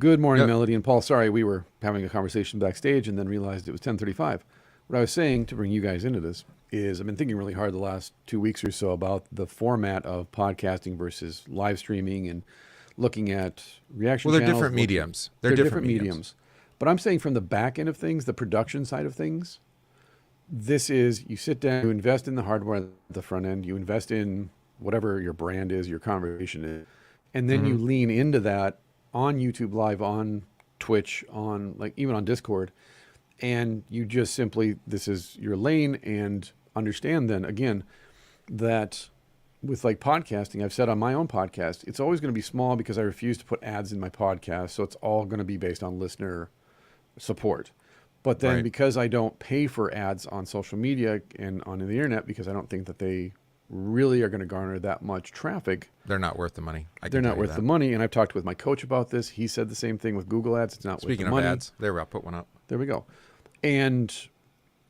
Good morning, Yep. Melody and Paul. Sorry, we were having a conversation backstage and then realized it was 10:35. What I was saying to bring you guys into this is I've been thinking really hard the last 2 weeks or so about the format of podcasting versus live streaming and looking at reaction Well, they're channels. different mediums. They're different mediums. But I'm saying from the back end of things, the production side of things, this is you sit down, you invest in the hardware at the front end, you invest in whatever your brand is, your conversation is, and then you lean into that on YouTube Live, on Twitch, on like even on Discord, and you just simply, this is your lane, and understand then again that with like podcasting, I've said on my own podcast, it's always going to be small because I refuse to put ads in my podcast. So it's all going to be based on listener support. But then Right. because I don't pay for ads on social media and on the internet, because I don't think that they really are going to garner that much traffic, They're not worth the money. they're not worth the money. And I've talked with my coach about this. He said the same thing with Google ads. It's not Speaking worth the of money. ads, there, I'll put one up. There we go. And,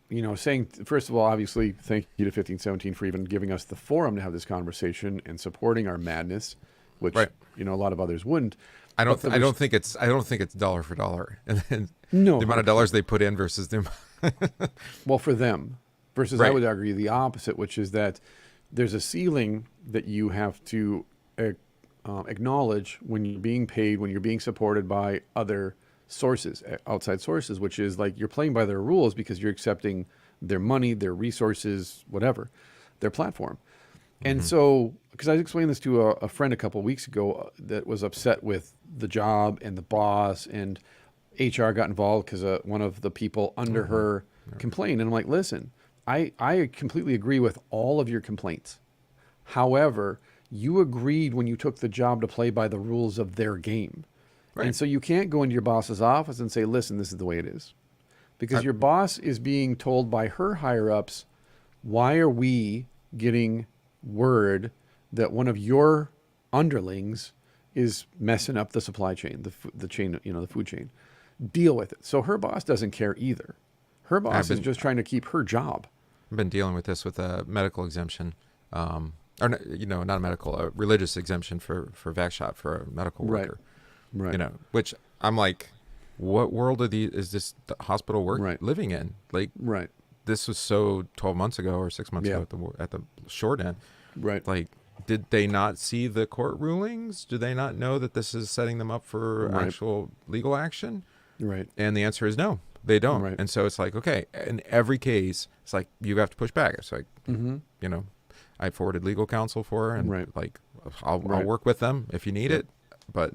you know, saying, first of all, obviously, thank you to 1517 for even giving us the forum to have this conversation and supporting our madness, which, Right. you know, a lot of others wouldn't. I don't But think it's dollar for dollar. And then No, the amount of dollars they put in versus the well, for them, versus I Right. would argue the opposite, which is that there's a ceiling that you have to acknowledge when you're being paid, when you're being supported by other sources, outside sources, which is like you're playing by their rules because you're accepting their money, their resources, whatever, their platform. And so, because I explained this to a friend a couple of weeks ago that was upset with the job and the boss, and HR got involved because one of the people under her complained. And I'm like, listen, I completely agree with all of your complaints. However, you agreed when you took the job to play by the rules of their game. Right. And so you can't go into your boss's office and say, listen, this is the way it is. Because your boss is being told by her higher ups, why are we getting word that one of your underlings is messing up the supply chain, the chain, you know, the food chain? Deal with it. So her boss doesn't care either. Her boss is just trying to keep her job. I've been dealing with this with a medical exemption, not a medical, a religious exemption for vac shot for a medical Right. worker. Right. You know, which I'm like, what world is this hospital work living in? Like, Right. this was so 12 months ago or 6 months ago at the short end. Right. Like, did they not see the court rulings? Do they not know that this is setting them up for actual legal action? Right. And the answer is no, they don't. Right. And so it's like, okay, in every case, it's like you have to push back. It's like, you know, I forwarded legal counsel for her, and like, I'll work with them if you need it. But,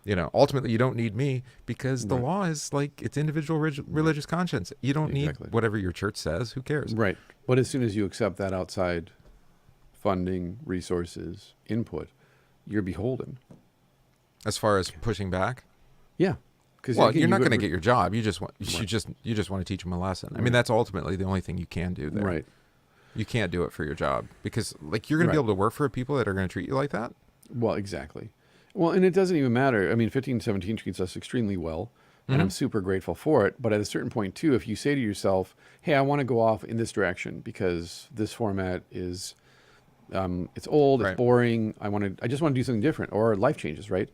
you know, ultimately you don't need me because the law is like, it's individual religious conscience. You don't need whatever your church says. Who cares? Right. But as soon as you accept that outside funding, resources, input, you're beholden. As far as pushing back? Yeah. Well, you're not going to get your job. You just want you just want to teach them a lesson. I mean, that's ultimately the only thing you can do there. Right. You can't do it for your job because, like, you're going to be able to work for people that are going to treat you like that. Well, exactly. Well, and it doesn't even matter. I mean, 1517 treats us extremely well, and I'm super grateful for it. But at a certain point, too, if you say to yourself, hey, I want to go off in this direction because this format is, it's old, it's boring, I just want to do something different, or life changes, right?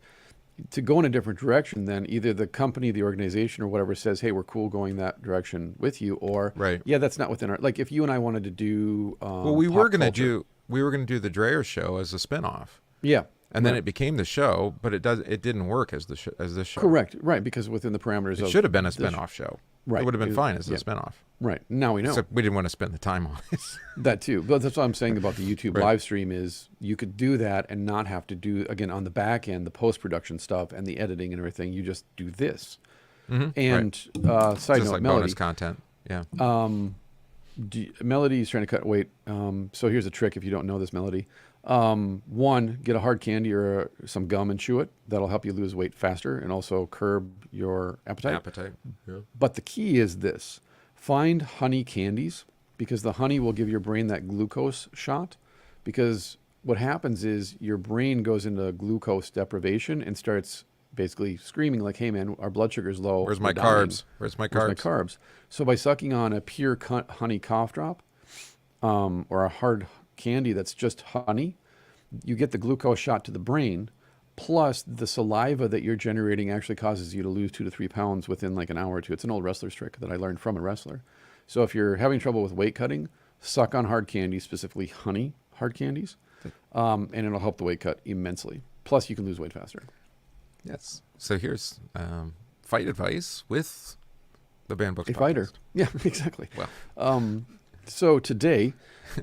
To go in a different direction, then either the company, the organization, or whatever says, hey, we're cool going that direction with you, or, yeah, that's not within our, like if you and I wanted to do, well, we were going to do the Dreyer show as a spinoff. Yeah. And then it became the show, but it didn't work as this show. Correct. Right. Because within the parameters it should have been a spinoff show. Right. It would have been fine as a spinoff. Right. Now we know. Except we didn't want to spend the time on it. That too. But that's what I'm saying about the YouTube live stream is you could do that and not have to do, again, on the back end, the post-production stuff and the editing and everything. You just do this. And side just note, like Melody. bonus content. Yeah. Melody is trying to cut weight. So here's a trick if you don't know this, Melody. One, get a hard candy or some gum and chew it. That'll help you lose weight faster and also curb your appetite. Yeah. But the key is this. Find honey candies because the honey will give your brain that glucose shot. Because what happens is your brain goes into glucose deprivation and starts basically screaming like, hey, man, our blood sugar is low. Where's my carbs? Where's my carbs? So by sucking on a pure honey cough drop or a hard candy that's just honey, you get the glucose shot to the brain, Plus, the saliva that you're generating actually causes you to lose 2 to 3 pounds within like an hour or two. It's an old wrestler's trick that I learned from a wrestler. So if you're having trouble with weight cutting, suck on hard candies, specifically honey hard candies, and it'll help the weight cut immensely. Plus, you can lose weight faster. Yes. So here's fight advice with the Banned Books A podcast. Fighter. Yeah, exactly. Well, so today,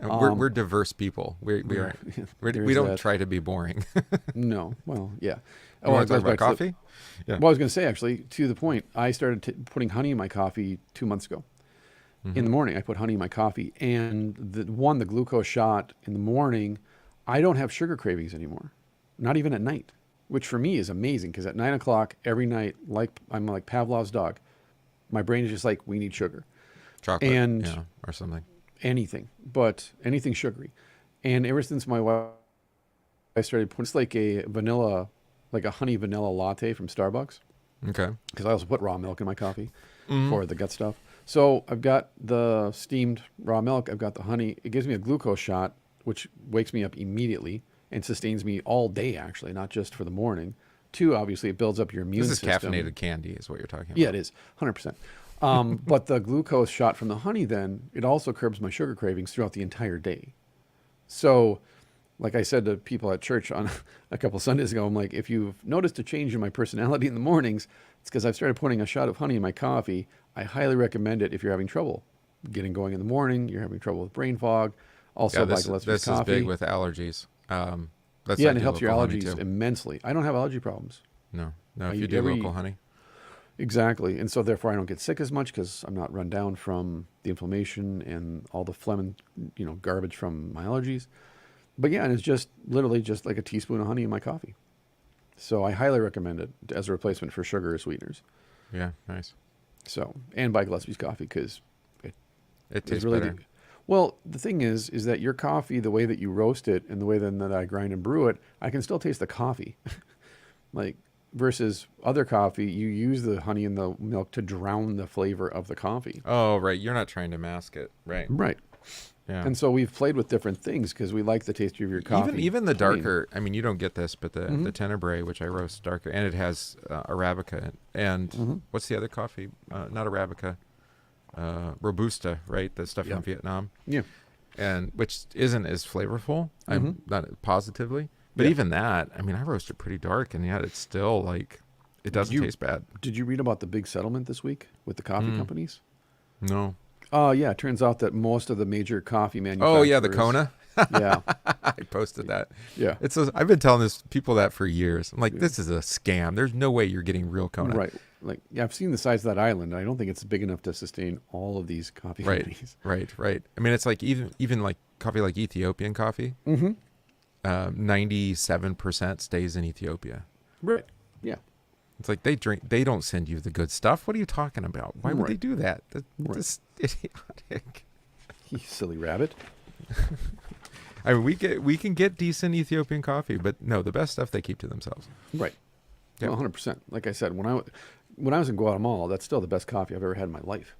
we're diverse people. We don't try to be boring. No. Well, yeah. You want to talk about coffee? Yeah. Well, I was going to say, actually, to the point, I started putting honey in my coffee 2 months ago. In the morning, I put honey in my coffee, and the glucose shot in the morning, I don't have sugar cravings anymore, not even at night, which for me is amazing because at 9 o'clock every night, like I'm like Pavlov's dog, my brain is just like, we need sugar. Chocolate, and or something. Anything, but anything sugary. And ever since my wife, I started putting, it's like a honey vanilla latte from Starbucks. Okay. Because I also put raw milk in my coffee for the gut stuff. So I've got the steamed raw milk. I've got the honey. It gives me a glucose shot, which wakes me up immediately and sustains me all day, actually, not just for the morning. 2, obviously, it builds up your immune system. This is caffeinated candy is what you're talking about. Yeah, it is, 100%. But the glucose shot from the honey, then, it also curbs my sugar cravings throughout the entire day. So, like I said to people at church on a couple Sundays ago, I'm like, if you've noticed a change in my personality in the mornings, it's because I've started putting a shot of honey in my coffee. I highly recommend it if you're having trouble getting going in the morning, you're having trouble with brain fog. Also, this coffee. is big with allergies. And it helps your allergies immensely. I don't have allergy problems. No, if you do local honey. Exactly. And so therefore I don't get sick as much because I'm not run down from the inflammation and all the phlegm and, garbage from my allergies. But yeah, and it's just literally just like a teaspoon of honey in my coffee. So I highly recommend it as a replacement for sugar or sweeteners. Yeah, nice. So, and buy Gillespie's coffee because it tastes really better. Well, the thing is that your coffee, the way that you roast it and the way then that I grind and brew it, I can still taste the coffee. Versus other coffee, you use the honey and the milk to drown the flavor of the coffee. Oh, right. You're not trying to mask it. Right. Right. Yeah. And so we've played with different things because we like the taste of your coffee. Even the darker, I mean, you don't get this, but the Tenebrae, which I roast darker, and it has Arabica. And what's the other coffee? Not Arabica. Robusta, right? The stuff from Vietnam. Yeah. And which isn't as flavorful, I'm not positively. But even that, I mean, I roast it pretty dark, and yet it's still like, it doesn't taste bad. Did you read about the big settlement this week with the coffee companies? No. Yeah, it turns out that most of the major coffee manufacturers... Oh, yeah, the Kona? Yeah. I posted that. Yeah. I've been telling people that for years. I'm like, this is a scam. There's no way you're getting real Kona. Right. Like, yeah, I've seen the size of that island. I don't think it's big enough to sustain all of these coffee companies. Right. I mean, it's like even like coffee, like Ethiopian coffee. 97% stays in Ethiopia. Right. Yeah. It's like they don't send you the good stuff. What are you talking about? Why would they do that? That's idiotic. You silly rabbit. I mean, we can get decent Ethiopian coffee, but no, the best stuff they keep to themselves. Right. Yep. Well, 100%. Like I said, when I was in Guatemala, that's still the best coffee I've ever had in my life.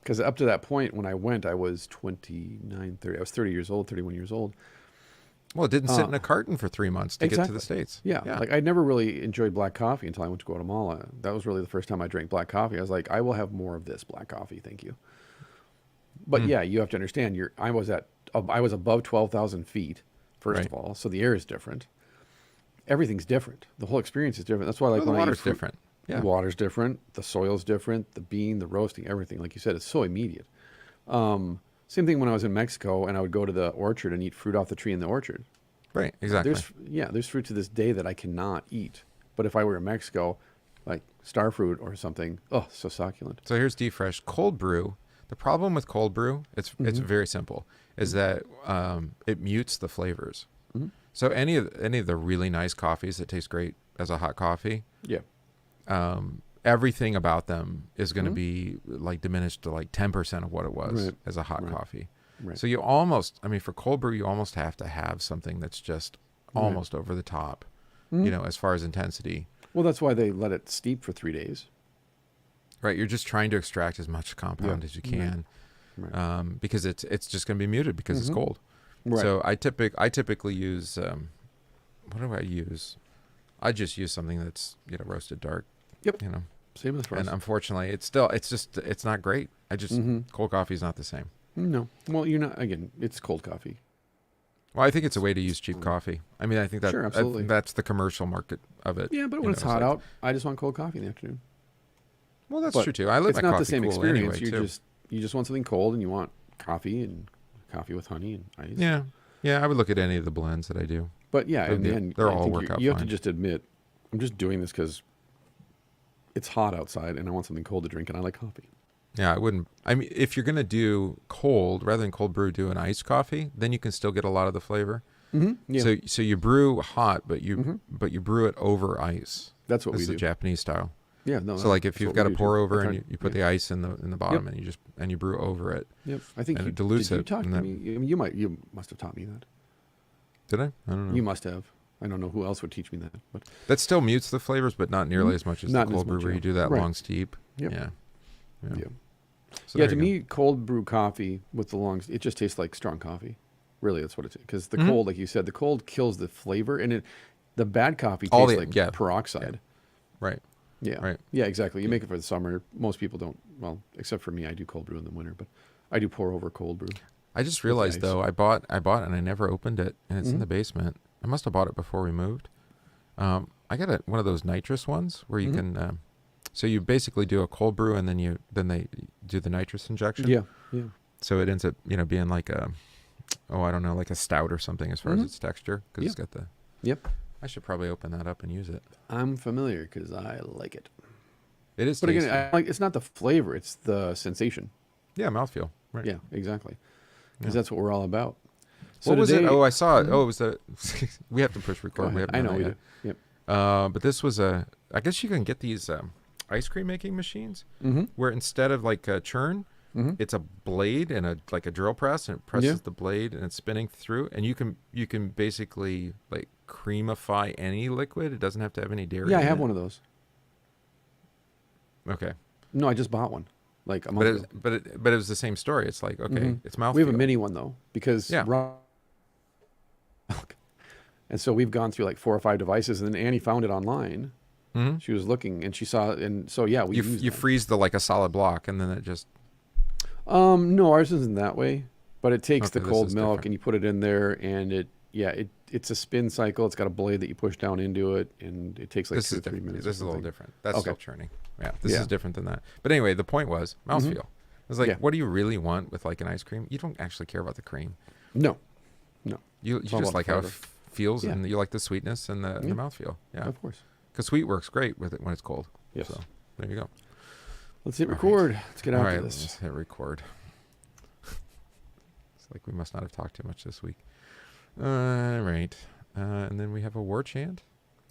Because up to that point, when I went, I was 29, 30. I was 30 years old, 31 years old. Well, it didn't sit in a carton for 3 months to get to the States. Yeah. Like I never really enjoyed black coffee until I went to Guatemala. That was really the first time I drank black coffee. I was like, I will have more of this black coffee. Thank you. But yeah, you have to understand I was above 12,000 feet, first of all. So the air is different. Everything's different. The whole experience is different. That's why the water's different. Yeah. The water's different. The soil's different. The bean, the roasting, everything. Like you said, it's so immediate. Same thing when I was in Mexico and I would go to the orchard and eat fruit off the tree in the orchard. Right, exactly. There's fruit to this day that I cannot eat. But if I were in Mexico, like star fruit or something, oh, so succulent. So here's deep fresh. Cold brew. The problem with cold brew, it's very simple, is that it mutes the flavors. So any of the really nice coffees that taste great as a hot coffee, everything about them is going to be like diminished to like 10% of what it was as a hot coffee. Right. So you almost, I mean, for cold brew, you almost have to have something that's just almost over the top, as far as intensity. Well, that's why they let it steep for 3 days. Right. You're just trying to extract as much compound as you can, because it's just going to be muted because it's cold. Right. So I typically use what do I use? I just use something that's, roasted dark. Yep. Same as for us. And unfortunately, it's not great. Cold coffee is not the same. No. Well, you're not, again, it's cold coffee. Well, I think it's a way to use cheap coffee. I mean, I think that sure, absolutely. That's the commercial market of it. Yeah, but when it's hot out, I just want cold coffee in the afternoon. Well, that's true too. I like my coffee cool. It's not the same experience. Anyway, you just want something cold, and you want coffee with honey and ice. Yeah, yeah. I would look at any of the blends that I do. But yeah, in the end, they're all work out fine. You have to just admit, I'm just doing this because it's hot outside, and I want something cold to drink, and I like coffee. Yeah, I wouldn't. I mean, if you're gonna do cold rather than cold brew, do an iced coffee. Then you can still get a lot of the flavor. Mm-hmm. Yeah. So you brew hot, but you brew it over ice. That's what we do. This is the Japanese style. Yeah, no. So like if you've got a pour over and you put the ice in the bottom and you brew over it. Yep. I think it dilutes it. You talked to me. You must have taught me that. Did I? I don't know. You must have. I don't know who else would teach me that. But that still mutes the flavors, but not nearly as much as the cold brew where you do that long steep. Yep. Yeah. Yeah. So to me, cold brew coffee with the long, it just tastes like strong coffee. Really, that's what it is. Because the cold, like you said, the cold kills the flavor, and the bad coffee tastes like peroxide. Yeah. Right. Yeah. Right. Yeah, exactly. You make it for the summer. Most people don't. Well, except for me, I do cold brew in the winter, but I do pour over cold brew. I just realized though, I bought and I never opened it, and it's in the basement. I must have bought it before we moved. I got one of those nitrous ones where you can. So you basically do a cold brew, and then they do the nitrous injection. Yeah. Yeah. So it ends up being like like a stout or something as far as its texture, because it's got the. Yep. I should probably open that up and use it. I'm familiar because I like it. It is, but tasty. again, it's not the flavor; it's the sensation. Yeah, mouthfeel. Right. Yeah, exactly. Because that's what we're all about. So what was it? Oh, I saw it. Oh, it was the. We have to push record. I know we do. Yep. But this was I guess you can get these ice cream making machines where instead of like a churn, it's a blade and a drill press, and it presses the blade and it's spinning through, and you can basically like creamify any liquid. It doesn't have to have any dairy. Yeah, I have one of those. Okay. No, I just bought one. Like a month ago. But it was the same story. It's like it's mouthfeel. We have a mini one though because and so we've gone through like 4 or 5 devices, and then Annie found it online. She was looking and she saw it, and so you freeze a solid block, and then it just. No, ours isn't that way, but it takes the cold milk different. and you put it in there, and it's a spin cycle. It's got a blade that you push down into it, and it takes like 2 or 3 minutes. This is a little different. That's still churning. Yeah, this is different than that. But anyway, the point was mouthfeel. It's like, what do you really want with like an ice cream? You don't actually care about the cream. No. You just like how it feels, and you like the sweetness and the mouthfeel. Yeah, of course. Because sweet works great with it when it's cold. Yes. So there you go. Let's hit record. Right. Let's get after this. Let's hit record. It's like we must not have talked too much this week. All right. And then we have a war chant,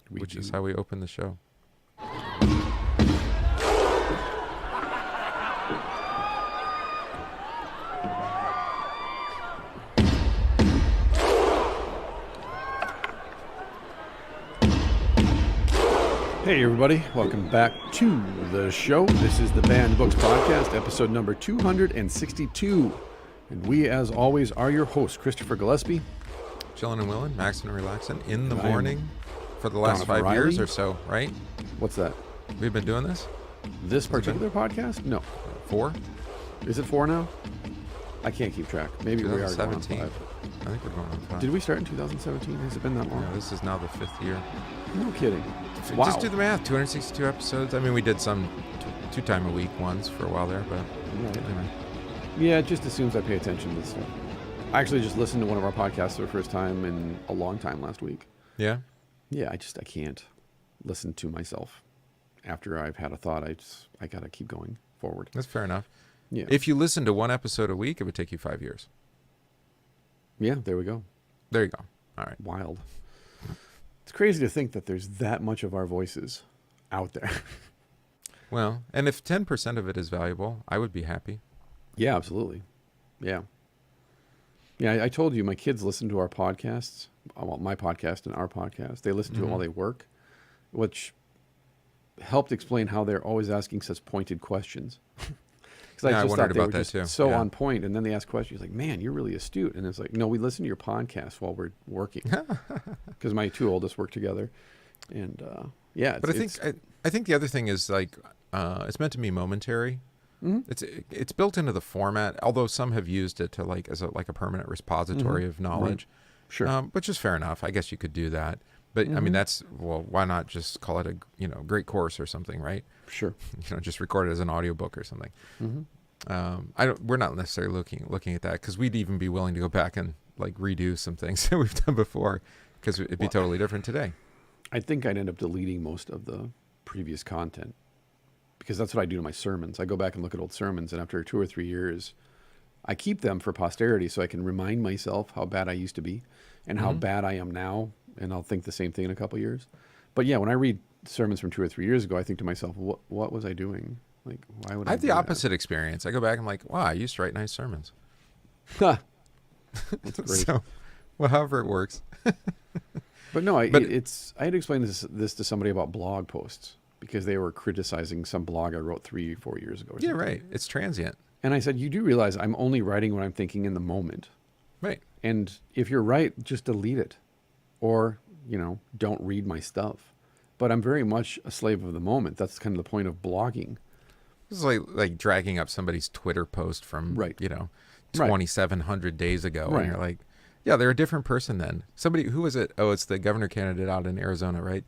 which is how we open the show. Hey everybody, welcome back to the show. This is the Banned Books Podcast, episode number 262. And we, as always, are your hosts, Christopher Gillespie. Chilling and willing, maxing and relaxing in the morning for the last 5 years or so, right? What's that? We've been doing this? This particular podcast? No. 4? Is it 4 now? I can't keep track. Maybe we are going on 5. I think we're going on 5. Did we start in 2017? Has it been that long? No, this is now the 5th year. No kidding. Wow. Just do the math. 262 episodes. I mean, we did some 2 time a week ones for a while there, but anyway. Yeah, it just assumes I pay attention to this stuff. I actually just listened to one of our podcasts for the first time in a long time last week. Yeah? Yeah, I can't listen to myself after I've had a thought. I got to keep going forward. That's fair enough. Yeah. If you listen to 1 episode a week, it would take you 5 years. Yeah, there we go. There you go. All right. Wild. It's crazy to think that there's that much of our voices out there. Well, and if 10% of it is valuable, I would be happy. Yeah, absolutely. Yeah. Yeah, I told you my kids listen to our podcasts. Well, my podcast and our podcast. They listen to it while they work, which helped explain how they're always asking such pointed questions. Because Because I Yeah, I just wondered thought they were about that just too. so Yeah. on point. And then they ask questions like, man, you're really astute. And it's like, no, we listen to your podcast while we're working. Because my two oldest work together. And yeah. But I think the other thing is like, it's meant to be momentary. It's built into the format, although some have used it to like as a permanent repository of knowledge. Right. Sure. Which is fair enough. I guess you could do that. But I mean, why not just call it a great course or something, right? Sure. Just record it as an audiobook or something. We're not necessarily looking at that because we'd even be willing to go back and like redo some things that we've done before because it'd be totally different today. I think I'd end up deleting most of the previous content because that's what I do to my sermons. I go back and look at old sermons, and after 2 or 3 years, I keep them for posterity so I can remind myself how bad I used to be and how bad I am now, and I'll think the same thing in a couple of years. But yeah, when I read sermons from 2 or 3 years ago, I think to myself, what was I doing? Like, why would I have do the opposite experience. I go back and I'm like, wow, I used to write nice sermons. That's great. So, well, however it works. But no, I had to explain this to somebody about blog posts because they were criticizing some blog I wrote 3 or 4 years ago. Yeah, right. It's transient. And I said, you do realize I'm only writing what I'm thinking in the moment. Right. And if you're right, just delete it. Or, don't read my stuff. But I'm very much a slave of the moment. That's kind of the point of blogging. It's like dragging up somebody's Twitter post from, 2,700 days ago. Right. And you're like, yeah, they're a different person then. Somebody, who was it? Oh, it's the governor candidate out in Arizona, right?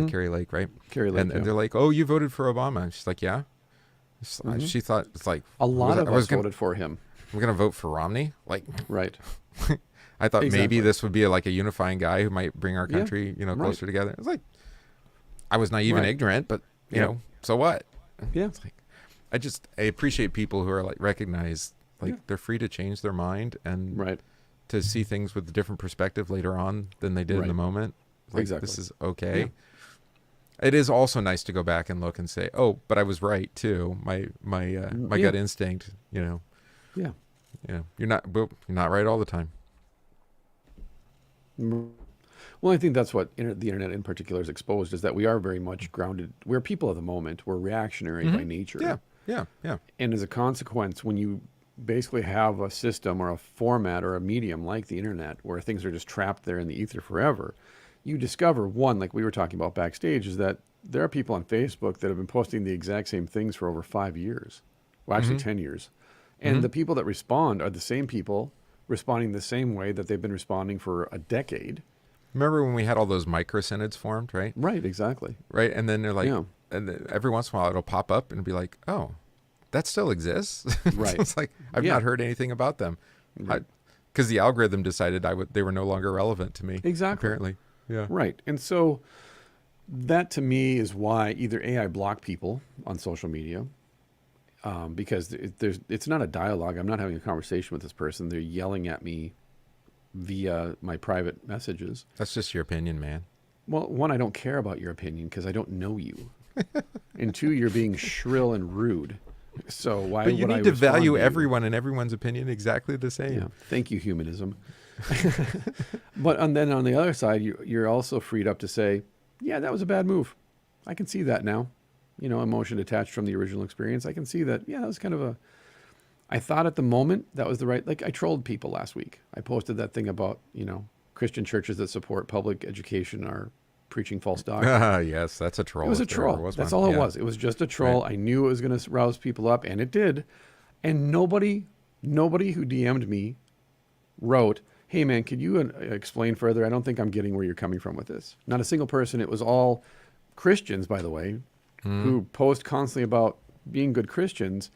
Carrie Lake, right? Carrie Lake, and they're like, oh, you voted for Obama. And she's like, yeah. She thought, it's like. A lot of us voted for him. I'm going to vote for Romney? Like. Right. I thought maybe this would be a unifying guy who might bring our country, closer together. It's like, I was naive and ignorant, but, so what? Yeah. It's like, I appreciate people who are like recognize they're free to change their mind and to see things with a different perspective later on than they did in the moment. Like, exactly. This is okay. Yeah. It is also nice to go back and look and say, oh, but I was right too. My gut instinct, Yeah. You're not right all the time. Well, I think that's what the internet in particular is exposed, is that we are very much grounded. We're people of the moment. We're reactionary by nature. Yeah. And as a consequence, when you basically have a system or a format or a medium like the internet where things are just trapped there in the ether forever, you discover, one, like we were talking about backstage, is that there are people on Facebook that have been posting the exact same things for over 5 years. Well, actually 10 years. And the people that respond are the same people responding the same way that they've been responding for a decade. Remember when we had all those micro-synods formed, right? Right, exactly. Right, and then they're like, and every once in a while it'll pop up and be like, oh, that still exists? Right. It's like, I've not heard anything about them. Because the algorithm decided they were no longer relevant to me. Exactly. Apparently. Yeah. Right. And so that to me is why either I block people on social media, because it's not a dialogue. I'm not having a conversation with this person. They're yelling at me via my private messages. That's just your opinion, man. Well, one, I don't care about your opinion because I don't know you. And two, you're being shrill and rude. So why would I respond to you? But you need to value everyone and everyone's opinion exactly the same. Yeah. Thank you, humanism. But then on the other side, you're also freed up to say, yeah, that was a bad move. I can see that now. Emotion detached from the original experience. I can see that, yeah, that was kind of I thought at the moment that was the right, like I trolled people last week. I posted that thing about, Christian churches that support public education are preaching false doctrine. Yes, that's a troll. It was a troll. That's all it was. It was just a troll. Right. I knew it was going to rouse people up, and it did. And nobody who DM'd me wrote, hey, man, could you explain further? I don't think I'm getting where you're coming from with this. Not a single person. It was all Christians, by the way, who post constantly about being good Christians,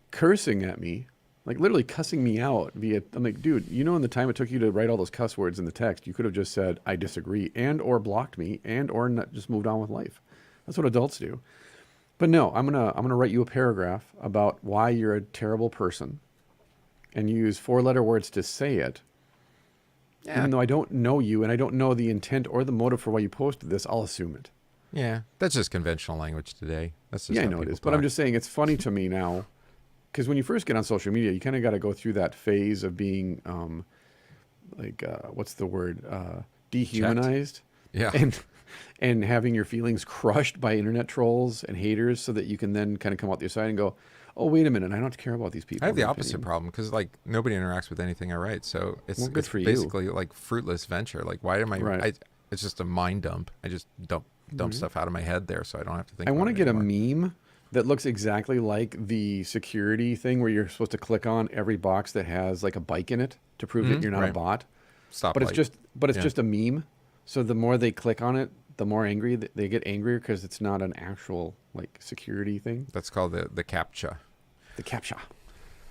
cursing at me, like literally cussing me out I'm like, dude, in the time it took you to write all those cuss words in the text, you could have just said, I disagree, and or blocked me, and or not, just moved on with life. That's what adults do. But no, I'm gonna write you a paragraph about why you're a terrible person, and use 4-letter words to say it. Yeah. Even though I don't know you and I don't know the intent or the motive for why you posted this, I'll assume it. Yeah, that's just conventional language today. That's just I know it is. But I'm just saying it's funny to me now, because when you first get on social media, you kind of got to go through that phase of being, what's the word? Dehumanized. Yeah. And and having your feelings crushed by internet trolls and haters so that you can then kind of come out the other side and go, oh, wait a minute, I don't have to care about these people. I have the opposite problem because like nobody interacts with anything I write, so it's Well, good for basically you. like fruitless venture. Like why am I? Right. It's just a mind dump. I just dump stuff out of my head there, so I don't have to think. I want to get anymore. a meme that looks exactly like the security thing where you're supposed to click on every box that has like a bike in it to prove that you're not a bot. Stop. But it's just a meme. So the more they click on it, the more angry they get angrier because it's not an actual like security thing. That's called the CAPTCHA. The CAPTCHA.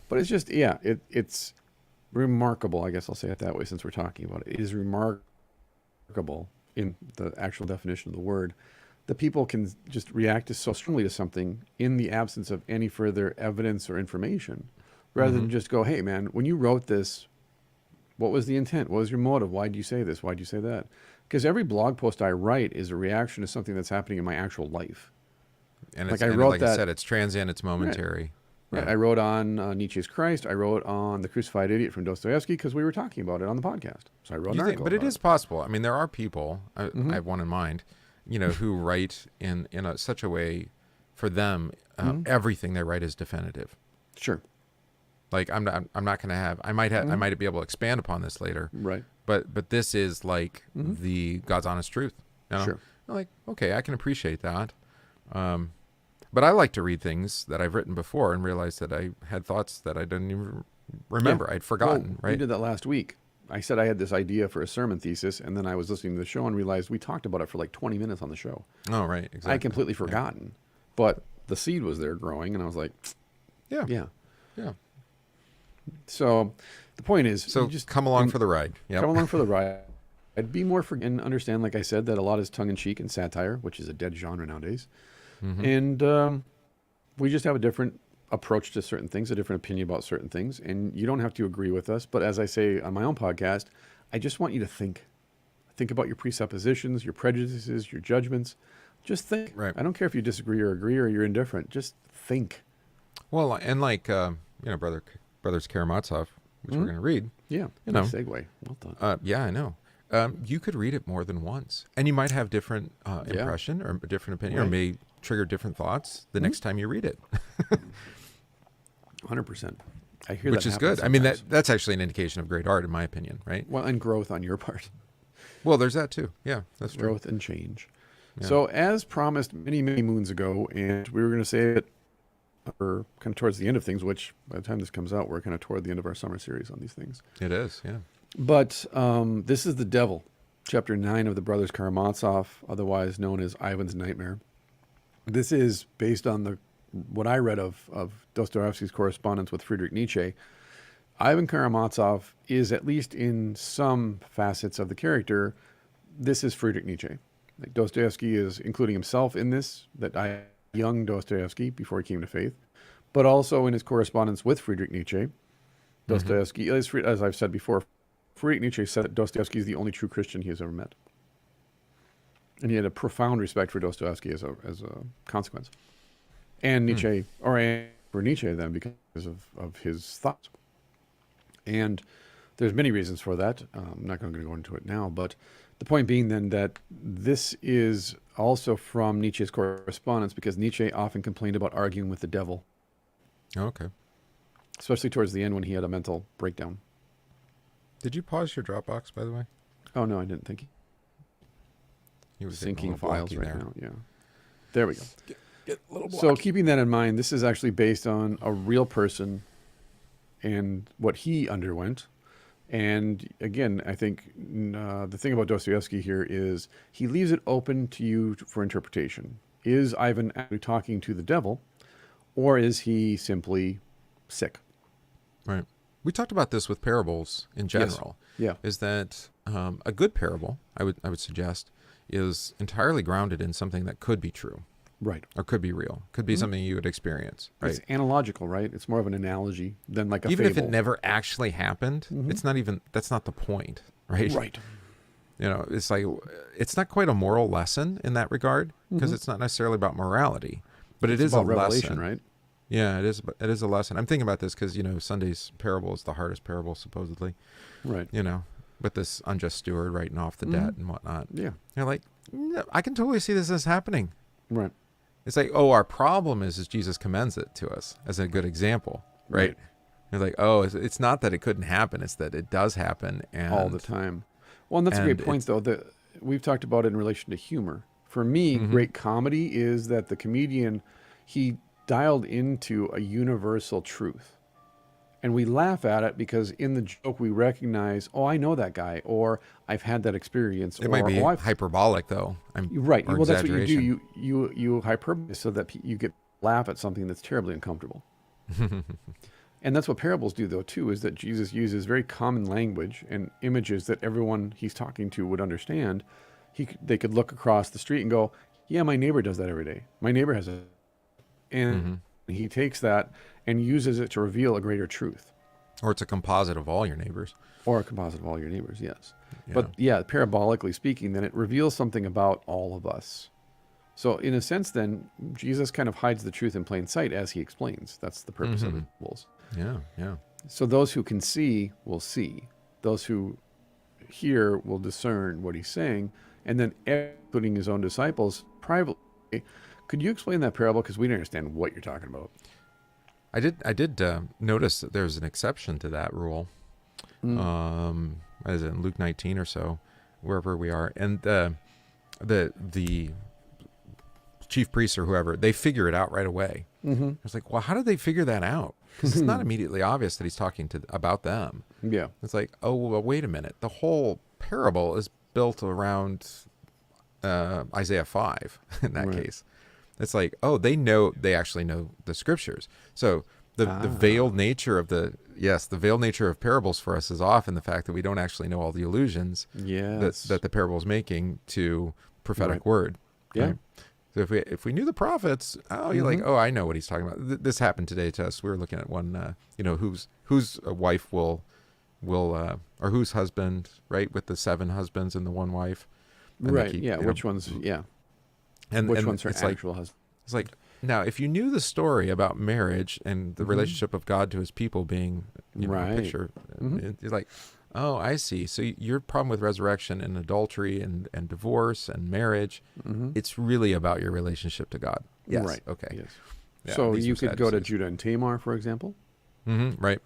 But it's just it's remarkable. I guess I'll say it that way since we're talking about it. It is remarkable in the actual definition of the word that people can just react so strongly to something in the absence of any further evidence or information, rather than just go, hey man, when you wrote this, what was the intent? What was your motive? Why do you say this? Why do you say that? Because every blog post I write is a reaction to something that's happening in my actual life. And like it's, like I said, it's transient, it's momentary. Right. Yeah. I wrote on Nietzsche's Christ. I wrote on The Crucified Idiot from Dostoevsky because we were talking about it on the podcast. So I wrote an article. But it is possible. I mean, there are people, I have one in mind, who write in such a way for them, everything they write is definitive. Sure. Like I'm not going to have, I might be able to expand upon this later. Right. But this is like the God's honest truth. Sure. Like, okay, I can appreciate that. But I like to read things that I've written before and realize that I had thoughts that I didn't even remember. Yeah. I'd forgotten, right? We did that last week. I said I had this idea for a sermon thesis, and then I was listening to the show and realized we talked about it for like 20 minutes on the show. Oh, right. Exactly. I had completely forgotten. But the seed was there growing, and I was like, Yeah. So the point is, So you just come along for the ride. Yep. Come along for the ride. I'd be more and understand, like I said, that a lot is tongue-in-cheek and satire, which is a dead genre nowadays. And we just have a different approach to certain things, a different opinion about certain things. And you don't have to agree with us. But as I say on my own podcast, I just want you to think. Think about your presuppositions, your prejudices, your judgments. Just think. Right. I don't care if you disagree or agree or you're indifferent. Just think. Well, and like, Brothers Karamazov, which we're going to read. Yeah. Nice segue. Well done. Yeah, I know. You could read it more than once, and you might have different impression or a different opinion, or may trigger different thoughts the next time you read it. 100%. I hear Which that is good. happen I mean, sometimes. that's actually an indication of great art, in my opinion, right? Well, and growth on your part. Well, there's that too. Yeah, that's true. Growth and change. Yeah. So as promised many, many moons ago, and we were going to say it or kind of towards the end of things, which by the time this comes out, we're kind of toward the end of our summer series on these things. It is, yeah. But this is The Devil, chapter 9 of the Brothers Karamazov, otherwise known as Ivan's Nightmare. This is based on what I read of Dostoevsky's correspondence with Friedrich Nietzsche. Ivan Karamazov is, at least in some facets of the character, this is Friedrich Nietzsche. Like Dostoevsky is including himself in this, young Dostoevsky before he came to faith, but also in his correspondence with Friedrich Nietzsche. Dostoevsky, as I've said before, Friedrich Nietzsche said that Dostoevsky is the only true Christian he has ever met. And he had a profound respect for Dostoevsky as a consequence. And Nietzsche, or for Nietzsche then, because of his thoughts. And there's many reasons for that. I'm not going to go into it now, but the point being then that this is also from Nietzsche's correspondence, because Nietzsche often complained about arguing with the devil. Okay. Especially towards the end when he had a mental breakdown. Did you pause your Dropbox, by the way? Oh, no, I didn't think. He was Syncing files right now, yeah. There we go. Get a little So keeping that in mind, this is actually based on a real person and what he underwent. And again, I think the thing about Dostoevsky here is he leaves it open to you for interpretation. Is Ivan actually talking to the devil, or is he simply sick? Right. We talked about this with parables in general. Yeah. Is that a good parable, I would suggest, is entirely grounded in something that could be true. Right. Or could be real. Could be something you would experience. Right. It's analogical, right? It's more of an analogy than like a Even fable. if it never actually happened, it's not even, that's not the point, right? Right. It's like, it's not quite a moral lesson in that regard, because it's not necessarily about morality, but It's it is about a revelation, lesson. right? Yeah, it is. It is a lesson. I'm thinking about this because Sunday's parable is the hardest parable supposedly. Right. With this unjust steward writing off the debt and whatnot. Yeah. You're like, No, I can totally see this as happening. Right. It's like, oh, our problem is Jesus commends it to us as a good example, right? It's like, oh, it's not that it couldn't happen; it's that it does happen and all the time. Well, and that's a great point, though. That we've talked about it in relation to humor. For me, great comedy is that the comedian, he dialed into a universal truth. And we laugh at it because in the joke we recognize, oh, I know that guy, or I've had that experience. It might be hyperbolic, though. Right. Well, that's what you do. You hyperbole so that you get laugh at something that's terribly uncomfortable. And that's what parables do, though, too, is that Jesus uses very common language and images that everyone he's talking to would understand. They could look across the street and go, yeah, my neighbor does that every day. My neighbor has a... And he takes that and uses it to reveal a greater truth. Or it's a composite of all your neighbors. Or a composite of all your neighbors, yes. Yeah. But yeah, parabolically speaking, then it reveals something about all of us. So in a sense, then, Jesus kind of hides the truth in plain sight as he explains. That's the purpose of the parables. Yeah, yeah. So those who can see will see. Those who hear will discern what he's saying. And then, including his own disciples, privately. Could you explain that parable? Because we don't understand what you're talking about. I did notice that there's an exception to that rule. As in Luke 19 or so, wherever we are, and the chief priests or whoever, they figure it out right away. I was like, well, how did they figure that out? Because it's not immediately obvious that he's talking about them. Yeah, it's like, oh, well, wait a minute. The whole parable is built around Isaiah 5 in that case. It's like, oh, they actually know the scriptures. So the veiled nature of the veiled nature of parables for us is often the fact that we don't actually know all the allusions that the parable is making to prophetic word. Yeah. Right? So if we knew the prophets, you're like, oh, I know what he's talking about. This happened today to us. We were looking at one, whose wife will or whose husband, right, with the 7 husbands and the one wife. And right. Which ones? Yeah. And which one's her actual husband? It's like, now, if you knew the story about marriage and the relationship of God to his people being a picture, it's like, oh, I see. So your problem with resurrection and adultery and divorce and marriage, it's really about your relationship to God. Yes. Right. Okay. Yes. Yeah, so you could go to Judah and Tamar, for example. Right.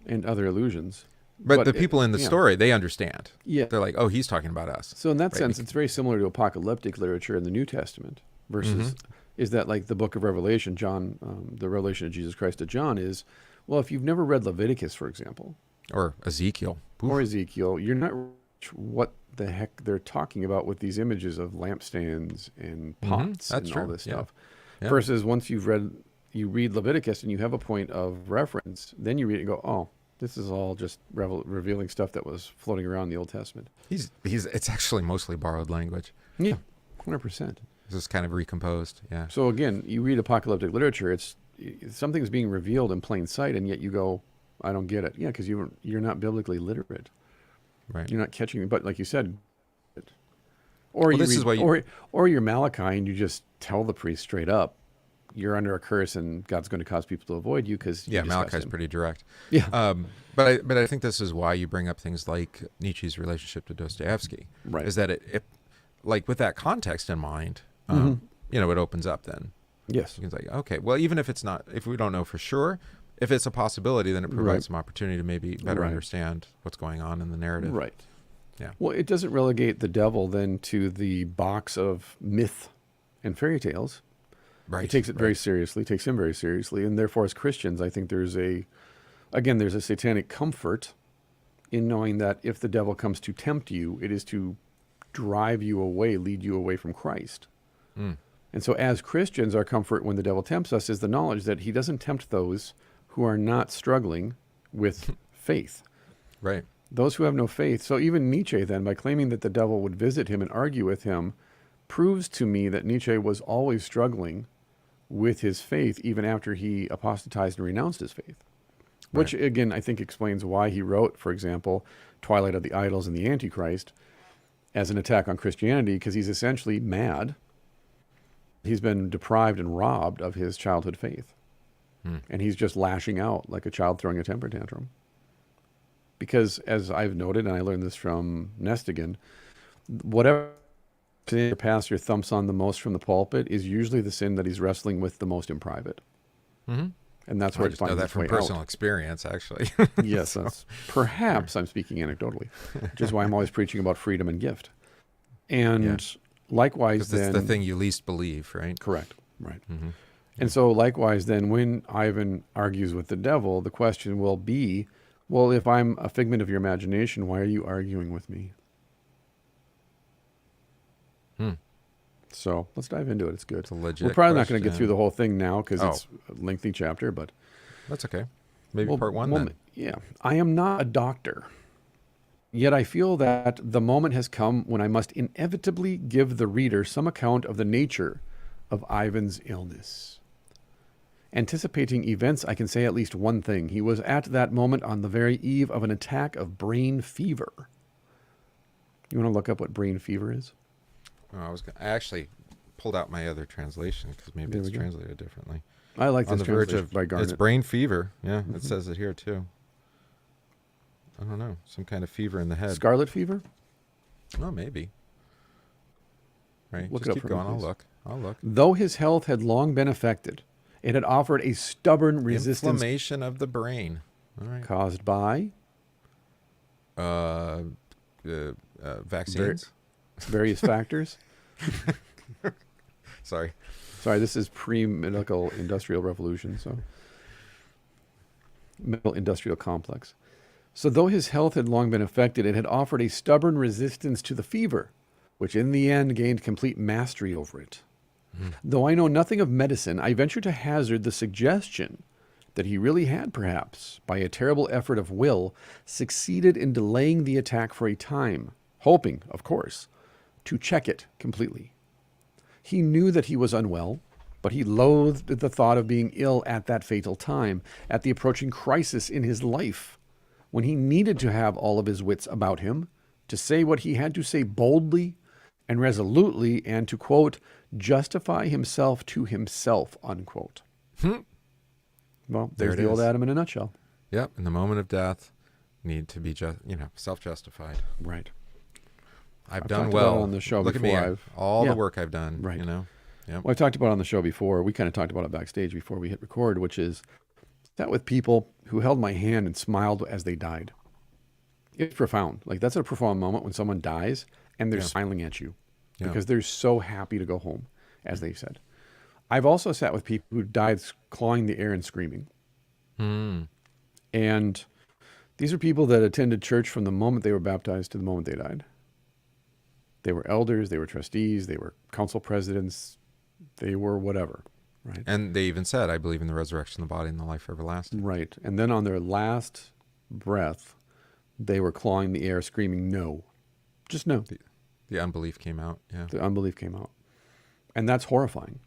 And other allusions. But the people in the story, they understand. Yeah. They're like, oh, he's talking about us. So in that sense, it's very similar to apocalyptic literature in the New Testament versus, is that like the book of Revelation, John, the revelation of Jesus Christ to John is, well, if you've never read Leviticus, for example. Or Ezekiel. You're not sure what the heck they're talking about with these images of lampstands and pots and all this stuff. Yeah. Versus once you read Leviticus and you have a point of reference, then you read it and go, oh, this is all just revealing stuff that was floating around in the Old Testament. It's actually mostly borrowed language. Yeah, 100%. This is kind of recomposed. Yeah. So again, you read apocalyptic literature, something's being revealed in plain sight, and yet you go, I don't get it. Yeah, because you're not biblically literate. Right. You're not catching it. But like you said, or you're Malachi and you just tell the priest straight up, you're under a curse and God's going to cause people to avoid you because Malachi's pretty direct. Yeah. But I think this is why you bring up things like Nietzsche's relationship to Dostoevsky. Right. Is that it like with that context in mind, it opens up then. Yes. It's like, okay, well, even if we don't know for sure, if it's a possibility, then it provides some opportunity to maybe better understand what's going on in the narrative. Right. Yeah. Well, it doesn't relegate the devil then to the box of myth and fairy tales. Right. It takes it very seriously, takes him very seriously. And therefore, as Christians, I think there's a satanic comfort in knowing that if the devil comes to tempt you, it is to drive you away, lead you away from Christ. And so as Christians, our comfort when the devil tempts us is the knowledge that he doesn't tempt those who are not struggling with faith. Right. Those who have no faith. So even Nietzsche then, by claiming that the devil would visit him and argue with him, proves to me that Nietzsche was always struggling with his faith even after he apostatized and renounced his faith. Which, again, I think explains why he wrote, for example, Twilight of the Idols and the Antichrist as an attack on Christianity, because he's essentially mad. He's been deprived and robbed of his childhood faith. And he's just lashing out like a child throwing a temper tantrum. Because, as I've noted, and I learned this from Nestigan, whatever sin your pastor thumps on the most from the pulpit is usually the sin that he's wrestling with the most in private. Mm-hmm. And that's where I it just know finds that its from way personal out. experience, actually. Yes, So, that's perhaps I'm speaking anecdotally, which is why I'm always preaching about freedom and gift. And likewise, because it's then the thing you least believe, right? correct, right. Mm-hmm. And so likewise, then when Ivan argues with the devil, the question will be, well, if I'm a figment of your imagination, why are you arguing with me? Hmm. So let's dive into it. It's good. It's a legit We're probably not going to get question. through the whole thing now because Oh. it's a lengthy chapter, but That's okay. Maybe part one then. yeah. I am not a doctor, yet I feel that the moment has come when I must inevitably give the reader some account of the nature of Ivan's illness. Anticipating events, I can say at least one thing. He was at that moment on the very eve of an attack of brain fever. You want to look up what brain fever is? Oh, I actually pulled out my other translation because maybe There it's we go. translated differently. I like On this the verge translation of by it's Garnet. brain fever. Yeah, it says it here too. I don't know, some kind of fever in the head. Scarlet fever? Oh, maybe. Right. Look it Just up keep for me, going. I'll please. look. I'll look. Though his health had long been affected, it had offered a stubborn resistance Inflammation of the brain. All right. caused by Vaccines. various factors. Sorry. Sorry, this is pre-medical industrial revolution, so medical industrial complex. So though his health had long been affected, it had offered a stubborn resistance to the fever, which in the end gained complete mastery over it. Though I know nothing of medicine, I venture to hazard the suggestion that he really had, perhaps, by a terrible effort of will, succeeded in delaying the attack for a time, hoping, of course, to check it completely. He knew that he was unwell, but he loathed the thought of being ill at that fatal time, at the approaching crisis in his life, when he needed to have all of his wits about him, to say what he had to say boldly and resolutely, and to, quote, justify himself to himself, unquote. Well, There there's it the old is. Adam in a nutshell. Yep. In the moment of death, need to be self-justified. Right. I've I've done talked about well. it on the show Look before. at me. All Yeah. the work I've done. Right. You know. Yep. Well, I talked about it on the show before. We kind of talked about it backstage before we hit record, which is that with people who held my hand and smiled as they died. It's profound. Like, that's a profound moment when someone dies and they're smiling at you because they're so happy to go home, as they said. I've also sat with people who died clawing the air and screaming. And these are people that attended church from the moment they were baptized to the moment they died. They were elders, they were trustees, they were council presidents, they were whatever, right? And they even said, I believe in the resurrection of the body and the life everlasting. Right. And then on their last breath, they were clawing the air, screaming, no. Just no. The unbelief came out. Yeah. The unbelief came out. And that's horrifying.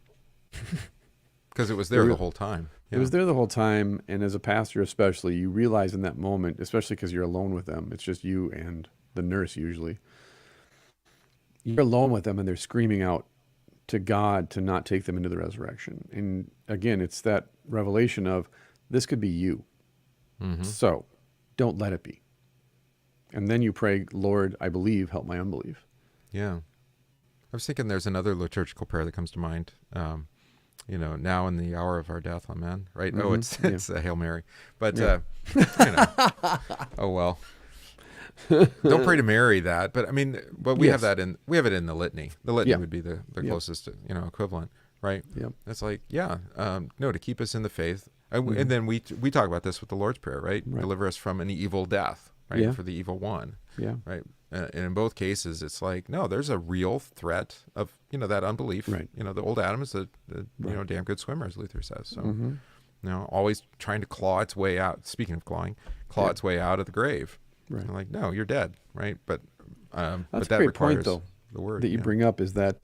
Because it was there the whole time. It was there the whole time. And as a pastor especially, you realize in that moment, especially because you're alone with them, it's just you and the nurse usually. You're alone with them and they're screaming out to God to not take them into the resurrection. And again, it's that revelation of this could be you. So don't let it be. And then you pray, Lord, I believe, help my unbelief. Yeah. I was thinking there's another liturgical prayer that comes to mind. Now in the hour of our death, amen. Right? Oh, it's a Hail Mary. But, oh, well. Don't pray to Mary that. But, I mean, we have that we have it in the litany. The litany would be the closest, equivalent, right? Yep. It's like, to keep us in the faith. And then we talk about this with the Lord's Prayer, right? Deliver us from an evil death, right? Yeah. For the evil one. Yeah. Right. And in both cases, it's like, no, there's a real threat of, that unbelief. Right. The old Adam is a damn good swimmer, as Luther says. So, always trying to claw its way out. Speaking of clawing, its way out of the grave. Right. And like, no, you're dead. Right. But, that's that a great requires point, though, the word that you bring up is that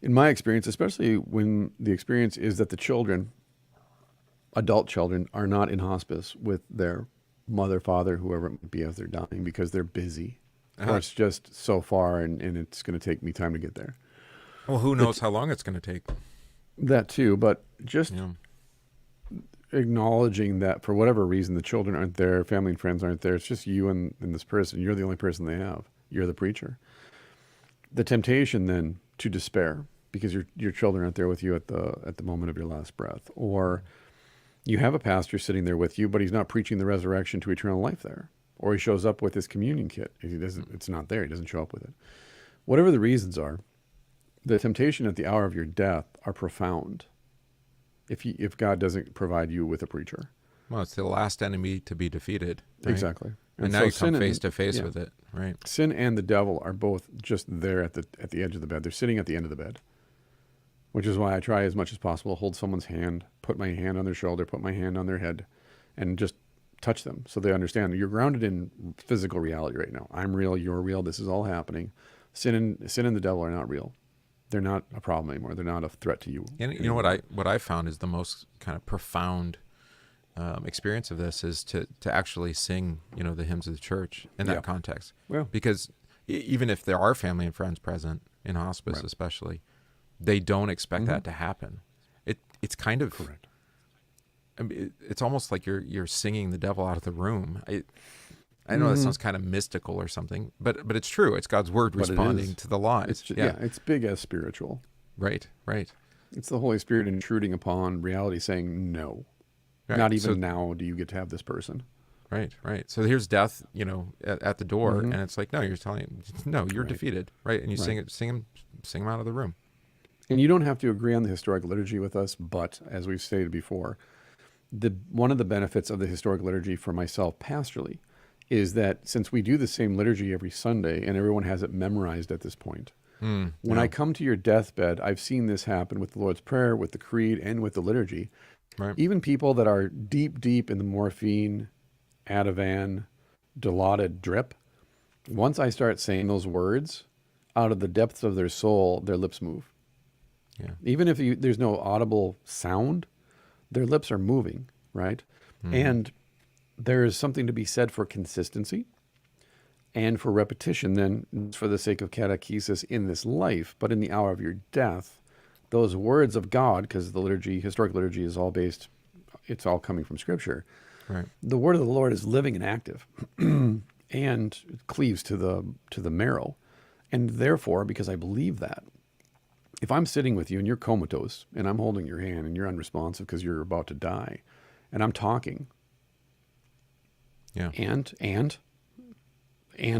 in my experience, especially when the experience is that the children, adult children, are not in hospice with their mother, father, whoever it might be as they're dying because they're busy. Or it's just so far and it's going to take me time to get there. Well, who knows how long it's going to take? That too, but just acknowledging that for whatever reason the children aren't there, family and friends aren't there, it's just you and this person. You're the only person they have. You're the preacher. The temptation then to despair because your children aren't there with you at the moment of your last breath, or you have a pastor sitting there with you, but he's not preaching the resurrection to eternal life there, or he shows up with his communion kit. He doesn't. It's not there. He doesn't show up with it. Whatever the reasons are, the temptation at the hour of your death are profound. If God doesn't provide you with a preacher, well, it's the last enemy to be defeated. Right? Exactly. And now so you come sin face to face yeah. with it, right? Sin and the devil are both just there at the edge of the bed. They're sitting at the end of the bed, which is why I try as much as possible to hold someone's hand, put my hand on their shoulder, put my hand on their head, and just touch them so they understand you're grounded in physical reality right now. I'm real, you're real, this is all happening. Sin and the devil are not real. They're not a problem anymore. They're not a threat to you. And you know what I found is the most kind of profound experience of this is to actually sing, the hymns of the church in that context. Well, because even if there are family and friends present in hospice, right. especially, they don't expect that to happen. It's kind of correct. I mean, it's almost like you're singing the devil out of the room. I know that sounds kind of mystical or something, but it's true. It's God's word responding to the lies. It's big as spiritual. Right. It's the Holy Spirit intruding upon reality, saying no. Right. Not even now do you get to have this person. Right. So here's death, at the door, and it's like, no, you're telling him, no, you're defeated, right? And you sing him out of the room. And you don't have to agree on the historic liturgy with us, but as we've stated before, one of the benefits of the historic liturgy for myself pastorally is that since we do the same liturgy every Sunday and everyone has it memorized at this point, when I come to your deathbed, I've seen this happen with the Lord's Prayer, with the Creed, and with the liturgy. Right. Even people that are deep in the morphine, Ativan, Dilaudid drip, once I start saying those words, out of the depths of their soul, their lips move. Yeah. Even if there's no audible sound, their lips are moving, right? Mm-hmm. And there is something to be said for consistency and for repetition then for the sake of catechesis in this life, but in the hour of your death, those words of God, because the historic liturgy is all based, it's all coming from Scripture. Right. The word of the Lord is living and active and it cleaves to the marrow. And therefore, because I believe that, if I'm sitting with you and you're comatose and I'm holding your hand and you're unresponsive because you're about to die and I'm talking, and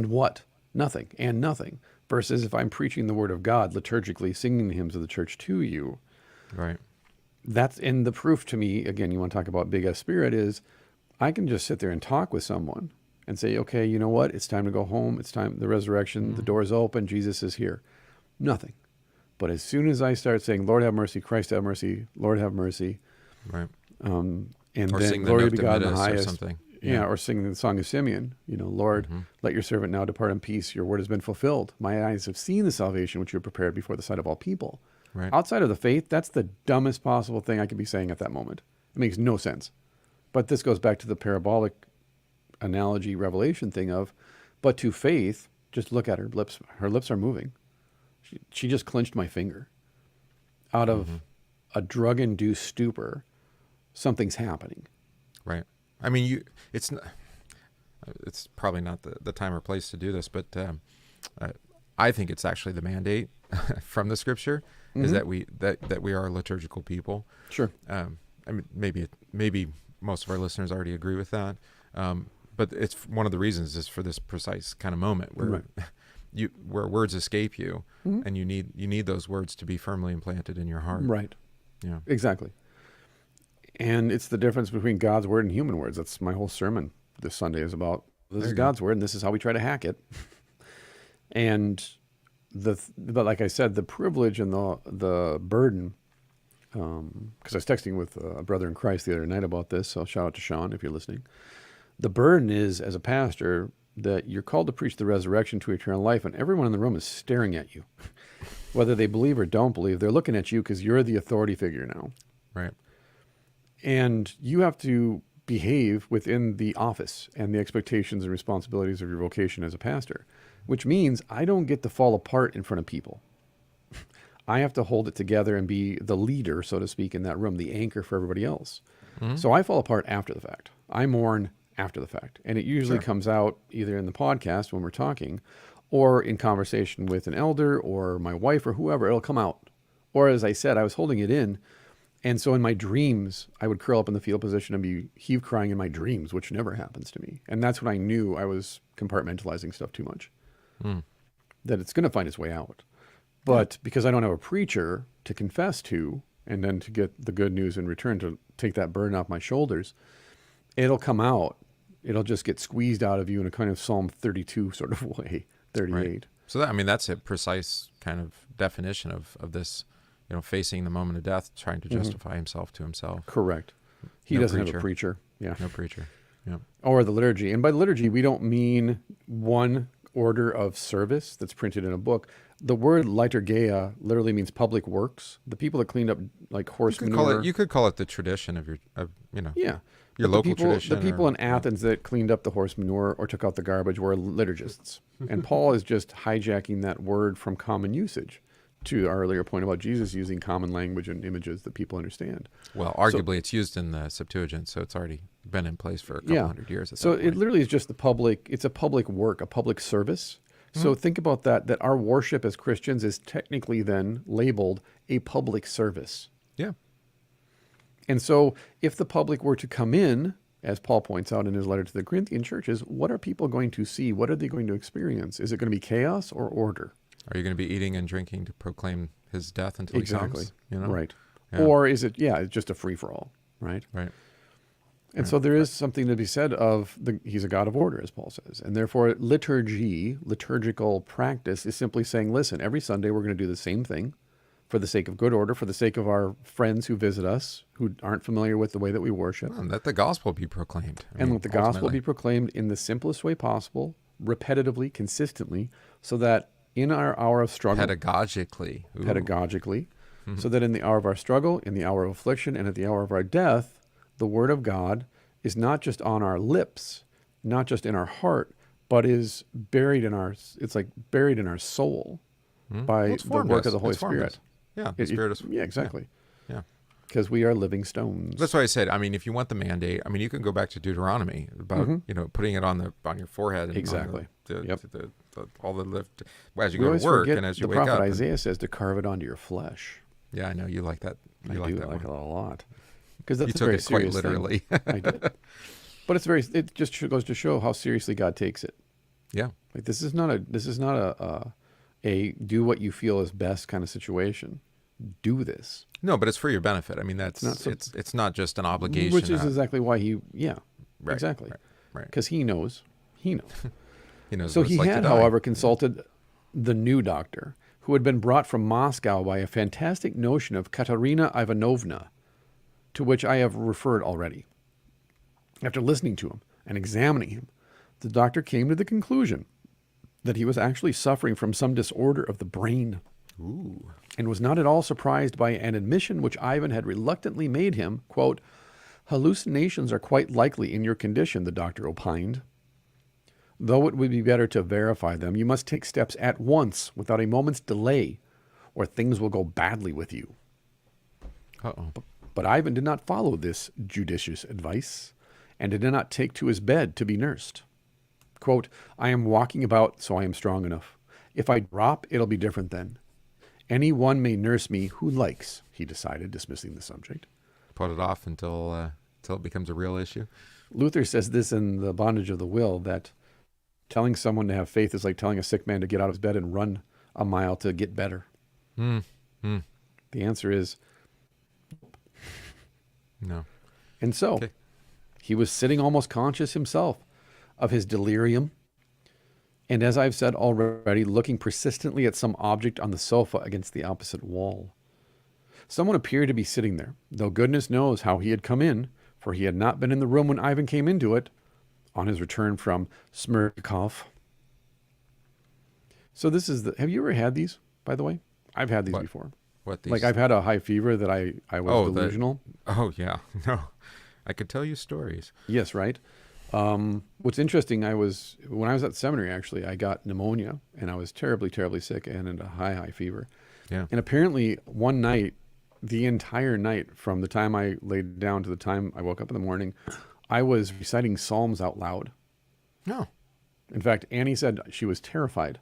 what? Nothing. And nothing. Versus if I'm preaching the word of God liturgically, singing the hymns of the church to you. Right. And the proof to me, again, you want to talk about big as spirit, is I can just sit there and talk with someone and say, okay, you know what? It's time to go home. It's time, the resurrection, the door's open. Jesus is here. Nothing. But as soon as I start saying, Lord have mercy, Christ have mercy, Lord have mercy. Right. And or then glory be God in the highest. Or something. Yeah, or singing the song of Simeon, Lord, let your servant now depart in peace. Your word has been fulfilled. My eyes have seen the salvation which you have prepared before the sight of all people. Right. Outside of the faith, that's the dumbest possible thing I could be saying at that moment. It makes no sense. But this goes back to the parabolic analogy revelation thing of, but to faith, just look at her lips. Her lips are moving. She just clenched my finger. Out of a drug-induced stupor, something's happening. Right. I mean, it's probably not the time or place to do this, but I think it's actually the mandate from the Scripture is that we are a liturgical people. Sure. I mean, maybe most of our listeners already agree with that, but it's one of the reasons is for this precise kind of moment where where words escape you, and you need those words to be firmly implanted in your heart. Right. Yeah. Exactly. And it's the difference between God's word and human words. That's my whole sermon this Sunday is about. This is God's word, and this is how we try to hack it. And but like I said, the privilege and the burden, because I was texting with a brother in Christ the other night about this, so shout out to Sean if you're listening. The burden is, as a pastor, that you're called to preach the resurrection to eternal life, and everyone in the room is staring at you. Whether they believe or don't believe, they're looking at you because you're the authority figure now. Right. And you have to behave within the office and the expectations and responsibilities of your vocation as a pastor, which means I don't get to fall apart in front of people. I have to hold it together and be the leader, so to speak, in that room, the anchor for everybody else. So I fall apart after the fact. I mourn after the fact. And it usually comes out either in the podcast when we're talking, or in conversation with an elder or my wife or whoever, it'll come out. Or as I said, I was holding it in. And so in my dreams, I would curl up in the fetal position and be heave crying in my dreams, which never happens to me. And that's when I knew I was compartmentalizing stuff too much, that it's going to find its way out. But because I don't have a preacher to confess to, and then to get the good news in return, to take that burden off my shoulders, it'll come out. It'll just get squeezed out of you in a kind of Psalm 32 sort of way, 38. Right. So that, I mean, that's a precise kind of definition of this, facing the moment of death, trying to justify himself to himself. Correct. He doesn't have a preacher. Yeah. No preacher. Yeah. Or the liturgy. And by liturgy, we don't mean one order of service that's printed in a book. The word liturgia literally means public works. The people that cleaned up like horse manure. You could call it the tradition of your Your local tradition. The people in Athens that cleaned up the horse manure or took out the garbage were liturgists. And Paul is just hijacking that word from common usage, to our earlier point about Jesus using common language and images that people understand. Well, arguably it's used in the Septuagint, so it's already been in place for a couple hundred years. So it literally is just it's a public work, a public service. So think about that our worship as Christians is technically then labeled a public service. Yeah. And so if the public were to come in, as Paul points out in his letter to the Corinthian churches, what are people going to see? What are they going to experience? Is it going to be chaos or order? Are you going to be eating and drinking to proclaim his death until he comes? Right. Yeah. Or is it, it's just a free-for-all, right? Right. And so there is something to be said of he's a God of order, as Paul says. And therefore, liturgy, liturgical practice, is simply saying, listen, every Sunday we're going to do the same thing for the sake of good order, for the sake of our friends who visit us, who aren't familiar with the way that we worship. And let the gospel be proclaimed. Let the gospel be proclaimed in the simplest way possible, repetitively, consistently, so that in our hour of struggle, pedagogically, so that in the hour of our struggle, in the hour of affliction, and at the hour of our death, the word of God is not just on our lips, not just in our heart, but is buried in our soul by the work of the Holy Spirit. Yeah, the Spirit is. Yeah, exactly. Yeah. Because we are living stones. That's why I said, I mean, if you want the mandate, I mean, you can go back to Deuteronomy about, putting it on your forehead. And exactly. All the lift as you go to work and as you wake up. The prophet Isaiah says to carve it onto your flesh. Yeah, I know you like that. I do like it a lot. Because that's you a very took it quite serious literally. thing. I did. But it just goes to show how seriously God takes it. Yeah. Like this is not a do what you feel is best kind of situation. Do this. No, but it's for your benefit. I mean, it's not just an obligation. Which is exactly why exactly. Right. Because he knows. He knows. So he had, however, consulted the new doctor, who had been brought from Moscow by a fantastic notion of Katerina Ivanovna, to which I have referred already. After listening to him and examining him, the doctor came to the conclusion that he was actually suffering from some disorder of the brain. Ooh. And was not at all surprised by an admission which Ivan had reluctantly made him, quote, hallucinations are quite likely in your condition, the doctor opined. Though it would be better to verify them, you must take steps at once without a moment's delay, or things will go badly with you. Uh-oh. But Ivan did not follow this judicious advice, and did not take to his bed to be nursed. Quote, I am walking about, so I am strong enough. If I drop, it'll be different then. Any one may nurse me who likes, he decided, dismissing the subject. Put it off until it becomes a real issue. Luther says this in The Bondage of the Will, that telling someone to have faith is like telling a sick man to get out of his bed and run a mile to get better. The answer is no. And so he was sitting almost conscious himself of his delirium, and as I've said already, looking persistently at some object on the sofa against the opposite wall. Someone appeared to be sitting there, though goodness knows how he had come in, for he had not been in the room when Ivan came into it, on his return from Smerdyakov. So this is have you ever had these, by the way? I've had these before. What these? Like I've had a high fever that I was delusional. Yeah. No. I could tell you stories. Yes, right. What's interesting, when I was at seminary, actually, I got pneumonia, and I was terribly, terribly sick and in a high fever. Yeah. And apparently one night, the entire night, from the time I laid down to the time I woke up in the morning, I was reciting psalms out loud. No. In fact, Annie said she was terrified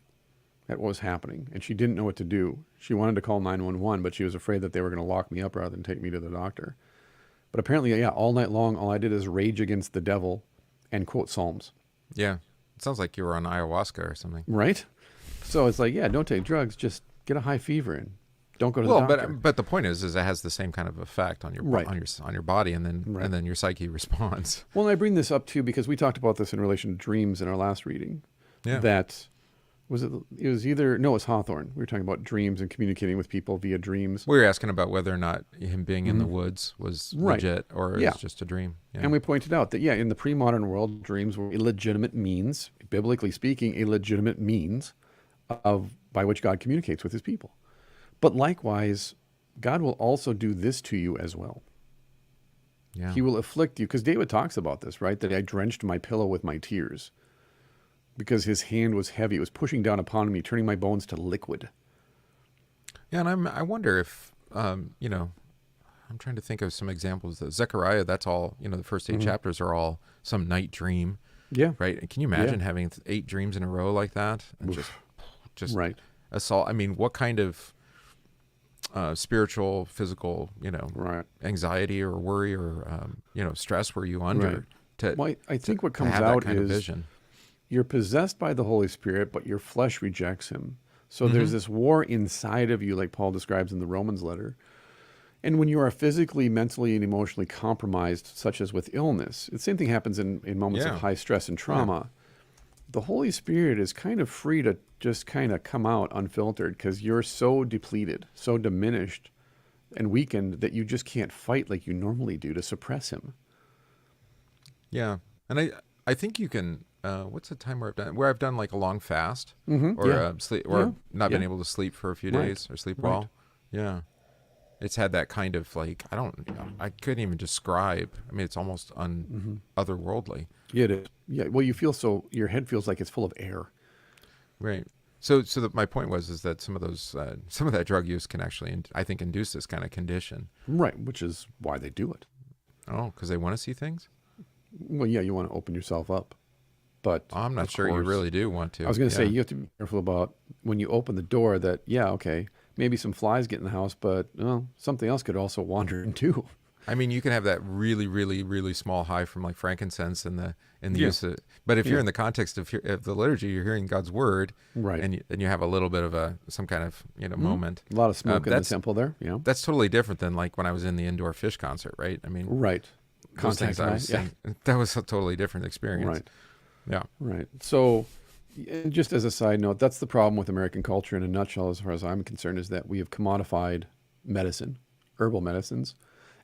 at what was happening, and she didn't know what to do. She wanted to call 911, but she was afraid that they were going to lock me up rather than take me to the doctor. But apparently, yeah, all night long, all I did is rage against the devil and quote Psalms. Yeah. It sounds like you were on ayahuasca or something. Right? So it's like, yeah, don't take drugs. Just get a high fever and don't go to the doctor. But the point is it has the same kind of effect on your on your body, and then your psyche responds. Well, and I bring this up too because we talked about this in relation to dreams in our last reading. Yeah. That it's Hawthorne. We were talking about dreams and communicating with people via dreams. We were asking about whether or not him being in the woods was legit or is just a dream. Yeah. And we pointed out that, in the pre-modern world, dreams were a legitimate means, biblically speaking, a legitimate means by which God communicates with his people. But likewise, God will also do this to you as well. Yeah. He will afflict you, because David talks about this, right? That I drenched my pillow with my tears because his hand was heavy. It was pushing down upon me, turning my bones to liquid. Yeah, and I wonder if, I'm trying to think of some examples. Zechariah, that's all, the first 8 chapters are all some night dream. Yeah. Right? Can you imagine having 8 dreams in a row like that? And just right. assault. I mean, what kind of spiritual, physical, anxiety or worry or, stress were you under? I think what comes out is you're possessed by the Holy Spirit, but your flesh rejects him. So there's this war inside of you, like Paul describes in the Romans letter. And when you are physically, mentally, and emotionally compromised, such as with illness, the same thing happens in moments of high stress and trauma. Yeah. The Holy Spirit is kind of free to just kind of come out unfiltered because you're so depleted, so diminished and weakened that you just can't fight like you normally do to suppress him. Yeah. And I think you can, what's the time where I've done like a long fast or sleep or not been able to sleep for a few days or sleep well. Yeah. It's had that kind of like, I couldn't even describe. I mean, it's almost otherworldly. Yeah, it is. Yeah. Well, your head feels like it's full of air. Right. So my point is that some of that drug use can actually, I think, induce this kind of condition. Right. Which is why they do it. Oh, because they want to see things? Well, yeah, you want to open yourself up. But I'm not sure you really do want to. I was going to say, you have to be careful about when you open the door that, maybe some flies get in the house, but something else could also wander in too. I mean, you can have that really, really, really small high from like frankincense and the use of it. But if you're in the context of the liturgy, you're hearing God's word, right? And you have a little bit of some kind of moment. A lot of smoke in the temple there. Yeah, that's totally different than like when I was in the indoor fish concert, right? I mean, right. Contact that was a totally different experience. Right. Yeah. Right. So, just as a side note, that's the problem with American culture in a nutshell, as far as I'm concerned, is that we have commodified medicine, herbal medicines,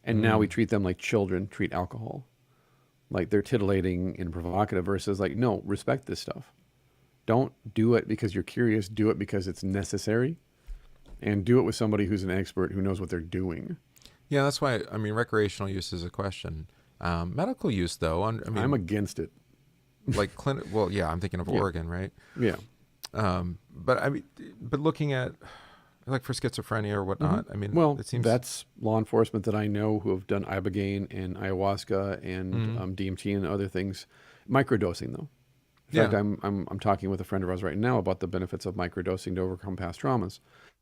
and now we treat them like children treat alcohol. Like they're titillating and provocative versus like, no, respect this stuff. Don't do it because you're curious. Do it because it's necessary. And do it with somebody who's an expert who knows what they're doing. Yeah, that's why, recreational use is a question. Medical use, though, I'm against it. Like I'm thinking of Oregon, right? Yeah. But looking at like for schizophrenia or whatnot, it seems that's law enforcement that I know who have done ibogaine and ayahuasca and DMT and other things. Microdosing, though. In fact, I'm talking with a friend of ours right now about the benefits of microdosing to overcome past traumas,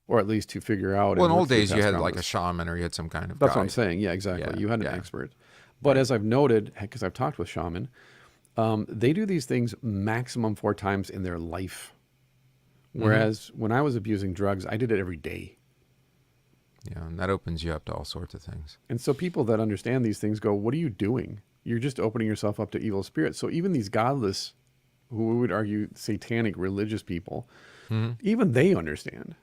or at least to figure out. Well, in old days, you had like a shaman or you had some kind of. That's what I'm saying. Yeah, exactly. Yeah, you had an expert. But as I've noted, because I've talked with shaman. They do these things maximum 4 times in their life. Whereas when I was abusing drugs, I did it every day. Yeah, and that opens you up to all sorts of things. And so people that understand these things go, what are you doing? You're just opening yourself up to evil spirits. So even these godless, who we would argue satanic religious people, even they understand.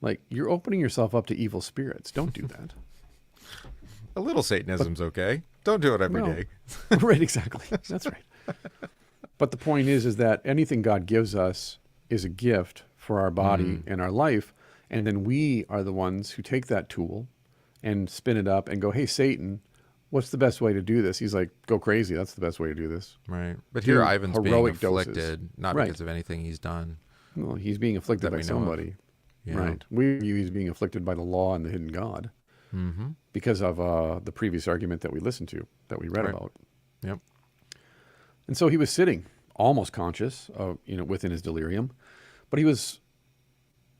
Like, you're opening yourself up to evil spirits. Don't do that. A little Satanism's okay. Don't do it every day. Right, exactly. That's right. But the point is that anything God gives us is a gift for our body and our life. And then we are the ones who take that tool and spin it up and go, hey, Satan, what's the best way to do this? He's like, go crazy. That's the best way to do this. Right. But here Ivan's being afflicted, not because of anything he's done. Well, he's being afflicted by somebody. Yeah. Right. We view he's being afflicted by the law and the hidden God because of the previous argument that we listened to, that we read about. Yep. And so he was sitting, almost conscious, within his delirium, but he was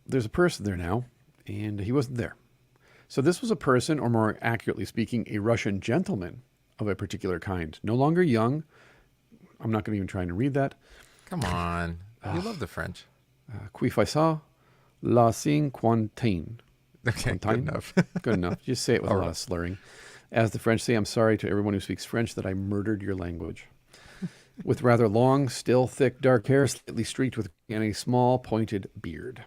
there's a person there now, and he wasn't there. So this was a person, or more accurately speaking, a Russian gentleman of a particular kind. No longer young. I'm not going to even try and read that. Come on. You love the French. Qui fait ça? La cinquantaine. Okay, good enough. Good enough. Just say it with a lot of slurring. As the French say, I'm sorry to everyone who speaks French that I murdered your language. With rather long, still thick, dark hair, slightly streaked with, and a small, pointed beard.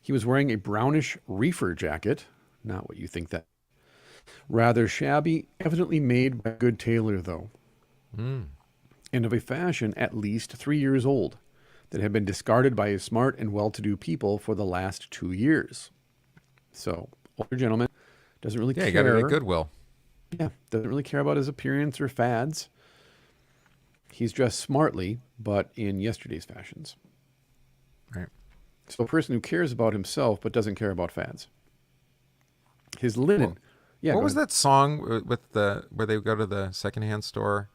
He was wearing a brownish reefer jacket, not what you think that. Rather shabby, evidently made by a good tailor, though. And of a fashion at least 3 years old, that had been discarded by a smart and well-to-do people for the last 2 years. So, older gentleman, doesn't really care. Yeah, he got it at Goodwill. Yeah, doesn't really care about his appearance or fads. He's dressed smartly, but in yesterday's fashions. Right. So a person who cares about himself but doesn't care about fads. His linen. What was that song with where they go to the secondhand store?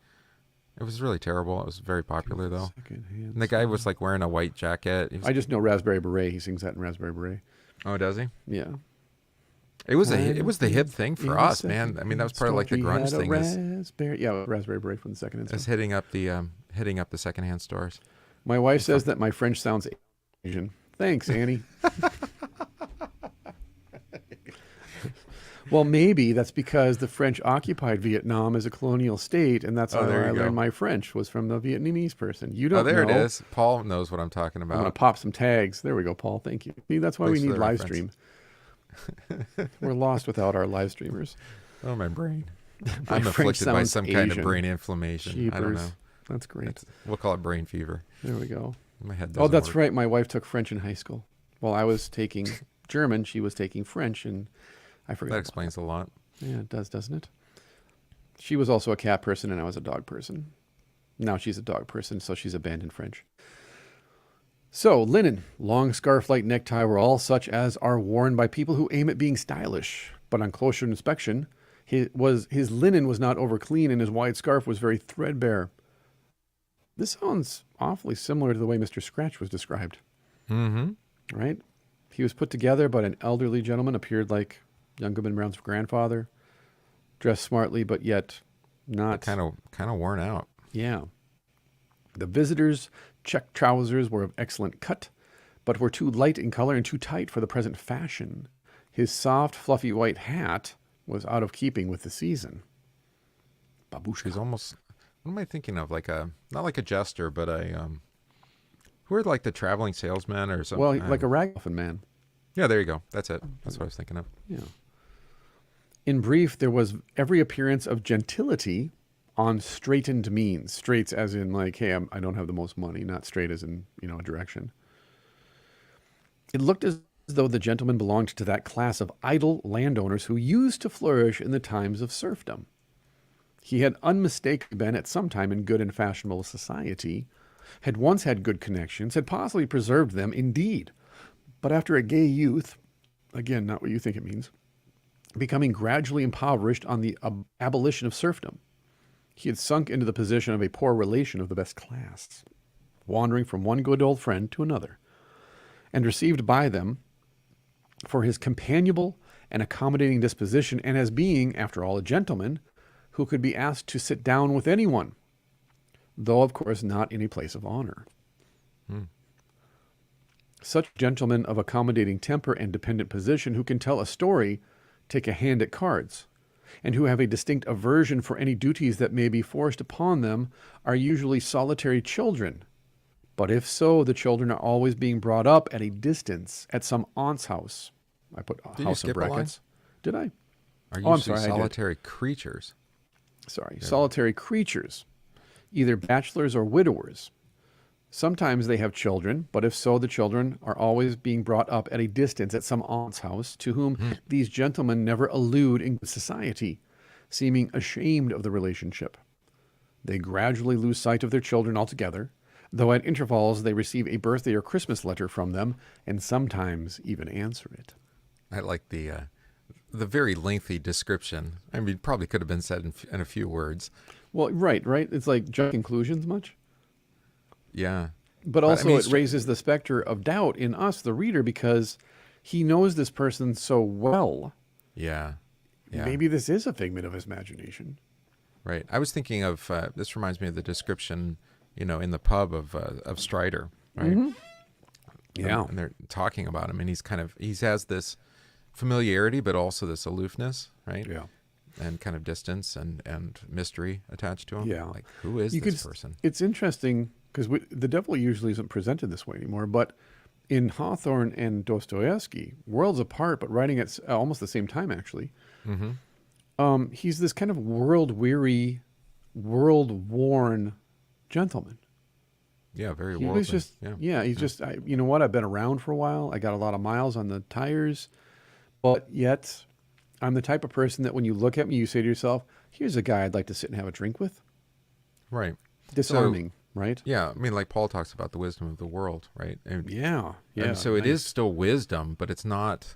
It was really terrible. It was very popular though. And the guy was like wearing a white jacket. I just know Raspberry Beret. He sings that in Raspberry Beret. Oh, does he? Yeah. It was the hip thing for us, man. I mean, that was part of like the grunge thing. Raspberry Beret from the secondhand store. It's hitting up the secondhand stores. My wife says that my French sounds Asian. Thanks, Annie. Well, maybe that's because the French occupied Vietnam as a colonial state, and that's how I learned my French, was from the Vietnamese person. You don't know. Oh, there it is. Paul knows what I'm talking about. I'm going to pop some tags. There we go, Paul. Thank you. See, that's why we need live stream. We're lost without our live streamers. Oh, my brain. I'm afflicted by some kind of brain inflammation. Jeepers. I don't know. That's great. We'll call it brain fever. There we go. My head doesn't work. Right. My wife took French in high school. While I was taking German, she was taking French, and I forgot. That explains a lot. Yeah, it does, doesn't it? She was also a cat person, and I was a dog person. Now she's a dog person, so she's abandoned French. So, linen, long scarf-like necktie were all such as are worn by people who aim at being stylish. But on closer inspection, his linen was not over clean, and his wide scarf was very threadbare. This sounds awfully similar to the way Mr. Scratch was described. Mm-hmm. Right? He was put together, but an elderly gentleman appeared like young Goodman Brown's grandfather, dressed smartly, but yet not... Kind of worn out. Yeah. The visitors' check trousers were of excellent cut, but were too light in color and too tight for the present fashion. His soft, fluffy white hat was out of keeping with the season. Babushka. He's almost... What am I thinking of? Not like a jester, but who are like the traveling salesman or something? Well, like a ragamuffin man. Yeah, there you go. That's it. That's what I was thinking of. Yeah. In brief, there was every appearance of gentility on straightened means. Straights as in like, hey, I don't have the most money, not straight as in, a direction. It looked as though the gentleman belonged to that class of idle landowners who used to flourish in the times of serfdom. He had unmistakably been at some time in good and fashionable society, had once had good connections, had possibly preserved them indeed. But after a gay youth, again, not what you think it means, becoming gradually impoverished on the abolition of serfdom, he had sunk into the position of a poor relation of the best class, wandering from one good old friend to another, and received by them for his companionable and accommodating disposition, and as being, after all, a gentleman who could be asked to sit down with anyone, though, of course, not in a place of honor. Such gentlemen of accommodating temper and dependent position who can tell a story, take a hand at cards, and who have a distinct aversion for any duties that may be forced upon them are usually solitary children. But if so, the children are always being brought up at a distance at some aunt's house. I put house in brackets. Did I? Are usually solitary creatures. Sorry, solitary creatures, either bachelors or widowers. Sometimes they have children, but if so, the children are always being brought up at a distance at some aunt's house, to whom these gentlemen never allude in society, seeming ashamed of the relationship. They gradually lose sight of their children altogether, though at intervals they receive a birthday or Christmas letter from them, and sometimes even answer it. I like the very lengthy description. I mean, probably could have been said in a few words. Well, right. It's like jump conclusions much. Yeah. But also it raises the specter of doubt in us, the reader, because he knows this person so well. Yeah. Yeah. Maybe this is a figment of his imagination. Right. I was thinking of, this reminds me of the description, in the pub of Strider, right? Mm-hmm. Yeah. And they're talking about him, and he has this familiarity, but also this aloofness, right? Yeah. And kind of distance and mystery attached to him. Yeah. Like, who is this person? It's interesting because the devil usually isn't presented this way anymore, but in Hawthorne and Dostoevsky, worlds apart, but writing at almost the same time, actually, he's this kind of world-weary, world-worn gentleman. Yeah, very He worldly. was just, he's just, you know what, I've been around for a while. I got a lot of miles on the tires, but yet I'm the type of person that when you look at me, you say to yourself, here's a guy I'd like to sit and have a drink with. Right. Disarming, right? Yeah, I mean, like Paul talks about the wisdom of the world, right? And, Yeah. And so it is still wisdom, but it's not,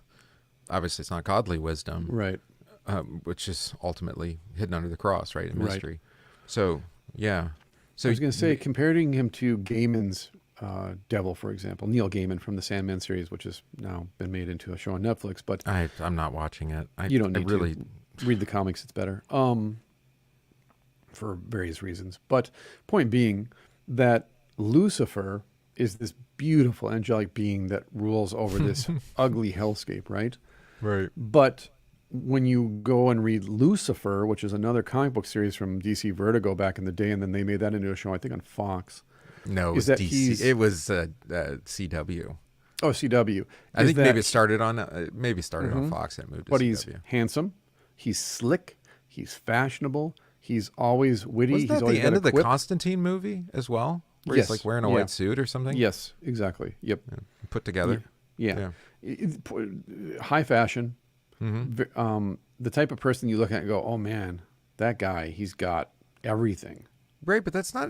obviously it's not godly wisdom. Right. Which is ultimately hidden under the cross, right? In mystery. Right. So, yeah. So I was going to say, comparing him to Gaiman's Devil, for example, Neil Gaiman from the Sandman series, which has now been made into a show on Netflix, but I'm not watching it. You don't need to read the comics; it's better for various reasons. But point being that Lucifer is this beautiful angelic being that rules over this ugly hellscape, right? Right. But when you go and read Lucifer, which is another comic book series from DC Vertigo back in the day, and then they made that into a show, I think, on Fox. No, it was DC. It was CW. Oh, CW. I think maybe it started on on Fox and moved to CW. But he's handsome, he's slick, he's fashionable, he's always witty. Wasn't that he's always the end of the quip. Constantine movie as well? Where Yes. he's like wearing a white suit or something? Yes, exactly. Yep. Yeah. Put together. Yeah. High fashion. The type of person you look at and go, oh man, that guy, he's got everything. Right, but that's not,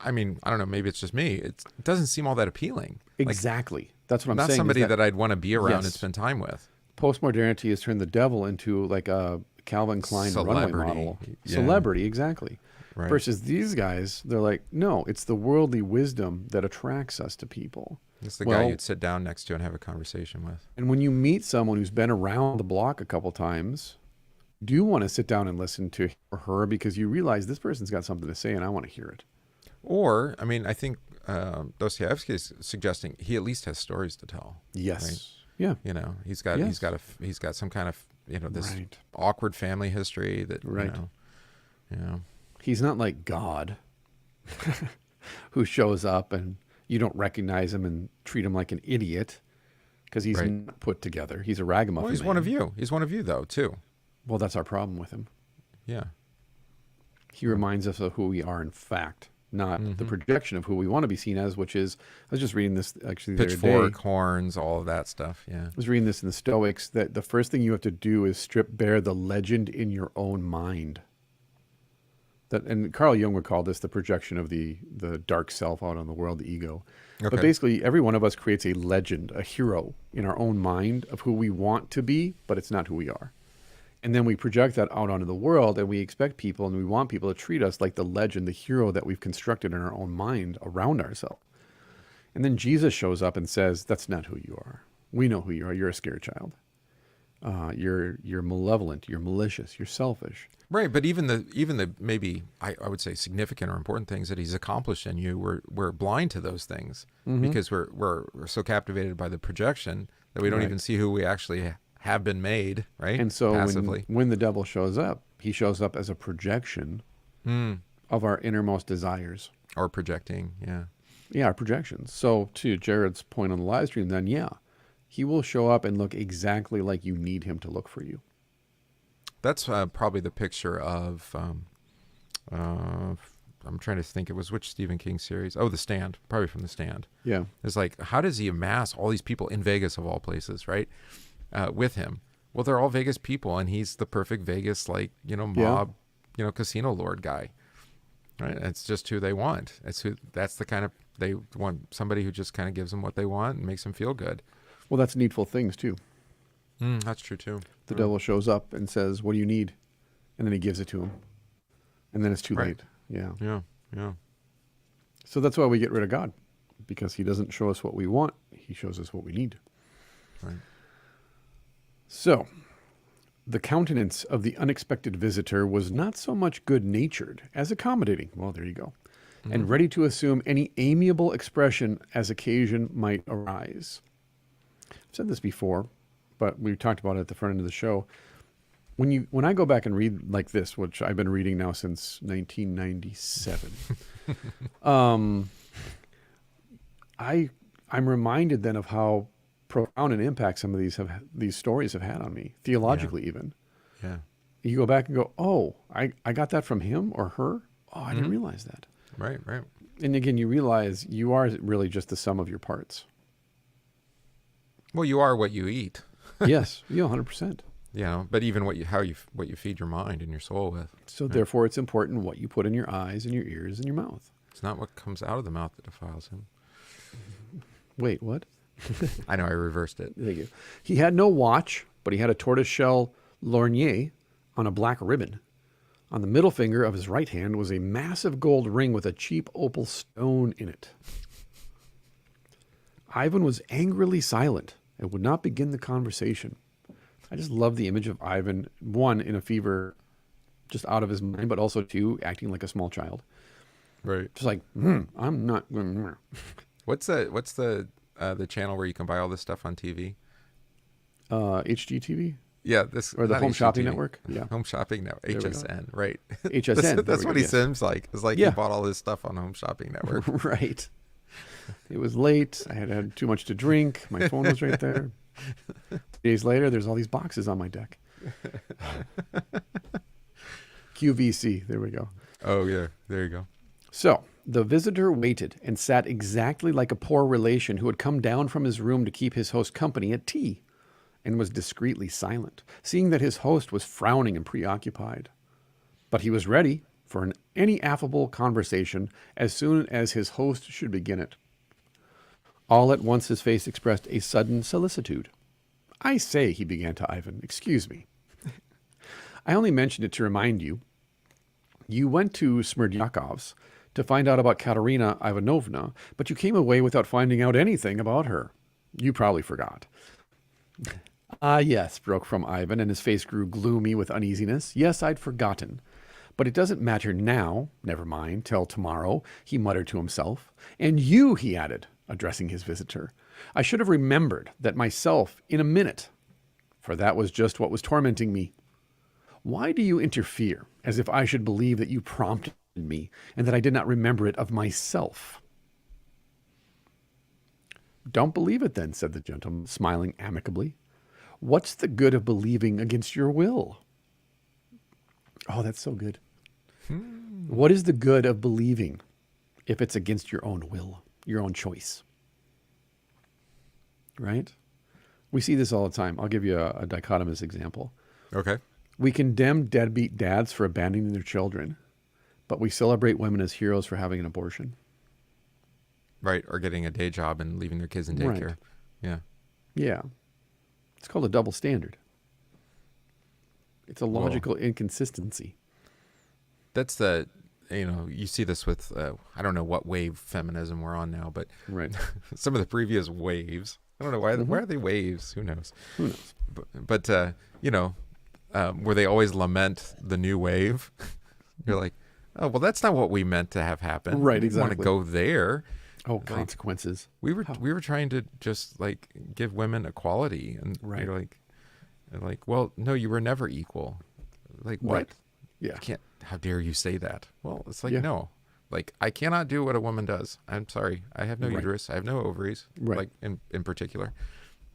I mean, I don't know, maybe it's just me. It doesn't seem all that appealing. Exactly. That's what I'm not saying. Not somebody that I'd want to be around and spend time with. Postmodernity has turned the devil into like a Calvin Klein runway model. Yeah. Celebrity, exactly. Right. Versus these guys, they're like, no, it's the worldly wisdom that attracts us to people. It's the guy you'd sit down next to and have a conversation with. And when you meet someone who's been around the block a couple times, do you want to sit down and listen to him or her because you realize this person's got something to say and I want to hear it. Or, I mean, I think Dostoevsky is suggesting he at least has stories to tell. Yes. Right? Yeah. You know, he's got some kind of, this awkward family history that, you know. He's not like God who shows up and you don't recognize him and treat him like an idiot because he's not put together. He's a ragamuffin. Well, he's one of you. He's one of you, though, too. Well, that's our problem with him. Yeah. He reminds us of who we are in fact, not the projection of who we want to be seen as, which is, I was just reading this actually the other day. Pitchfork, horns, all of that stuff, yeah. I was reading this in the Stoics, that the first thing you have to do is strip bare the legend in your own mind. And Carl Jung would call this the projection of the dark self out on the world, the ego. Okay. But basically, every one of us creates a legend, a hero in our own mind of who we want to be, but it's not who we are. And then we project that out onto the world, and we expect people and we want people to treat us like the legend, the hero that we've constructed in our own mind around ourselves. And then Jesus shows up and says, that's not who you are. We know who you are. You're a scared child. You're malevolent. You're malicious. You're selfish. Right, but even the maybe I would say significant or important things that he's accomplished in you, we're blind to those things because we're so captivated by the projection that we don't even see who we actually have been made, right? And so when the devil shows up, he shows up as a projection of our innermost desires. Or projecting, yeah. Yeah, our projections. So to Jared's point on the live stream, then he will show up and look exactly like you need him to look for you. That's probably the picture of, I'm trying to think, it was which Stephen King series? Oh, The Stand, probably from The Stand. Yeah. It's like, how does he amass all these people in Vegas of all places, right? With him. Well, they're all Vegas people, and he's the perfect Vegas, mob, casino lord guy. Right? It's just who they want. That's the kind of, they want somebody who just kind of gives them what they want and makes them feel good. Well, that's needful things too. That's true too. The devil shows up and says, what do you need? And then he gives it to him. And then it's too late. Yeah. Yeah. Yeah. So that's why we get rid of God. because he doesn't show us what we want. He shows us what we need. Right. So, the countenance of the unexpected visitor was not so much good-natured as accommodating. Well, there you go. And ready to assume any amiable expression as occasion might arise. I've said this before, but we talked about it at the front end of the show. When I go back and read like this, which I've been reading now since 1997, I'm reminded then of how profound an impact some of these stories have had on me, theologically even. Yeah. You go back and go, oh, I got that from him or her? Oh, I didn't realize that. Right, right. And again, you realize you are really just the sum of your parts. Well, you are what you eat. Yes, 100%. You know, but even what you feed your mind and your soul with. So therefore, it's important what you put in your eyes and your ears and your mouth. It's not what comes out of the mouth that defiles him. Wait, what? I know, I reversed it. Thank you. He had no watch, but he had a tortoiseshell lorgnette on a black ribbon. On the middle finger of his right hand was a massive gold ring with a cheap opal stone in it. Ivan was angrily silent and would not begin the conversation. I just love the image of Ivan, one, in a fever, just out of his mind, but also two, acting like a small child. Right. Just like, I'm not. What's the channel where you can buy all this stuff on TV? HGTV? Yeah, Or the not Home Shopping HGTV. Network? Yeah. Home Shopping Network, HSN, right. HSN. That's what he seems like. It's like Yeah. he bought all this stuff on Home Shopping Network. Right. It was late. I had had too much to drink. My phone was right there. Days later, there's all these boxes on my deck. QVC. There we go. Oh, yeah. There you go. So the visitor waited and sat exactly like a poor relation who had come down from his room to keep his host company at tea, and was discreetly silent, seeing that his host was frowning and preoccupied. But he was ready for any affable conversation as soon as his host should begin it. All at once his face expressed a sudden solicitude. I say, he began to Ivan, excuse me. I only mentioned it to remind you. You went to Smerdyakov's to find out about Katerina Ivanovna, but you came away without finding out anything about her. You probably forgot. Ah, yes, broke from Ivan, and his face grew gloomy with uneasiness. Yes, I'd forgotten. But it doesn't matter now. Never mind, till tomorrow, he muttered to himself. And you, he added, addressing his visitor, I should have remembered that myself in a minute, for that was just what was tormenting me. Why do you interfere, as if I should believe that you prompted me, and that I did not remember it of myself? Don't believe it then, said the gentleman, smiling amicably. What's the good of believing against your will? Oh, that's so good. What is the good of believing if it's against your own will, your own choice? Right? We see this all the time. I'll give you a dichotomous example. Okay. We condemn deadbeat dads for abandoning their children, but we celebrate women as heroes for having an abortion. Right, or getting a day job and leaving their kids in daycare. Right. Yeah. Yeah. It's called a double standard. It's a logical inconsistency. That's you see this with, I don't know what wave feminism we're on now, but Right. some of the previous waves, I don't know why, why are they waves? Who knows? Who knows? But where they always lament the new wave. You're like, oh, well, that's not what we meant to have happen. Right, We exactly. want to go there. Oh, consequences. We were trying to just like give women equality, and Right. you're like, well, no, you were never equal. Like, what? Right. Yeah. You can't. How dare you say that? Well, it's like, Yeah. no, like I cannot do what a woman does. I'm sorry. I have no Right. uterus. I have no ovaries. Right. Like in particular,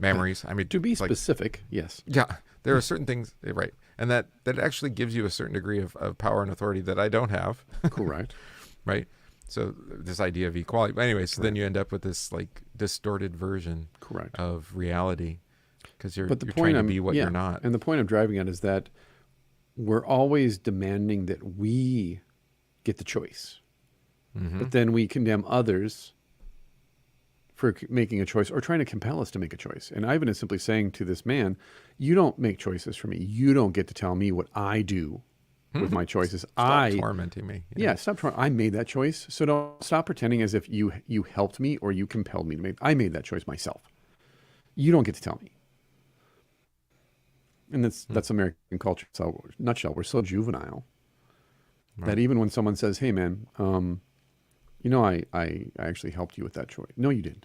mammaries. I mean, To be like, specific, yes. yeah, there are certain things, right, and that actually gives you a certain degree of power and authority that I don't have. Correct. Right. So this idea of equality. But anyway, so then you end up with this like distorted version Correct. of reality because you're But you're trying to be what you're not. And the point I'm driving at is that we're always demanding that we get the choice. Mhm. But then we condemn others for making a choice or trying to compel us to make a choice. And Ivan is simply saying to this man, you don't make choices for me. You don't get to tell me what I do with my choices. Stop tormenting me. Yeah, stop tormenting. I made that choice. So don't stop pretending as if you helped me or you compelled me to make. I made that choice myself. You don't get to tell me. And that's American culture. So nutshell, we're so juvenile that even when someone says, "Hey, man, I actually helped you with that choice." No, you didn't.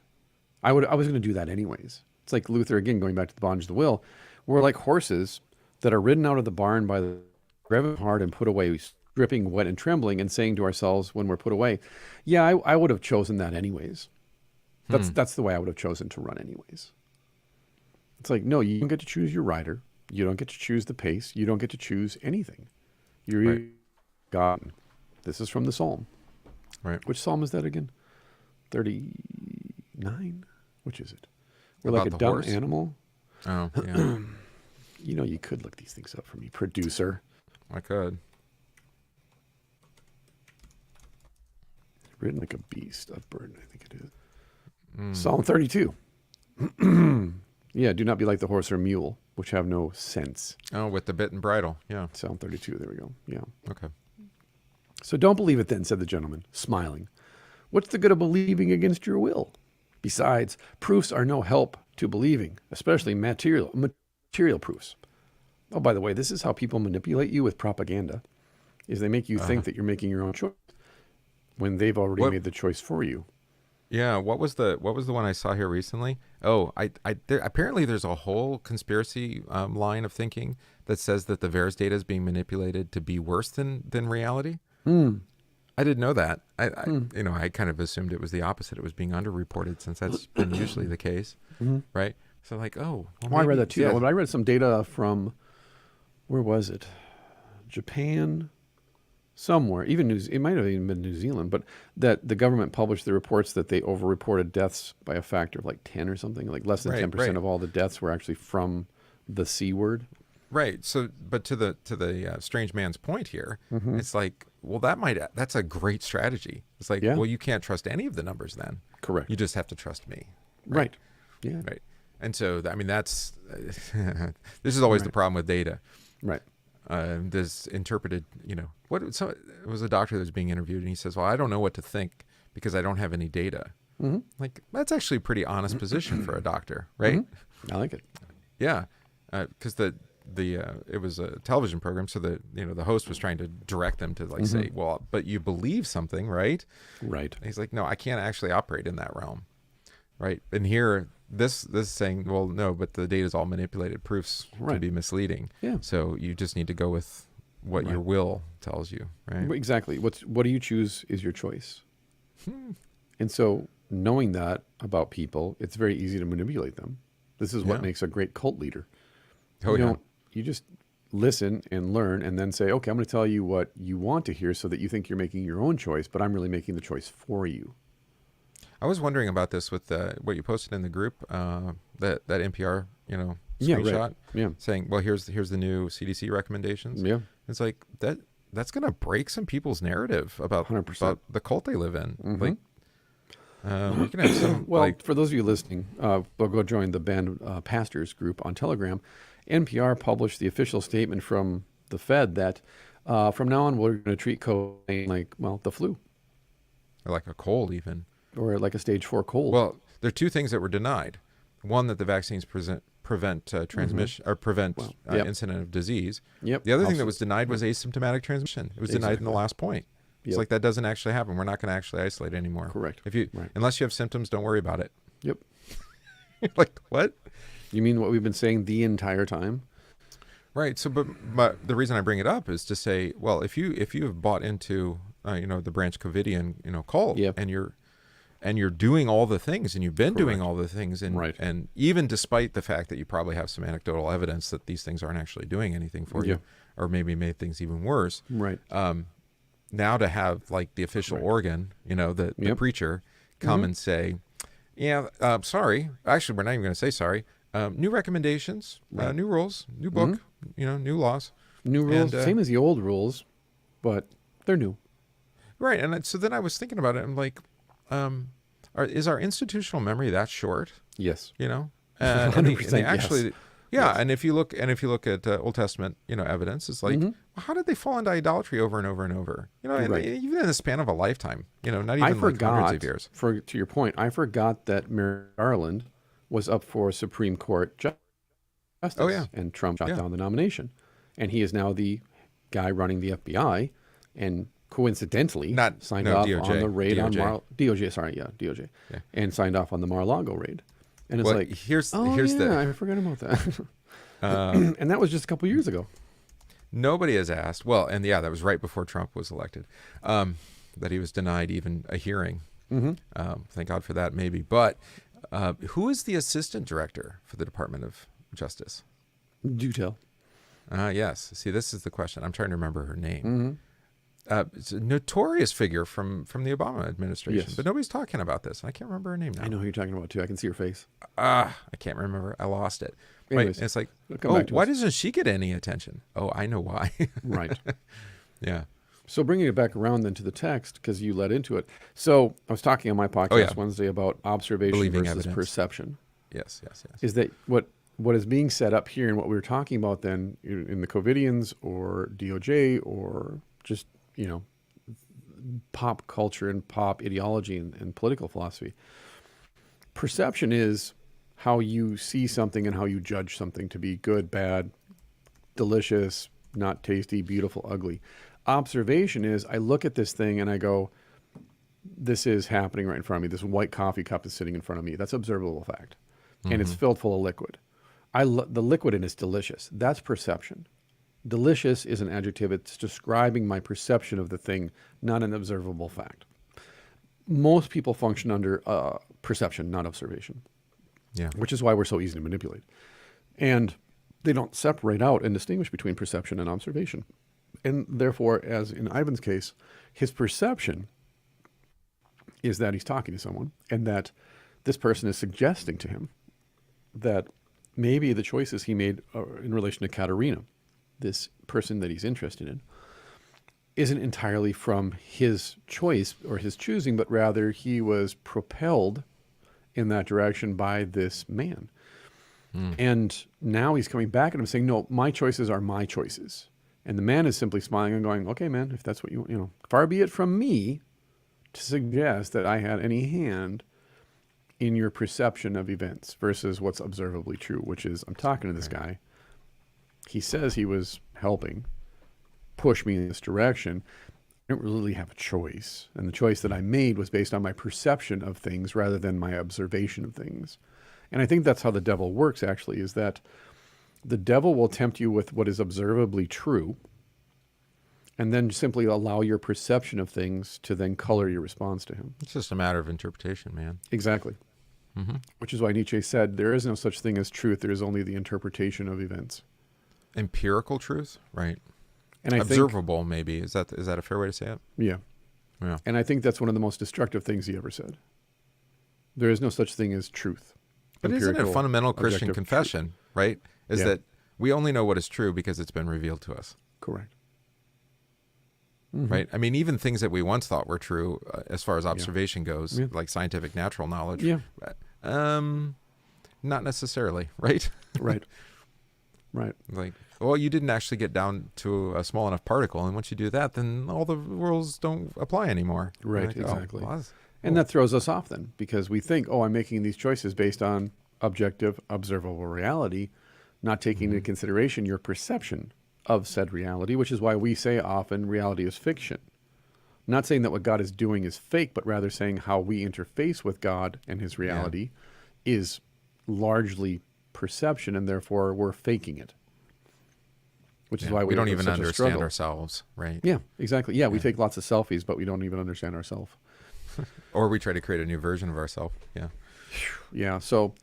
I was going to do that anyways. It's like Luther again, going back to the bondage of the will. We're like horses that are ridden out of the barn by the gravel hard and put away, dripping, wet, and trembling, and saying to ourselves when we're put away, "Yeah, I would have chosen that anyways." That's the way I would have chosen to run anyways. It's like, no, you don't get to choose your rider. You don't get to choose the pace. You don't get to choose anything. You're God. This is from the Psalm. Right. Which Psalm is that again? 39? Which is it? We're About like a dumb horse? animal. Oh, yeah. You could look these things up for me, producer. I could. Written like a beast of burden, I think it is. Psalm 32. Yeah, do not be like the horse or mule, which have no sense. Oh, with the bit and bridle. Yeah. Psalm 32, there we go. Yeah. Okay. So don't believe it then, said the gentleman, smiling. What's the good of believing against your will? Besides, proofs are no help to believing, especially material proofs. Oh, by the way, this is how people manipulate you with propaganda, is they make you think that you're making your own choice when they've already made the choice for you. Yeah, what was the one I saw here recently? Oh, apparently there's a whole conspiracy line of thinking that says that the VAERS data is being manipulated to be worse than reality. I didn't know that. I kind of assumed it was the opposite. It was being underreported, since that's been usually the case, right? So like, I read that too. Yeah. I read some data from, where was it? Japan. Somewhere, it might have even been New Zealand, but that the government published the reports that they overreported deaths by a factor of like 10 or something, like less than 10% of all the deaths were actually from the C word. Right. So, but to the strange man's point here, it's like, well, that's a great strategy. It's like, well, you can't trust any of the numbers then. Correct. You just have to trust me. Right. Yeah. Right. And so, I mean, this is always the problem with data. Right. This interpreted, so it was a doctor that was being interviewed, and he says, well, I don't know what to think because I don't have any data. Like, that's actually a pretty honest position for a doctor, right? I like it. Yeah. Because it was a television program, so the host was trying to direct them to like say, well, but you believe something, right? Right. And he's like, no, I can't actually operate in that realm, right? And here, this is saying, well, no, but the data is all manipulated proofs to be misleading. Yeah. So you just need to go with what your will tells you, right? Exactly. What do you choose is your choice. And so knowing that about people, it's very easy to manipulate them. This is what makes a great cult leader. You just listen and learn and then say, okay, I'm going to tell you what you want to hear so that you think you're making your own choice, but I'm really making the choice for you. I was wondering about this with what you posted in the group, that NPR, screenshot, saying, well, here's the new CDC recommendations. Yeah. It's like that's going to break some people's narrative about the cult they live in. Like, we can have some. Well, for those of you listening, we'll go join the band pastors group on Telegram. NPR published the official statement from the Fed that from now on we're going to treat COVID like, well, the flu, or like a cold even. Or like a stage 4 cold. Well, there are two things that were denied. One, that the vaccines prevent transmission or prevent incident of disease. Yep. The other thing that was denied was asymptomatic transmission. It was denied in the last point. It's like that doesn't actually happen. We're not going to actually isolate anymore. Correct. Unless you have symptoms, don't worry about it. Yep. Like what? You mean what we've been saying the entire time? Right. So, but the reason I bring it up is to say, well, if you have bought into the Branch Covidian cult, and you're doing all the things, and you've been doing all the things, and even despite the fact that you probably have some anecdotal evidence that these things aren't actually doing anything for you, or maybe made things even worse. Right. Now to have like the official organ, the preacher come and say, sorry. Actually, we're not even going to say sorry. New recommendations, new rules, new book, new laws. New rules, same as the old rules, but they're new. Right. And so then I was thinking about it. I'm like, is our institutional memory that short? Yes. 100% and actually, Yeah, Yes. and if you look at Old Testament, evidence, it's like, well, how did they fall into idolatry over and over and over? Right. Even in the span of a lifetime. Not I even like forgot, hundreds of years. to your point, I forgot that Merrick Garland was up for Supreme Court justice, Oh yeah, and Trump shot yeah. down the nomination, and he is now the guy running the FBI, and coincidentally signed off DOJ, on the raid on DOJ. DOJ. Sorry, yeah, DOJ, Yeah. and signed off on the Mar-a-Lago raid. And it's Well, like, here's I forgot about that. And that was just a couple years ago. Nobody has asked. Well, and yeah, that was right before Trump was elected. That he was denied even a hearing. Thank God for that, maybe. But who is the assistant director for the Department of Justice? Do tell. Yes. See, this is the question. I'm trying to remember her name. It's a notorious figure from the Obama administration, Yes. but nobody's talking about this. I can't remember her name now. I know who you're talking about too. I can see your face. I can't remember. I lost it. Anyways, Right. And it's like, it'll come back to why us. doesn't she get any attention? Oh, I know why. Right. Yeah. So bringing it back around then to the text, because you led into it. So I was talking on my podcast Wednesday about observation Believing versus evidence. perception. Yes. Is that what is being set up here and what we were talking about then in the COVIDians or DOJ or just, pop culture and pop ideology and political philosophy. Perception is how you see something and how you judge something to be good, bad, delicious, not tasty, beautiful, ugly. Observation is I look at this thing and I go, this is happening right in front of me. This white coffee cup is sitting in front of me. That's observable fact. And it's filled full of liquid. The liquid in it's delicious. That's perception. Delicious is an adjective. It's describing my perception of the thing, not an observable fact. Most people function under perception, not observation. Yeah. Which is why we're so easy to manipulate. And they don't separate out and distinguish between perception and observation. And therefore, as in Ivan's case, his perception is that he's talking to someone and that this person is suggesting to him that maybe the choices he made in relation to Katerina, this person that he's interested in, isn't entirely from his choice or his choosing, but rather he was propelled in that direction by this man. And now he's coming back at him saying, no, my choices are my choices. And the man is simply smiling and going, okay, man, if that's what you far be it from me to suggest that I had any hand in your perception of events versus what's observably true, which is I'm talking to this guy. He says he was helping push me in this direction. I don't really have a choice. And the choice that I made was based on my perception of things rather than my observation of things. And I think that's how the devil works, actually, is that the devil will tempt you with what is observably true and then simply allow your perception of things to then color your response to him. It's just a matter of interpretation, man. Exactly. Which is why Nietzsche said, there is no such thing as truth. There is only the interpretation of events. Empirical truth, right? And I observable, maybe. Is that a fair way to say it? Yeah. Yeah. And I think that's one of the most destructive things he ever said. There is no such thing as truth. But isn't it a fundamental Christian objective confession, right? Is that we only know what is true because it's been revealed to us. Correct. Right? I mean, even things that we once thought were true as far as observation goes, like scientific natural knowledge, not necessarily, right? Right. Right. Like, well, you didn't actually get down to a small enough particle, and once you do that, then all the rules don't apply anymore. Right, like, exactly. Oh, and that throws us off then, because we think, I'm making these choices based on objective, observable reality, not taking into consideration your perception of said reality, which is why we say often reality is fiction. Not saying that what God is doing is fake, but rather saying how we interface with God and his reality is largely perception, and therefore we're faking it. Which is why we don't even such a understand struggle. ourselves, right? Yeah, exactly. Yeah, we take lots of selfies, but we don't even understand ourselves. Or we try to create a new version of ourselves. Yeah. Yeah, so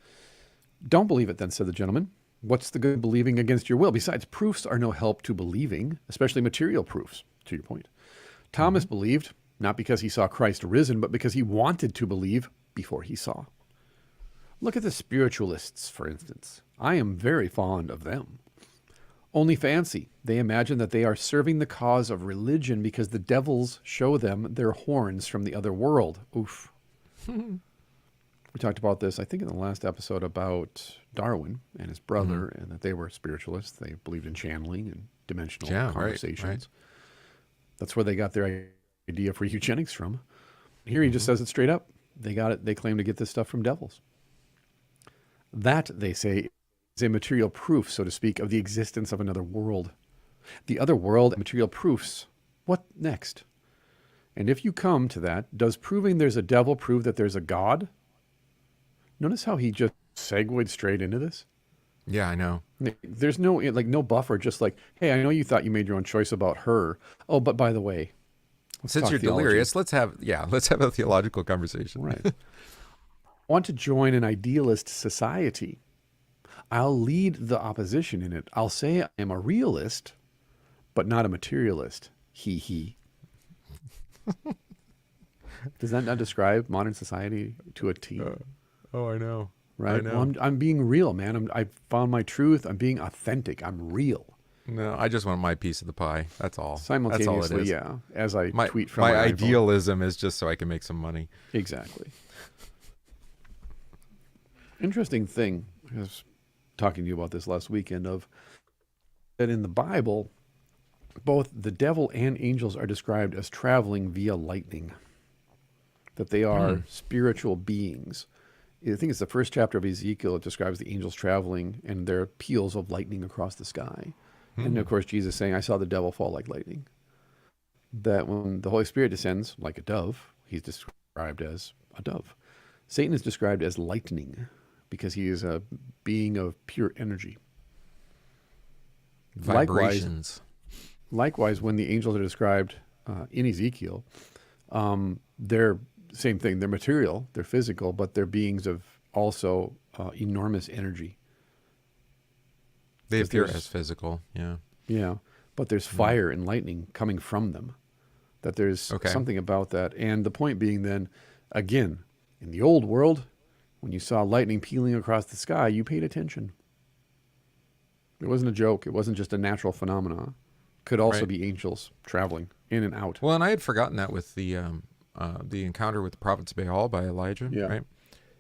don't believe it then, said the gentleman. What's the good of believing against your will? Besides, proofs are no help to believing, especially material proofs, to your point. Thomas believed, not because he saw Christ risen, but because he wanted to believe before he saw. Look at the spiritualists, for instance. I am very fond of them. Only fancy. They imagine that they are serving the cause of religion because the devils show them their horns from the other world. Oof. We talked about this, I think, in the last episode about Darwin and his brother, and that they were spiritualists. They believed in channeling and dimensional conversations. Right. That's where they got their idea for eugenics from. Here he just says it straight up. They got it. They claim to get this stuff from devils. That, they say, is a material proof, so to speak, of the existence of another world. The other world, material proofs. What next? And if you come to that, does proving there's a devil prove that there's a God? Notice how he just segued straight into this? Yeah, I know. There's no buffer, just like, hey, I know you thought you made your own choice about her. Oh, but by the way, since you're delirious, let's have a theological conversation. Right. I want to join an idealist society. I'll lead the opposition in it. I'll say I am a realist, but not a materialist. He. Does that not describe modern society to a T? I know. Right? I know. Well, I'm being real, man. I've found my truth. I'm being authentic. I'm real. No, I just want my piece of the pie. That's all. Simultaneously, that's all it is. yeah. As I tweet from my my idealism is just so I can make some money. Exactly. Interesting thing. I was talking to you about this last weekend of that in the Bible, both the devil and angels are described as traveling via lightning. That they are spiritual beings. I think it's the first chapter of Ezekiel. It describes the angels traveling and their peals of lightning across the sky. And of course, Jesus saying, I saw the devil fall like lightning. That when the Holy Spirit descends like a dove, he's described as a dove. Satan is described as lightning because he is a being of pure energy. Vibrations. Likewise, when the angels are described in Ezekiel, they're same thing. They're material, they're physical, but they're beings of also enormous energy. They appear as physical, yeah. Yeah, but there's fire and lightning coming from them. That there's something about that. And the point being then, again, in the old world, when you saw lightning peeling across the sky, you paid attention. It wasn't a joke. It wasn't just a natural phenomenon. Could also be angels traveling in and out. Well, and I had forgotten that with the encounter with the prophets of Baal by Elijah, right?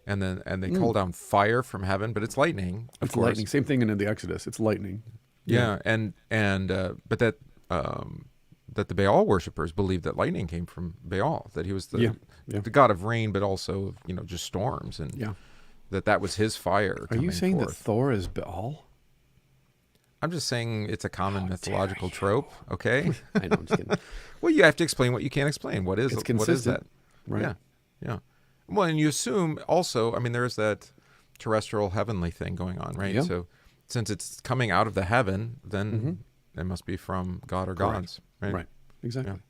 And they call down fire from heaven, but it's lightning. Of course, lightning. Same thing in the Exodus. It's lightning. Yeah, but that the Baal worshippers believed that lightning came from Baal, that he was the god of rain, but also just storms, and that was his fire. Are you saying forth. that Thor is Baal? I'm just saying it's a common mythological trope. Okay, I know. I'm just kidding. Well, you have to explain what you can't explain. What is that? Right. Yeah. Well, and you assume also, I mean, there's that terrestrial heavenly thing going on, right? Yeah. So since it's coming out of the heaven, then it must be from God or gods, right? Right. Exactly. Yeah.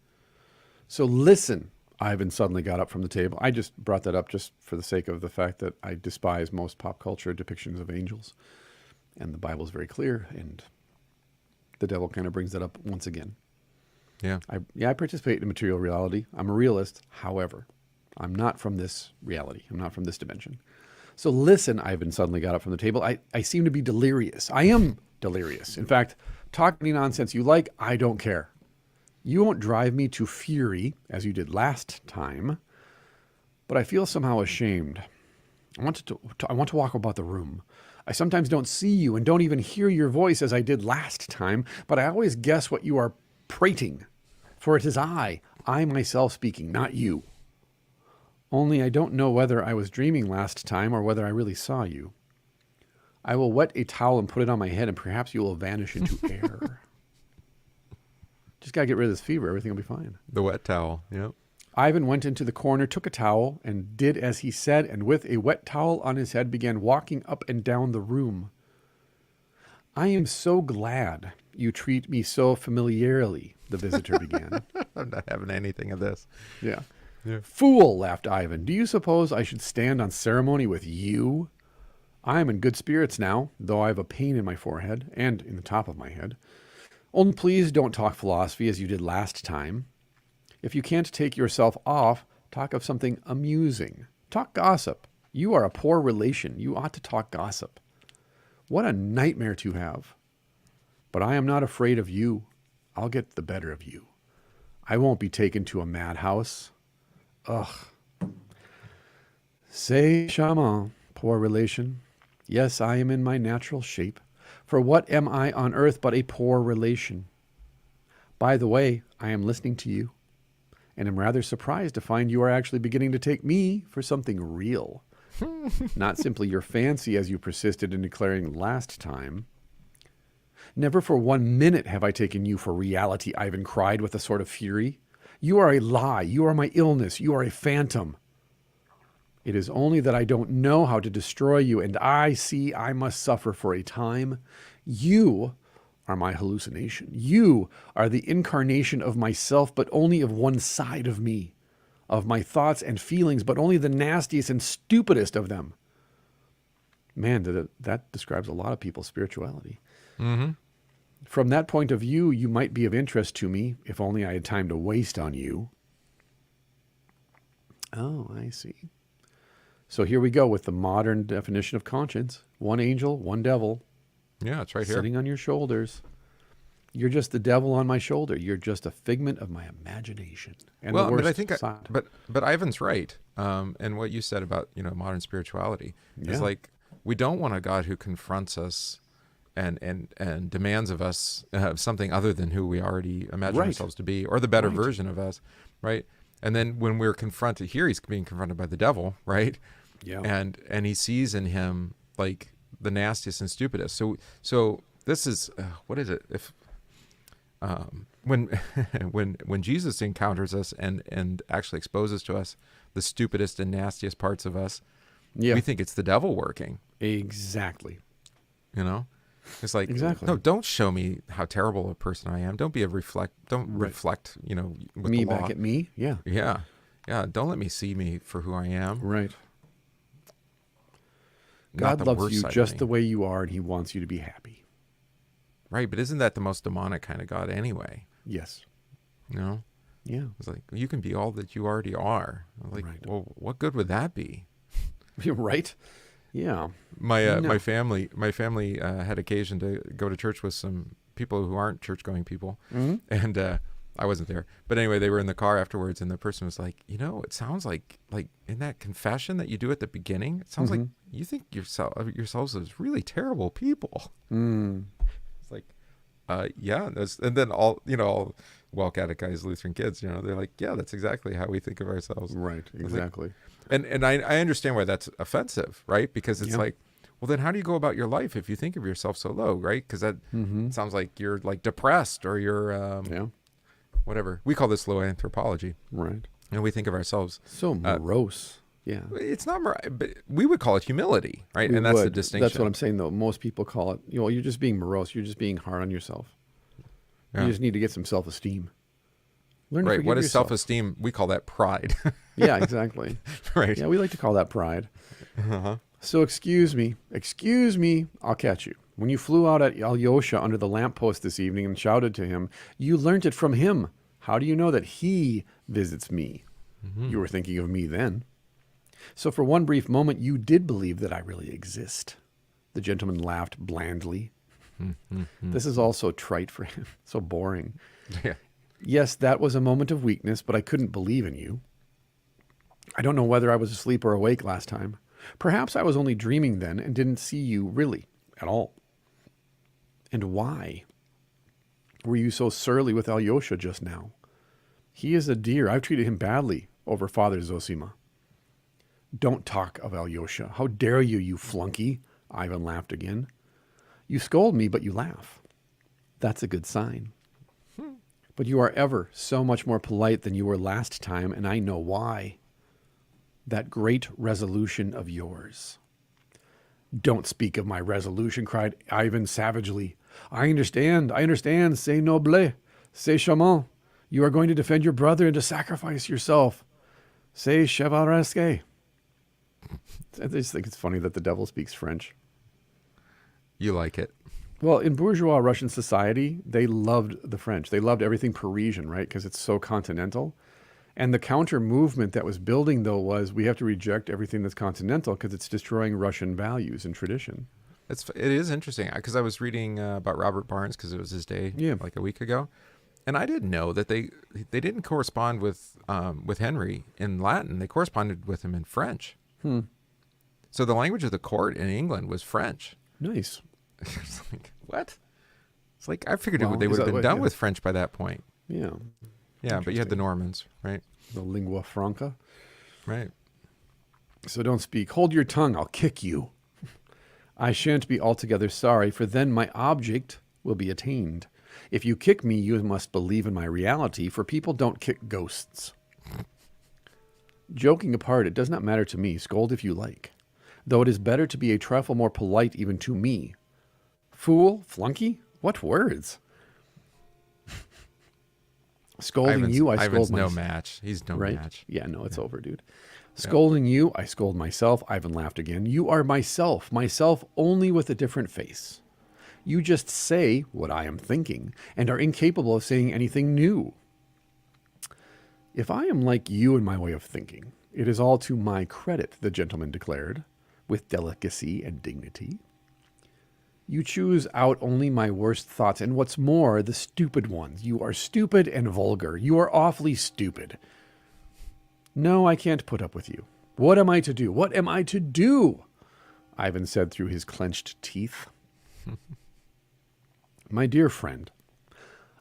So listen, Ivan suddenly got up from the table. I just brought that up just for the sake of the fact that I despise most pop culture depictions of angels. And the Bible is very clear, and the devil kind of brings that up once again. Yeah. I participate in material reality. I'm a realist. However, I'm not from this reality. I'm not from this dimension. So listen, Ivan suddenly got up from the table. I seem to be delirious. I am delirious. In fact, talk any nonsense you like. I don't care. You won't drive me to fury as you did last time, but I feel somehow ashamed. I want to walk about the room. I sometimes don't see you and don't even hear your voice as I did last time, but I always guess what you are prating. For it is I myself speaking, not you. Only I don't know whether I was dreaming last time or whether I really saw you. I will wet a towel and put it on my head, and perhaps you will vanish into air. Just got to get rid of this fever. Everything will be fine. The wet towel, yep. Ivan went into the corner, took a towel, and did as he said, and with a wet towel on his head began walking up and down the room. I am so glad you treat me so familiarly, the visitor began. I'm not having anything of this. Yeah. Fool, laughed Ivan. Do you suppose I should stand on ceremony with you? I am in good spirits now, though I have a pain in my forehead and in the top of my head. Only please don't talk philosophy as you did last time. If you can't take yourself off, talk of something amusing. Talk gossip. You are a poor relation. You ought to talk gossip. What a nightmare to have. But I am not afraid of you. I'll get the better of you. I won't be taken to a madhouse. Ugh. Say, shaman, poor relation, yes, I am in my natural shape. For what am I on earth but a poor relation? By the way, I am listening to you, and am rather surprised to find you are actually beginning to take me for something real. Not simply your fancy, as you persisted in declaring last time. Never for 1 minute have I taken you for reality, Ivan cried with a sort of fury. You are a lie. You are my illness. You are a phantom. It is only that I don't know how to destroy you, and I see I must suffer for a time. You are my hallucination. You are the incarnation of myself, but only of one side of me, of my thoughts and feelings, but only the nastiest and stupidest of them. Man, that describes a lot of people's spirituality. Mm-hmm. From that point of view, you might be of interest to me, if only I had time to waste on you. Oh, I see. So here we go with the modern definition of conscience. One angel, one devil. Yeah, it's right here. Sitting on your shoulders. You're just the devil on my shoulder. You're just a figment of my imagination. And well, the worst but I think, side. but Ivan's right. And what you said about modern spirituality is like we don't want a God who confronts us and demands of us something other than who we already imagine ourselves to be, or the better version of us, right? And then when we're confronted here, he's being confronted by the devil, right? Yeah. And he sees in him like the nastiest and stupidest. So this is what is it? If when Jesus encounters us and actually exposes to us the stupidest and nastiest parts of us, we think it's the devil working. Exactly. It's like, exactly. No, don't show me how terrible a person I am. Don't be reflect with me the law. back at me. Yeah. Yeah. Don't let me see me for who I am. Right. Not God the loves worst you side of just me. the way you are, and he wants you to be happy. Right, but isn't that the most demonic kind of God anyway? Yes. Yeah. It's like, you can be all that you already are. Like, well, what good would that be? You're right. Yeah. My family had occasion to go to church with some people who aren't church-going people, and I wasn't there. But anyway, they were in the car afterwards, and the person was like, it sounds like in that confession that you do at the beginning, it sounds like you think yourselves as really terrible people. It's like, yeah. And then all well catechized Lutheran kids, they're like, yeah, that's exactly how we think of ourselves. Right. Exactly. And I understand why that's offensive, right? Because it's like, well, then how do you go about your life if you think of yourself so low, right? Because that sounds like you're like depressed or you're whatever. We call this low anthropology. Right. And we think of ourselves so morose. Yeah. It's not, but we would call it humility, right? And that's the distinction. That's what I'm saying, though. Most people call it, you're just being morose. You're just being hard on yourself. You just need to get some self-esteem. Learn to forgive What is yourself. self-esteem? We call that pride. Yeah, exactly. Right. Yeah, we like to call that pride. So excuse me, I'll catch you. When you flew out at Alyosha under the lamppost this evening and shouted to him, you learnt it from him. How do you know that he visits me? You were thinking of me then. So for one brief moment, you did believe that I really exist. The gentleman laughed blandly. This is all so trite for him, so boring. Yeah. Yes, that was a moment of weakness, but I couldn't believe in you. I don't know whether I was asleep or awake last time. Perhaps I was only dreaming then and didn't see you really at all. And why were you so surly with Alyosha just now? He is a dear. I've treated him badly over Father Zosima. Don't talk of Alyosha. How dare you, you flunky? Ivan laughed again. You scold me, but you laugh. That's a good sign. But you are ever so much more polite than you were last time, and I know why. That great resolution of yours. Don't speak of my resolution, cried Ivan savagely. I understand. C'est noble. C'est charmant. You are going to defend your brother and to sacrifice yourself. C'est chevaleresque. I just think it's funny that the devil speaks French. You like it. Well, in bourgeois Russian society, they loved the French. They loved everything Parisian, right? Because it's so continental. And the counter movement that was building, though, was we have to reject everything that's continental because it's destroying Russian values and tradition. It is interesting because I was reading about Robert Barnes because it was his day like a week ago. And I didn't know that they didn't correspond with Henry in Latin. They corresponded with him in French. So the language of the court in England was French. Nice. It's like, what? It's like, I figured Well, they would have been done yeah. with French by that point. Yeah. Yeah, but you had the Normans, right? The lingua franca. Right. So don't speak. Hold your tongue. I'll kick you. I shan't be altogether sorry, for then my object will be attained. If you kick me, you must believe in my reality, for people don't kick ghosts. Joking apart, it does not matter to me. Scold if you like. Though it is better to be a trifle more polite even to me. Fool? Flunky? What words? Scolding you, I scold Ivan's myself. no match. He's no Right? match. Yeah, no, it's over, dude. Scolding you, I scold myself. Ivan laughed again. You are myself only with a different face. You just say what I am thinking and are incapable of saying anything new. If I am like you in my way of thinking, it is all to my credit, the gentleman declared, with delicacy and dignity. You choose out only my worst thoughts, and what's more, the stupid ones. You are stupid and vulgar. You are awfully stupid. No, I can't put up with you. What am I to do? What am I to do? Ivan said through his clenched teeth. My dear friend,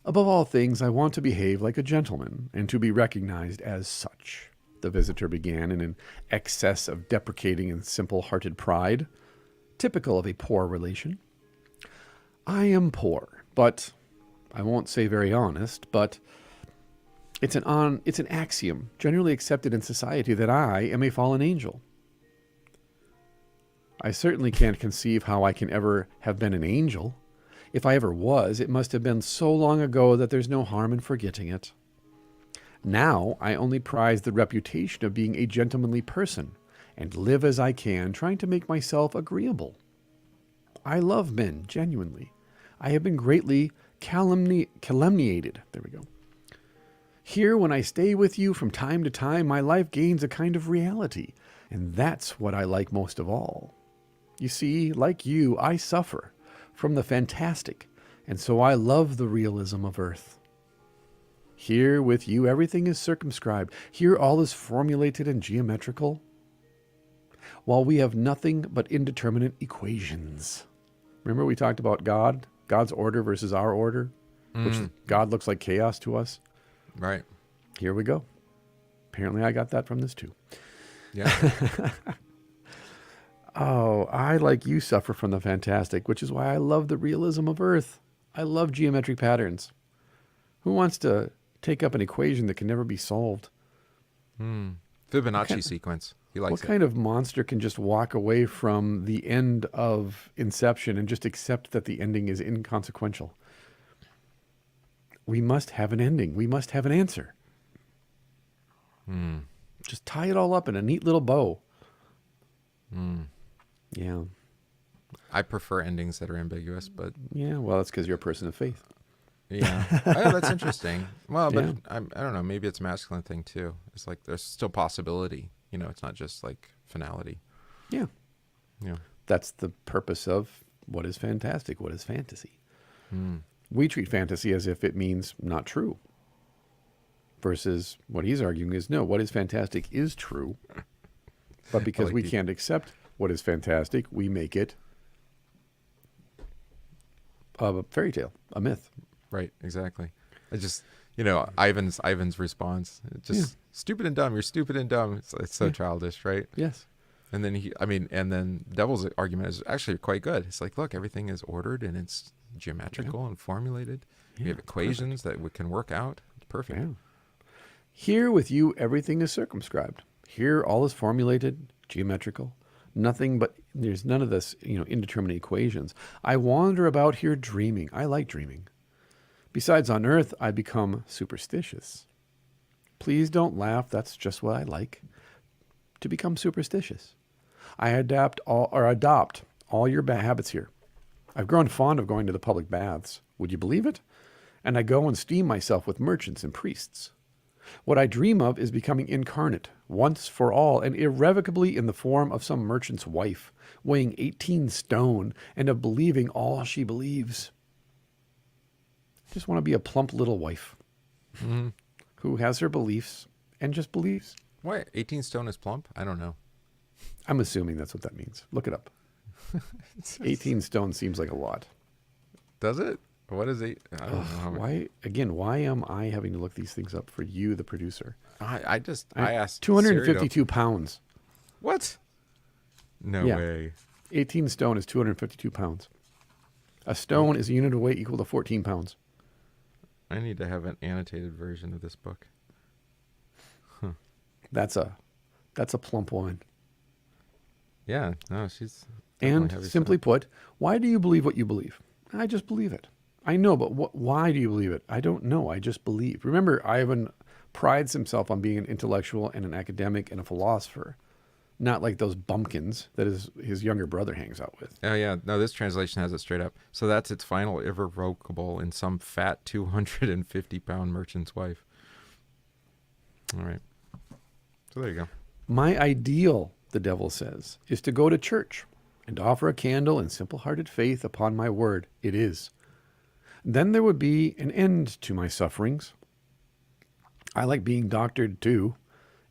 above all things, I want to behave like a gentleman and to be recognized as such. The visitor began in an excess of deprecating and simple-hearted pride, typical of a poor relation. I am poor, but I won't say very honest, but it's an axiom generally accepted in society that I am a fallen angel. I certainly can't conceive how I can ever have been an angel. If I ever was, it must have been so long ago that there's no harm in forgetting it. Now I only prize the reputation of being a gentlemanly person and live as I can, trying to make myself agreeable. I love men, genuinely. I have been greatly calumniated. There we go. Here, when I stay with you from time to time, my life gains a kind of reality, and that's what I like most of all. You see, like you, I suffer from the fantastic, and so I love the realism of earth. Here, with you, everything is circumscribed. Here, all is formulated and geometrical, while we have nothing but indeterminate equations. Remember we talked about God's order versus our order, which God looks like chaos to us? Right. Here we go. Apparently I got that from this too. Yeah. Oh, I, like you, suffer from the fantastic, which is why I love the realism of Earth. I love geometric patterns. Who wants to take up an equation that can never be solved? Fibonacci sequence. He likes What kind of monster can just walk away from the end of Inception and just accept that the ending is inconsequential? We must have an ending. We must have an answer. Just tie it all up in a neat little bow. Yeah. I prefer endings that are ambiguous, but Yeah, well, that's because you're a person of faith. yeah. Oh, that's interesting. Well, but Yeah. I don't know. Maybe it's a masculine thing too. It's like there's still possibility. You know, it's not just like finality. Yeah. Yeah. That's the purpose of what is fantastic, what is fantasy. We treat fantasy as if it means not true. Versus what he's arguing is, no, what is fantastic is true. But because like we the- can't accept what is fantastic, we make it a fairy tale, a myth. Right. Exactly. I just, Ivan's response, just stupid and dumb. You're stupid and dumb. It's so childish, right? Yes. And then and then Devil's argument is actually quite good. It's like, look, everything is ordered and it's geometrical and formulated. Yeah, We have equations that we can work out. It's perfect. Yeah. Here with you, everything is circumscribed. Here, all is formulated, geometrical. There's none of this, indeterminate equations. I wander about here dreaming. I like dreaming. Besides, on earth, I become superstitious. Please don't laugh. That's just what I like. To become superstitious. I adopt all your bad habits here. I've grown fond of going to the public baths. Would you believe it? And I go and steam myself with merchants and priests. What I dream of is becoming incarnate, once for all, and irrevocably in the form of some merchant's wife, weighing 18 stone, and of believing all she believes. Just want to be a plump little wife who has her beliefs and just believes. Why 18 stone is plump? I don't know. I'm assuming that's what that means. Look it up. 18 stone seems like a lot. Does it? What is it? I don't know. Why am I having to look these things up for you, the producer? I asked. 252 pounds. What? No way. 18 stone is 252 pounds. A stone is a unit of weight equal to 14 pounds. I need to have an annotated version of this book. Huh. That's a plump woman. Yeah, no, she's. And simply put, why do you believe what you believe? I just believe it. I know, but why do you believe it? I don't know. I just believe. Remember, Ivan prides himself on being an intellectual and an academic and a philosopher, not like those bumpkins that his younger brother hangs out with. Oh, yeah. No, this translation has it straight up. So that's its final irrevocable in some fat 250-pound merchant's wife. All right. So there you go. My ideal, the devil says, is to go to church and offer a candle in simple-hearted faith upon my word. It is. Then there would be an end to my sufferings. I like being doctored, too.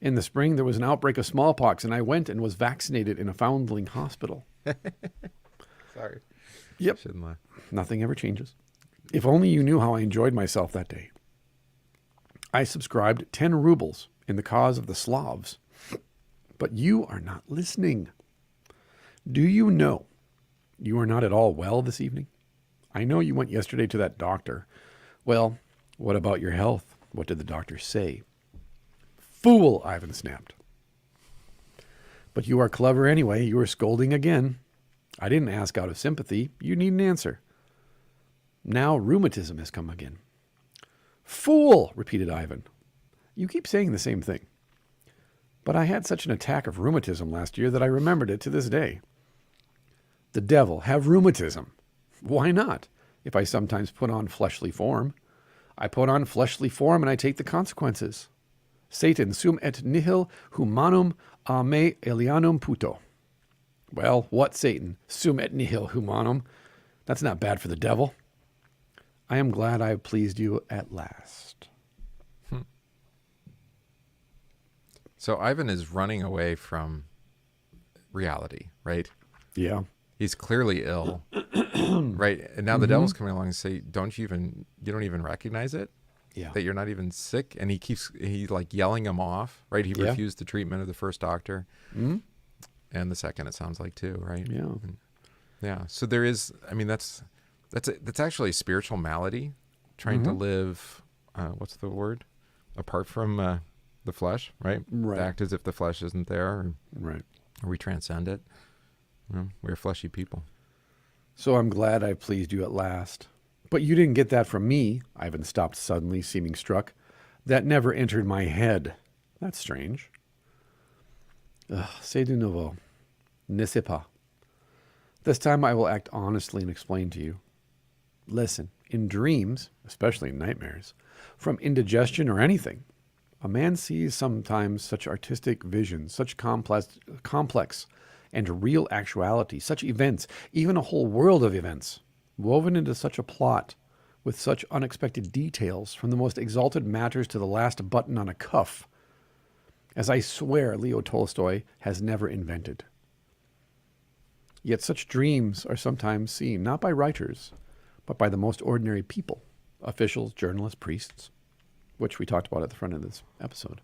In the spring, there was an outbreak of smallpox, and I went and was vaccinated in a foundling hospital. Sorry. Yep. Shouldn't laugh. Nothing ever changes. If only you knew how I enjoyed myself that day. I subscribed 10 rubles in the cause of the Slavs. But you are not listening. Do you know you are not at all well this evening? I know you went yesterday to that doctor. Well, what about your health? What did the doctor say? Fool, Ivan snapped. But you are clever anyway. You are scolding again. I didn't ask out of sympathy. You need an answer. Now rheumatism has come again. Fool, repeated Ivan. You keep saying the same thing. But I had such an attack of rheumatism last year that I remembered it to this day. The devil have rheumatism. Why not? If I sometimes put on fleshly form. I put on fleshly form and I take the consequences. Satan sum et nihil humanum a me alienum puto. Well, what Satan? Sum et nihil humanum. That's not bad for the devil. I am glad I have pleased you at last. So Ivan is running away from reality, right? Yeah. He's clearly ill, right? And now the devil's coming along and say, you don't even recognize it? Yeah. That you're not even sick? And he's like yelling him off, right? He refused the treatment of the first doctor. Mm-hmm. And the second, it sounds like, too, right? Yeah. Yeah. So there is, I mean, that's actually a spiritual malady, trying to live, what's the word? Apart from the flesh, right? Right. Act as if the flesh isn't there. Right. Or we transcend it. We're fleshy people. So I'm glad I pleased you at last. But you didn't get that from me. Ivan stopped suddenly, seeming struck. That never entered my head. That's strange. C'est de nouveau. Ne sais pas. This time I will act honestly and explain to you. Listen, in dreams, especially in nightmares, from indigestion or anything, a man sees sometimes such artistic visions, such complex and real actuality, such events, even a whole world of events, woven into such a plot, with such unexpected details, from the most exalted matters to the last button on a cuff, as I swear Leo Tolstoy has never invented. Yet such dreams are sometimes seen, not by writers, but by the most ordinary people, officials, journalists, priests, which we talked about at the front of this episode.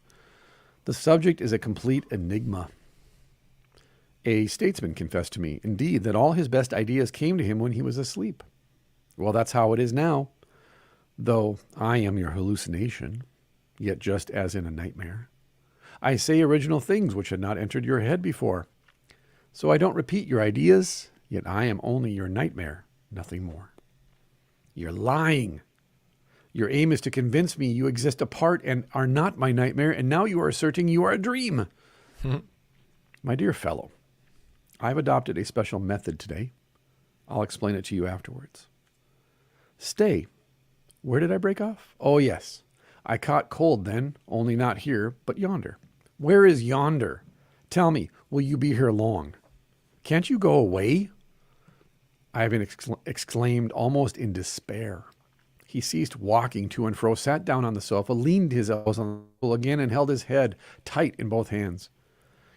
The subject is a complete enigma. A statesman confessed to me, indeed, that all his best ideas came to him when he was asleep. Well, that's how it is now, though I am your hallucination, yet just as in a nightmare. I say original things which had not entered your head before. So I don't repeat your ideas, yet I am only your nightmare, nothing more. You're lying. Your aim is to convince me you exist apart and are not my nightmare, and now you are asserting you are a dream. My dear fellow, I've adopted a special method today. I'll explain it to you afterwards. Stay. Where did I break off? Oh, yes. I caught cold then, only not here, but yonder. Where is yonder? Tell me, will you be here long? Can't you go away? Ivan exclaimed almost in despair. He ceased walking to and fro, sat down on the sofa, leaned his elbows on the table again, and held his head tight in both hands.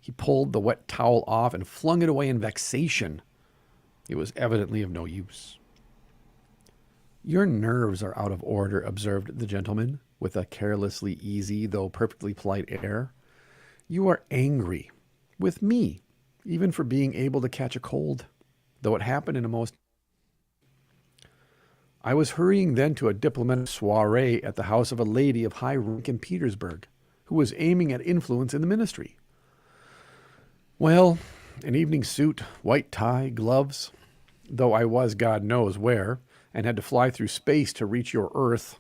He pulled the wet towel off and flung it away in vexation. It was evidently of no use. Your nerves are out of order, observed the gentleman, with a carelessly easy, though perfectly polite air. You are angry with me, even for being able to catch a cold, though it happened in a most... I was hurrying then to a diplomatic soiree at the house of a lady of high rank in Petersburg, who was aiming at influence in the ministry. Well, an evening suit, white tie, gloves, though I was God knows where, and had to fly through space to reach your Earth.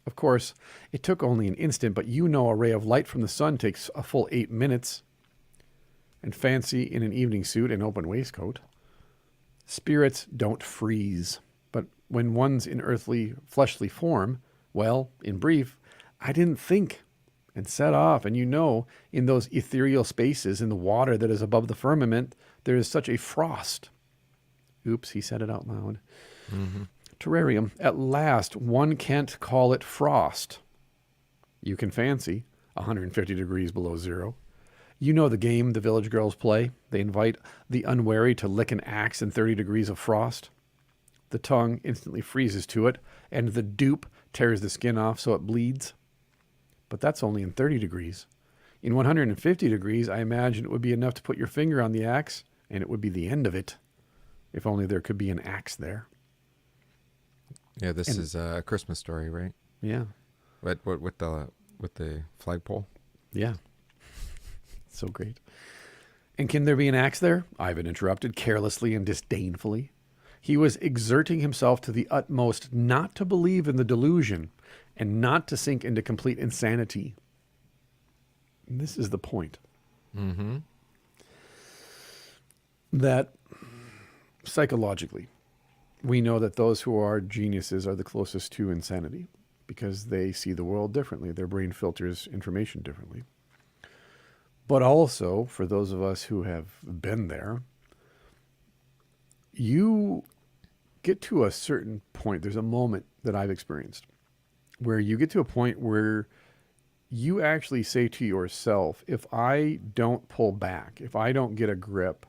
Of course, it took only an instant, but you know a ray of light from the sun takes a full 8 minutes. And fancy in an evening suit and open waistcoat. Spirits don't freeze, but when one's in earthly, fleshly form, well, in brief, I didn't think and set off, and you know, in those ethereal spaces in the water that is above the firmament, there is such a frost. Oops, he said it out loud. Mm-hmm. Terrarium. At last, one can't call it frost. You can fancy 150 degrees below zero. You know the game the village girls play. They invite the unwary to lick an axe in 30 degrees of frost. The tongue instantly freezes to it, and the dupe tears the skin off so it bleeds. But that's only in 30 degrees. In 150 degrees, I imagine it would be enough to put your finger on the axe, and it would be the end of it. If only there could be an axe there. Yeah, this is a Christmas Story, right? Yeah. What with the flagpole? Yeah. So great. And can there be an axe there? Ivan interrupted carelessly and disdainfully. He was exerting himself to the utmost not to believe in the delusion and not to sink into complete insanity. And this is the point. Mm-hmm. That psychologically, we know that those who are geniuses are the closest to insanity because they see the world differently. Their brain filters information differently. But also, for those of us who have been there, you get to a certain point. There's a moment that I've experienced where you get to a point where you actually say to yourself, if I don't pull back, if I don't get a grip,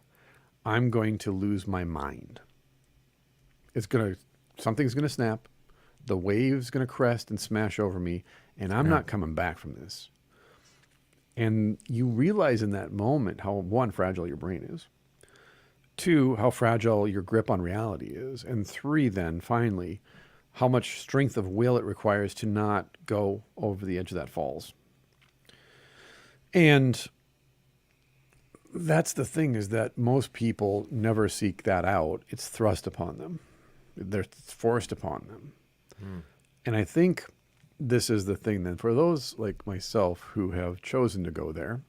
I'm going to lose my mind. Something's going to snap. The wave's going to crest and smash over me, and I'm not coming back from this. And you realize in that moment how, one, fragile your brain is. Two, how fragile your grip on reality is. And three, then, finally, how much strength of will it requires to not go over the edge of that falls. And that's the thing, is that most people never seek that out. It's thrust upon them. They're forced upon them. Mm. And I think this is the thing then, for those like myself who have chosen to go there,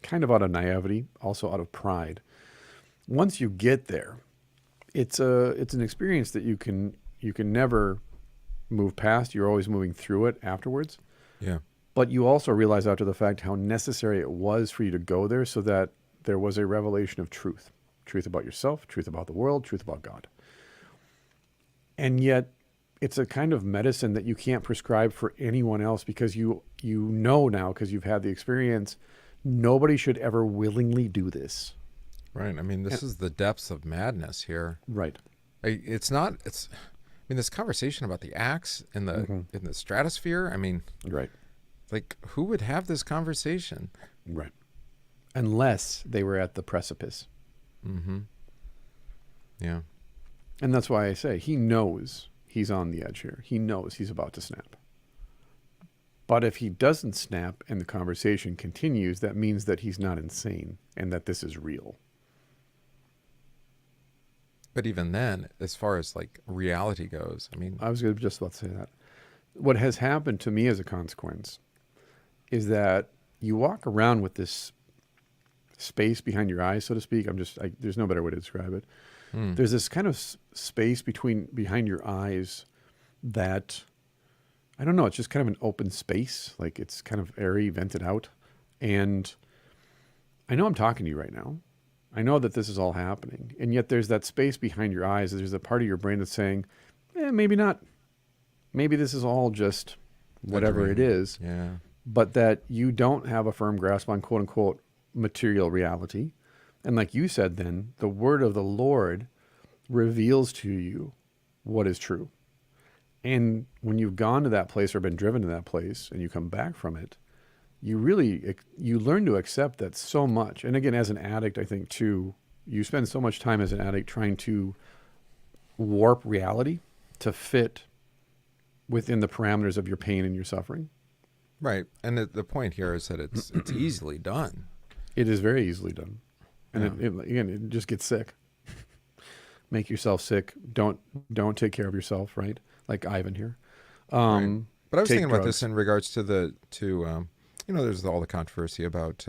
kind of out of naivety, also out of pride. Once you get there, it's an experience that you can never move past. You're always moving through it afterwards. Yeah. But you also realize after the fact how necessary it was for you to go there so that there was a revelation of truth. Truth about yourself, truth about the world, truth about God. And yet it's a kind of medicine that you can't prescribe for anyone else because you know now, because you've had the experience, nobody should ever willingly do this. Right. I mean, this is the depths of madness here. Right. This conversation about the axe in the stratosphere, I mean, right. Like, who would have this conversation? Right. Unless they were at the precipice. Mm-hmm. Yeah. And that's why I say he knows he's on the edge here. He knows he's about to snap. But if he doesn't snap and the conversation continues, that means that he's not insane and that this is real. But even then, as far as like reality goes, I mean, I was just about to say that. What has happened to me as a consequence is that you walk around with this space behind your eyes, so to speak. There's no better way to describe it. There's this kind of space behind your eyes that, I don't know, it's just kind of an open space. Like it's kind of airy, vented out. And I know I'm talking to you right now. I know that this is all happening. And yet there's that space behind your eyes. There's a part of your brain that's saying, maybe not. Maybe this is all just whatever it is. Yeah. But that you don't have a firm grasp on, quote unquote, material reality. And like you said, then the word of the Lord reveals to you what is true. And when you've gone to that place or been driven to that place and you come back from it, you learn to accept that so much. And again, as an addict, I think too, you spend so much time as an addict trying to warp reality to fit within the parameters of your pain and your suffering. Right. And the point here is that it's easily done. It is very easily done. And it just gets sick. Make yourself sick. Don't take care of yourself, right? Like Ivan here. Right. But I was thinking drugs. about this in regards to there's all the controversy about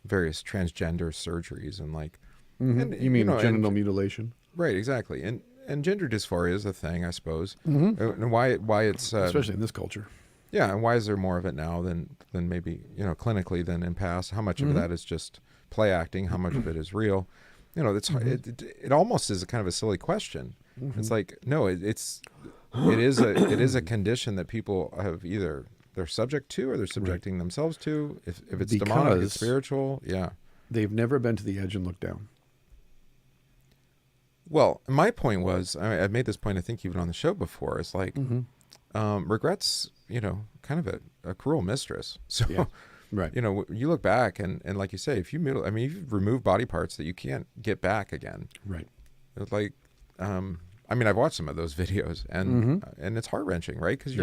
various transgender surgeries and like. Mm-hmm. And, you mean genital mutilation? Right, exactly. And gender dysphoria is a thing, I suppose. Mm-hmm. And why it's especially in this culture. Yeah, and why is there more of it now than maybe clinically than in past? How much of that is just play acting? How much of it is real? It almost is a kind of a silly question. Mm-hmm. It's like no, it is a condition that people have either they're subject to or they're subjecting themselves to. If it's demonic, it's spiritual. Yeah, they've never been to the edge and looked down. Well, my point was, I've made this point, I think even on the show before, it's like, regret's, kind of a cruel mistress. So, right. You look back and like you say, if you remove body parts that you can't get back again. Right. It's like, I've watched some of those videos and it's heart-wrenching, right? Because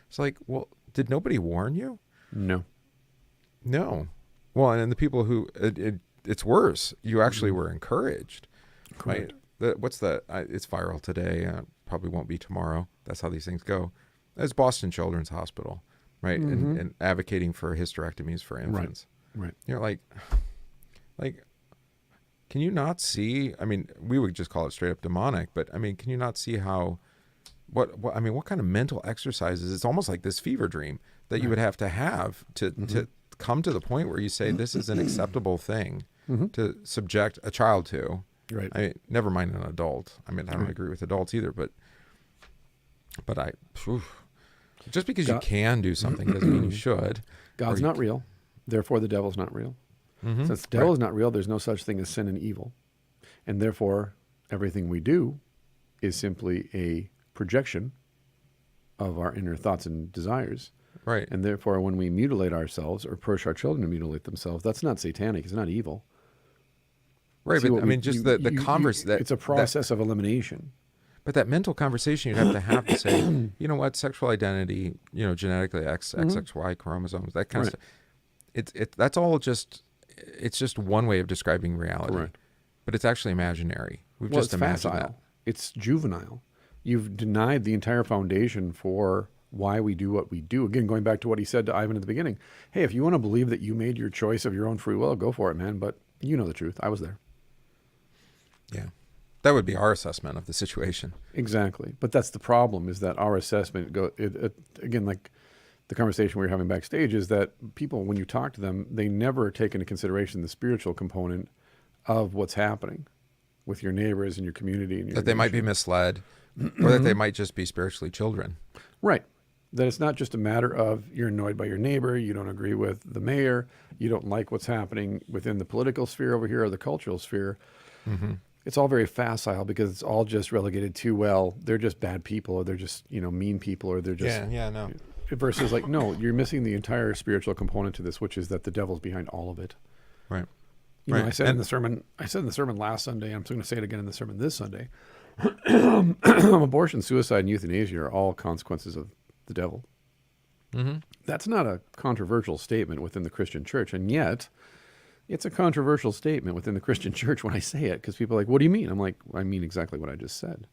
it's like, well, did nobody warn you? No. Well, and the people who, it's worse. You actually were encouraged. Correct. Right? It's viral today. Probably won't be tomorrow. That's how these things go. It's Boston Children's Hospital, right? Mm-hmm. And advocating for hysterectomies for infants. Right. Like, can you not see? We would just call it straight up demonic, but can you not see how? What kind of mental exercises? It's almost like this fever dream that you would have to come to the point where you say this is an acceptable thing to subject a child to. Right. Never mind an adult. I don't agree with adults either, but just because you can do something doesn't mean you should. God's not real. Therefore, the devil's not real. Mm-hmm. Since the devil is not real, there's no such thing as sin and evil. And therefore, everything we do is simply a projection of our inner thoughts and desires. Right. And therefore, when we mutilate ourselves or push our children to mutilate themselves, that's not satanic. It's not evil. Right, but the converse that it's a process of elimination. But that mental conversation you'd have to say, you know what, sexual identity, genetically XXY chromosomes, that kind of stuff. That's all it's just one way of describing reality. Correct. But it's actually imaginary. It's facile. That. It's juvenile. You've denied the entire foundation for why we do what we do. Again, going back to what he said to Ivan at the beginning. Hey, if you want to believe that you made your choice of your own free will, go for it, man. But you know the truth. I was there. Yeah. That would be our assessment of the situation. Exactly. But that's the problem, is that our assessment, again, like the conversation we were having backstage, is that people, when you talk to them, they never take into consideration the spiritual component of what's happening with your neighbors and your community. And that they might be misled, or that they might just be spiritually children. Right. That it's not just a matter of you're annoyed by your neighbor, you don't agree with the mayor, you don't like what's happening within the political sphere over here or the cultural sphere. Mm-hmm. It's all very facile because it's all just relegated to, well, they're just bad people, or they're just, mean people, or they're just... no. Versus like, no, you're missing the entire spiritual component to this, which is that the devil's behind all of it. Right. I said in the sermon last Sunday, I'm going to say it again in the sermon this Sunday, abortion, suicide, and euthanasia are all consequences of the devil. Mm-hmm. That's not a controversial statement within the Christian church, and yet... it's a controversial statement within the Christian church when I say it, because people are like, what do you mean? I'm like, I mean exactly what I just said.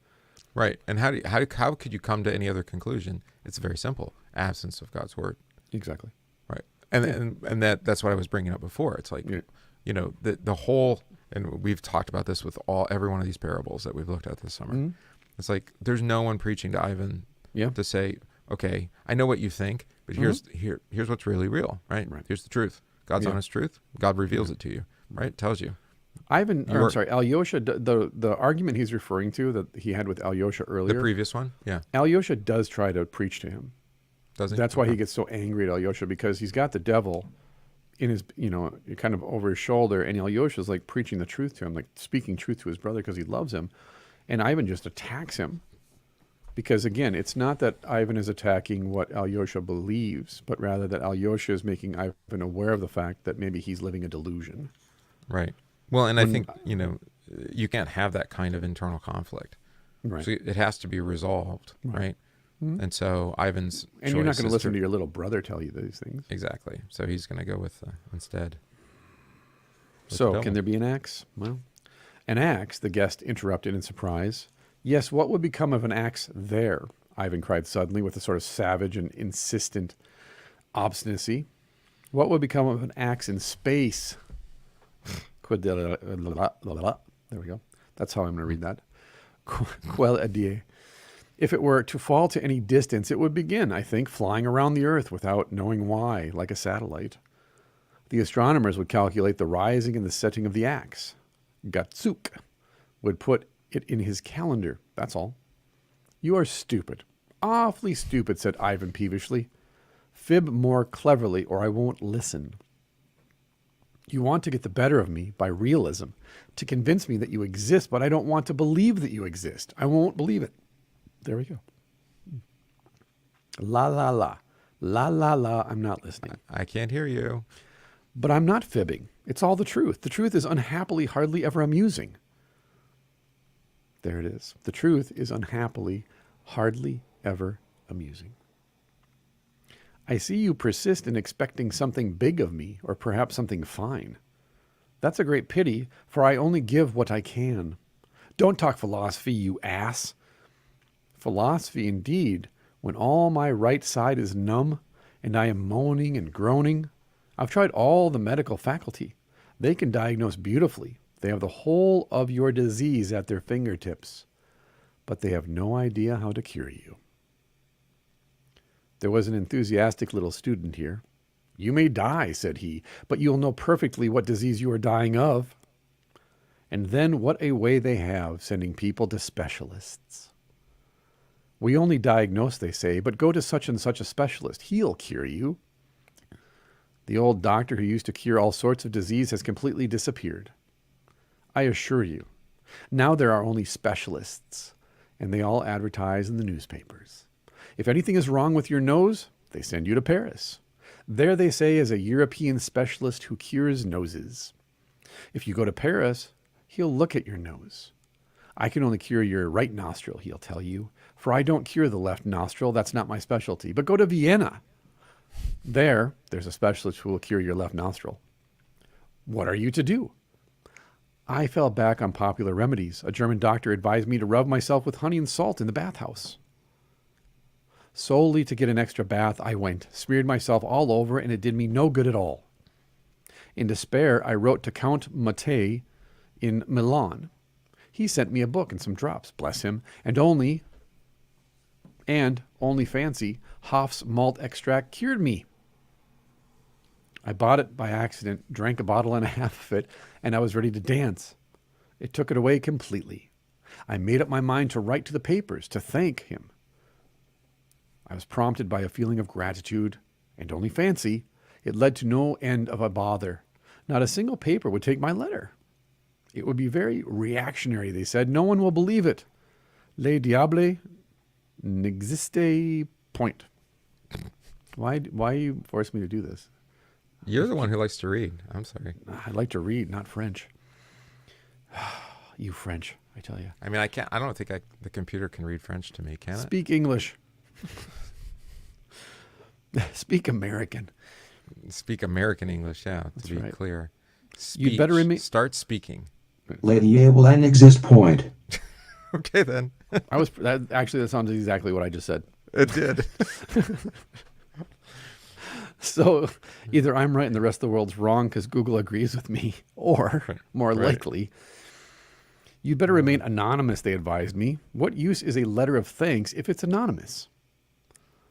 Right. And how could you come to any other conclusion? It's very simple. Absence of God's word. Exactly. Right. And that's what I was bringing up before. It's like, the whole, and we've talked about this with every one of these parables that we've looked at this summer. Mm-hmm. It's like, there's no one preaching to Ivan to say, okay, I know what you think, but here's what's really real, right? Here's the truth. God's honest truth. God reveals it to you, right? Tells you. Alyosha, the argument he's referring to that he had with Alyosha earlier. The previous one? Yeah. Alyosha does try to preach to him. Does he? That's why he gets so angry at Alyosha, because he's got the devil in his, kind of over his shoulder, and Alyosha's like preaching the truth to him, like speaking truth to his brother because he loves him. And Ivan just attacks him. Because again, it's not that Ivan is attacking what Alyosha believes, but rather that Alyosha is making Ivan aware of the fact that maybe he's living a delusion. Right. Well, and I think, you can't have that kind of internal conflict. Right. So it has to be resolved, right? Mm-hmm. And so Ivan's And you're not going to listen to your little brother tell you these things. Exactly. So he's going to go with, instead. So can there be an axe? Well, an axe, the guest interrupted in surprise. Yes, what would become of an axe there? Ivan cried suddenly with a sort of savage and insistent obstinacy. What would become of an axe in space? There we go. That's how I'm going to read that. Quel adie. If it were to fall to any distance, it would begin, I think, flying around the earth without knowing why, like a satellite. The astronomers would calculate the rising and the setting of the axe. Gatsuk would put it in his calendar. That's all. You are stupid. Awfully stupid, said Ivan peevishly. Fib more cleverly, or I won't listen. You want to get the better of me by realism, to convince me that you exist, but I don't want to believe that you exist. I won't believe it. There we go. La, la, la. La, la, la. I'm not listening. I can't hear you. But I'm not fibbing. It's all the truth. The truth is unhappily hardly ever amusing. There it is. The truth is unhappily hardly ever amusing. I see you persist in expecting something big of me, or perhaps something fine. That's a great pity, for I only give what I can. Don't talk philosophy, you ass. Philosophy indeed, when all my right side is numb, and I am moaning and groaning. I've tried all the medical faculty. They can diagnose beautifully. They have the whole of your disease at their fingertips, but they have no idea how to cure you. There was an enthusiastic little student here. You may die, said he, but you'll know perfectly what disease you are dying of. And then what a way they have sending people to specialists. We only diagnose, they say, but go to such and such a specialist. He'll cure you. The old doctor who used to cure all sorts of disease has completely disappeared. I assure you, now there are only specialists, and they all advertise in the newspapers. If anything is wrong with your nose, they send you to Paris. There, they say, is a European specialist who cures noses. If you go to Paris, he'll look at your nose. I can only cure your right nostril, he'll tell you, for I don't cure the left nostril. That's not my specialty. But go to Vienna. There's a specialist who will cure your left nostril. What are you to do? I fell back on popular remedies. A German doctor advised me to rub myself with honey and salt in the bathhouse. Solely to get an extra bath, I went, smeared myself all over, and it did me no good at all. In despair, I wrote to Count Mattei in Milan. He sent me a book and some drops, bless him, and only fancy, Hoff's malt extract cured me. I bought it by accident, drank a bottle and a half of it, and I was ready to dance. It took it away completely. I made up my mind to write to the papers, to thank him. I was prompted by a feeling of gratitude, and only fancy. It led to no end of a bother. Not a single paper would take my letter. It would be very reactionary, they said. No one will believe it. Le diable n'existe point. Why you force me to do this? You're the one who likes to read. I'm sorry. I like to read, not French. You French, I tell you. I mean, I can't. I don't think the computer can read French to me, can it? Speak English. Speak American. Speak American English, yeah, to be clear. You'd better start speaking. Lady able and exist point. Okay, then. That sounds exactly what I just said. It did. So either I'm right and the rest of the world's wrong because Google agrees with me, or more likely, you'd better remain anonymous, they advised me. What use is a letter of thanks if it's anonymous?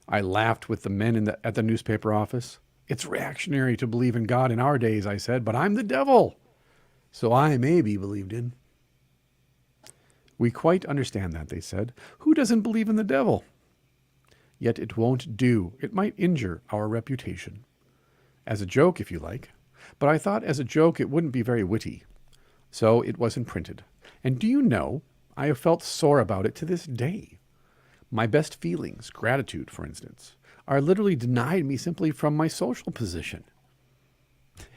I laughed with the men at the newspaper office. It's reactionary to believe in God in our days, I said, but I'm the devil, so I may be believed in. We quite understand that, they said. Who doesn't believe in the devil? Yet it won't do. It might injure our reputation. As a joke, if you like, But I thought as a joke it wouldn't be very witty. So it wasn't printed. And do you know, I have felt sore about it to this day. My best feelings, gratitude, for instance, are literally denied me simply from my social position.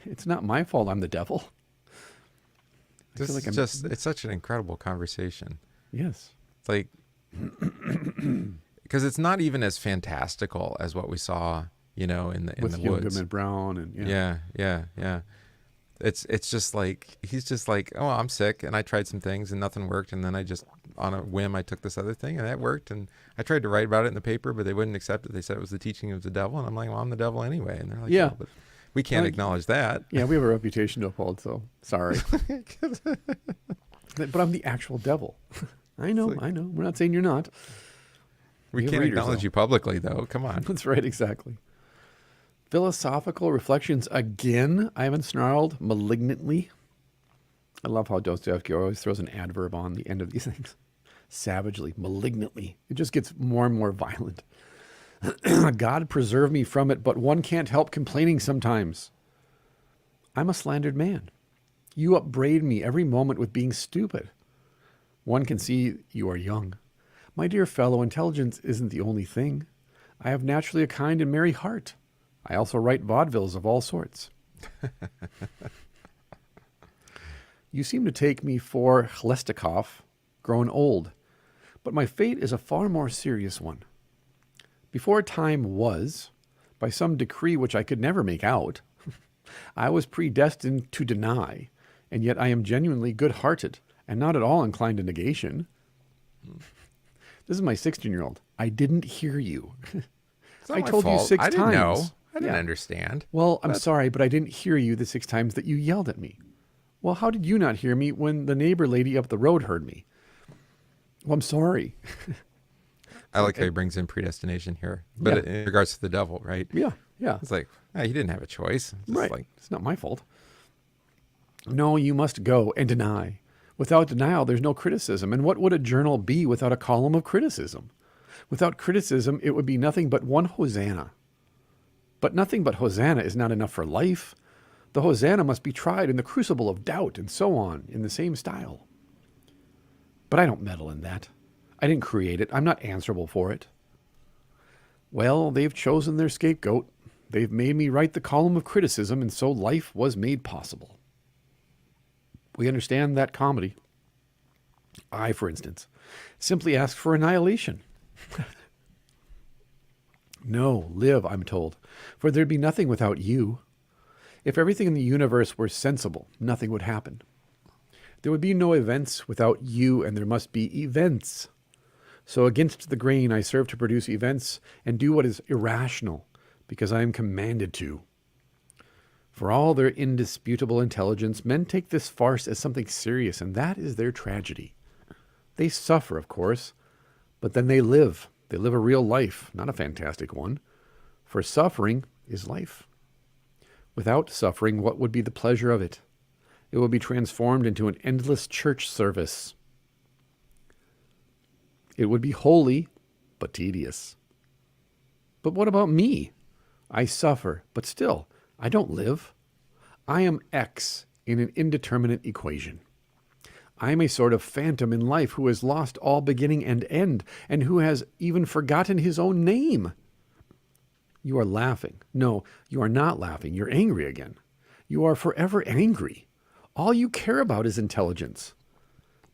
It's not my fault I'm the devil. It's such an incredible conversation. Yes. It's like, because it's not even as fantastical as what we saw, in the with woods. Goodman Brown and Yeah. It's just like, he's just like, oh, I'm sick and I tried some things and nothing worked. And then I just, on a whim, I took this other thing and that worked. And I tried to write about it in the paper, but they wouldn't accept it. They said it was the teaching of the devil. And I'm like, well, I'm the devil anyway. And they're like, yeah, oh, but we can't acknowledge that. Yeah, we have a reputation to uphold, so sorry. But I'm the actual devil. I know. We're not saying you're not. We can't acknowledge you publicly, though. Come on. That's right, exactly. Philosophical reflections again, Ivan snarled malignantly. I love how Dostoevsky always throws an adverb on the end of these things. Savagely, malignantly. It just gets more and more violent. God preserve me from it, but one can't help complaining sometimes. I'm a slandered man. You upbraid me every moment with being stupid. One can see you are young. My dear fellow, intelligence isn't the only thing. I have naturally a kind and merry heart. I also write vaudevilles of all sorts. You seem to take me for Chlestakov, grown old, but my fate is a far more serious one. Before time was, by some decree which I could never make out, I was predestined to deny, and yet I am genuinely good-hearted and not at all inclined to negation. This is my 16-year-old. I didn't hear you. I told you 6 times. I didn't know. I didn't understand. Well, I'm sorry, but I didn't hear you the 6 times that you yelled at me. Well, how did you not hear me when the neighbor lady up the road heard me? Well, I'm sorry. I like how he brings in predestination here. But in regards to the devil, right? Yeah. It's like, he didn't have a choice. It's right. Like, it's not my fault. No, you must go and deny. Without denial, there's no criticism. And what would a journal be without a column of criticism? Without criticism, it would be nothing but one hosanna. But nothing but hosanna is not enough for life. The hosanna must be tried in the crucible of doubt and so on, in the same style. But I don't meddle in that. I didn't create it. I'm not answerable for it. Well, they've chosen their scapegoat. They've made me write the column of criticism, and so life was made possible. We understand that comedy. I, for instance, simply ask for annihilation. No, live, I'm told, for there'd be nothing without you. If everything in the universe were sensible, nothing would happen. There would be no events without you, and there must be events. So against the grain, I serve to produce events and do what is irrational, because I am commanded to. For all their indisputable intelligence, men take this farce as something serious, and that is their tragedy. They suffer, of course, but then they live. They live a real life, not a fantastic one. For suffering is life. Without suffering, what would be the pleasure of it? It will be transformed into an endless church service. It would be holy, but tedious. But what about me? I suffer, but still, I don't live. I am X in an indeterminate equation. I am a sort of phantom in life who has lost all beginning and end, and who has even forgotten his own name. You are laughing. No, you are not laughing. You're angry again. You are forever angry. All you care about is intelligence.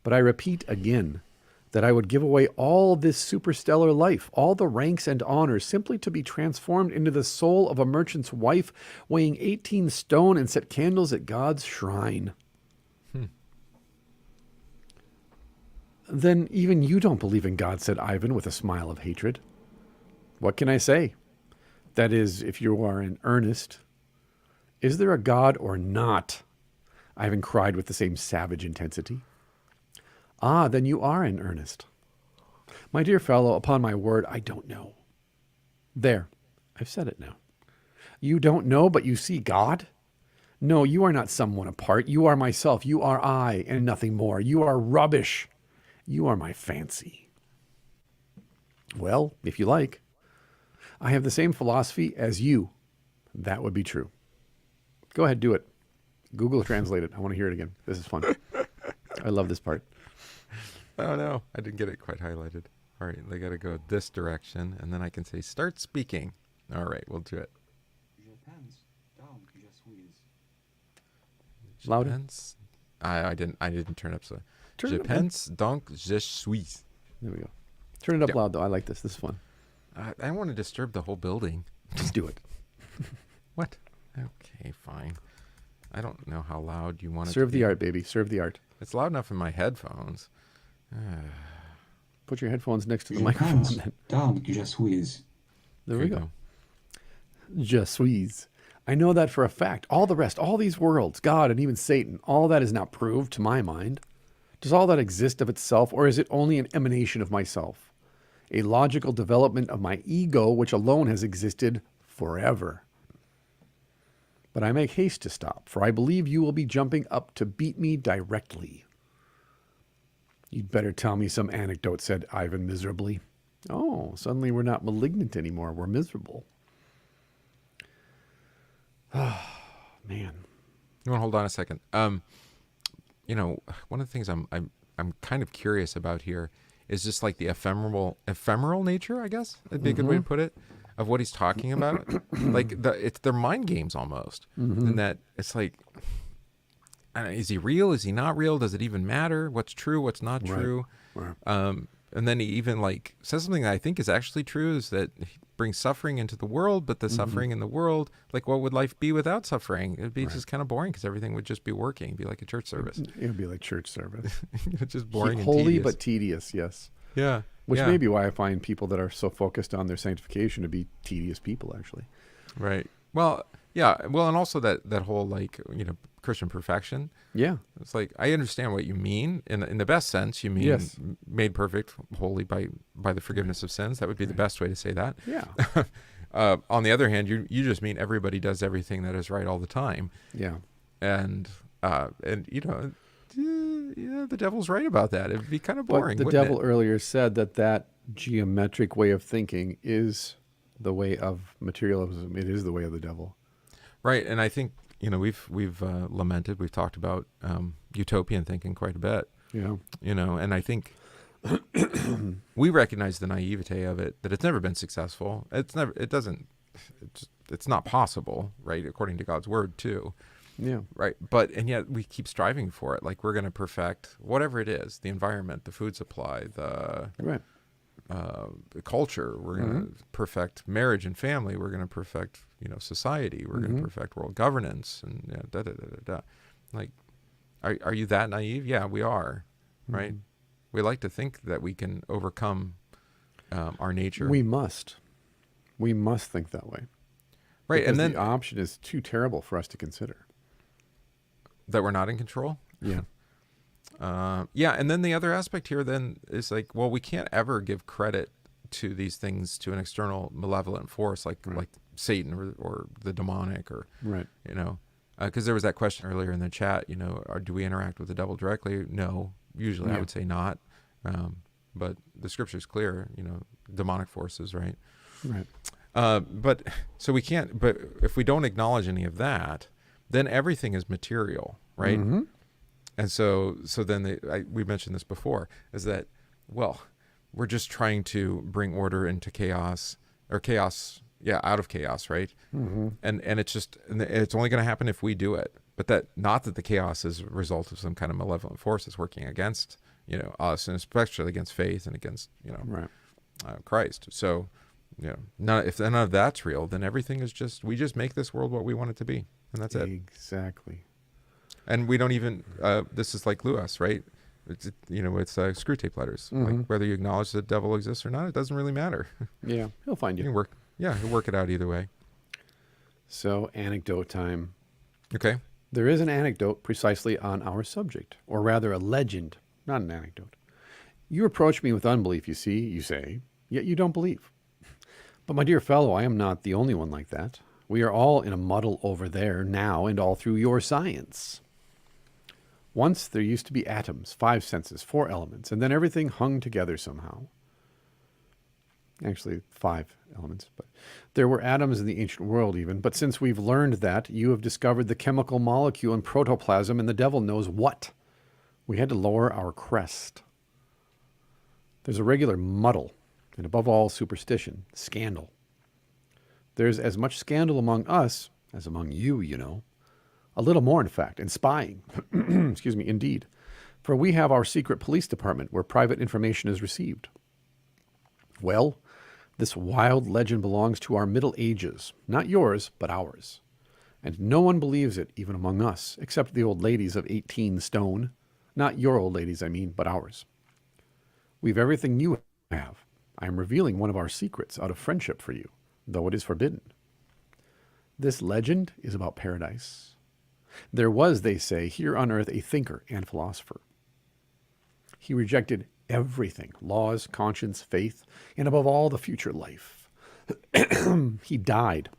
But I repeat again that I would give away all this superstellar life, all the ranks and honors, simply to be transformed into the soul of a merchant's wife, weighing 18 stone and set candles at God's shrine. Then even you don't believe in God, said Ivan with a smile of hatred. What can I say? That is, if you are in earnest. Is there a God or not? Ivan cried with the same savage intensity. Ah, then you are in earnest. My dear fellow, upon my word, I don't know. There, I've said it now. You don't know, but you see God? No, you are not someone apart. You are myself. You are I, and nothing more. You are rubbish. You are my fancy. Well, if you like. I have the same philosophy as you. That would be true. Go ahead, do it. Google Translate it. I want to hear it again. This is fun. I love this part. Oh no, I didn't get it quite highlighted. All right, they got to go this direction, and then I can say start speaking. All right, we'll do it. Louder. I didn't turn up so. Turn Je it up, pense donc je suis. There we go. Turn it up loud though. I like this. This is fun. I don't want to disturb the whole building. Just do it. What? Okay, fine. I don't know how loud you want it Serve to the be. art, baby. Serve the art. It's loud enough in my headphones. Put your headphones next to the Je microphone. pense Then. donc je suis. There we go. Je suis. I know that for a fact. All the rest, all these worlds, God and even Satan, all that is not proved to my mind. Does all that exist of itself, or is it only an emanation of myself? A logical development of my ego, which alone has existed forever. But I make haste to stop, for I believe you will be jumping up to beat me directly. You'd better tell me some anecdote, said Ivan miserably. Oh, suddenly we're not malignant anymore. We're miserable. Oh, man. You want to hold on a second? You know, one of the things I'm kind of curious about here is just like the ephemeral nature, I guess. That'd be a good way to put it, of what he's talking about. Like they're mind games almost. And that it's like, I don't know, is he real? Is he not real? Does it even matter? What's true? What's not true? Right. And then he even like says something that I think is actually true, is that he brings suffering into the world, but the suffering in the world, like what would life be without suffering? It'd be just kind of boring because everything would just be working. It'd be like a church service. It would be like church service. It's just boring and Holy tedious. but tedious, yes. Yeah. Which yeah. may be why I find people that are so focused on their sanctification to be tedious people, actually. Right. Well, yeah. Well, and also that whole like, you know, Christian perfection. Yeah. It's like, I understand what you mean in the best sense. You mean Yes. made perfect, holy by the forgiveness of sins. That would be the best way to say that. Yeah. On the other hand, you just mean everybody does everything that is right all the time. Yeah. And you know, yeah, the devil's right about that. It'd be kind of boring. But the wouldn't devil it? earlier said that geometric way of thinking is the way of materialism. It is the way of the devil. Right. And I think, you know, we've lamented, we've talked about utopian thinking quite a bit. Yeah. You know, and I think we recognize the naivete of it, that it's never been successful. It's not possible, right? According to God's word too. Yeah. Right. And yet we keep striving for it. Like we're going to perfect whatever it is, the environment, the food supply, the culture. We're going to perfect marriage and family. We're going to perfect, you know, society. We're going to perfect world governance and da, da, da, da, da. Like, are you that naive? Yeah, we are. Right. We like to think that we can overcome our nature. We must think that way. Right. Because And then the option is too terrible for us to consider. that we're not in control. Yeah. Yeah. And then the other aspect here then is like, well, we can't ever give credit to these things to an external malevolent force like Satan or the demonic or, you know, because there was that question earlier in the chat, you know, do we interact with the devil directly? No, usually I would say not. But the scripture is clear, you know, demonic forces, right? Right. But so we can't, but if we don't acknowledge any of that, then everything is material, right? And so then we mentioned this before, is that, well, we're just trying to bring order into chaos, or chaos, out of chaos, right? And it's only going to happen if we do it. But not that the chaos is a result of some kind of malevolent forces working against, you know, us, and especially against faith and against, you know, Christ. So, you know, if none of that's real, then everything is we just make this world what we want it to be, and that's it. Exactly. And we don't even, this is like Lewis, right? It's, you know, it's screw tape letters. Like whether you acknowledge the devil exists or not, it doesn't really matter. Yeah, he'll find you. He'll work it out either way. So, anecdote time. Okay. There is an anecdote precisely on our subject, or rather a legend, not an anecdote. You approach me with unbelief, you see, you say, yet you don't believe. But my dear fellow, I am not the only one like that. We are all in a muddle over there now, and all through your science. Once there used to be atoms, 5 senses, 4 elements, and then everything hung together somehow. Actually, 5 elements. But there were atoms in the ancient world even. But since we've learned that, you have discovered the chemical molecule in protoplasm and the devil knows what. We had to lower our crest. There's a regular muddle, and above all, superstition, scandal. There's as much scandal among us as among you, you know. A little more, in fact, and spying. Excuse me, indeed. For we have our secret police department where private information is received. Well, this wild legend belongs to our Middle Ages. Not yours, but ours. And no one believes it, even among us, except the old ladies of 18 stone. Not your old ladies, I mean, but ours. We've everything you have. I am revealing one of our secrets out of friendship for you, though it is forbidden. This legend is about paradise. There was, they say, here on earth a thinker and philosopher. He rejected everything, laws, conscience, faith, and above all, the future life. He died.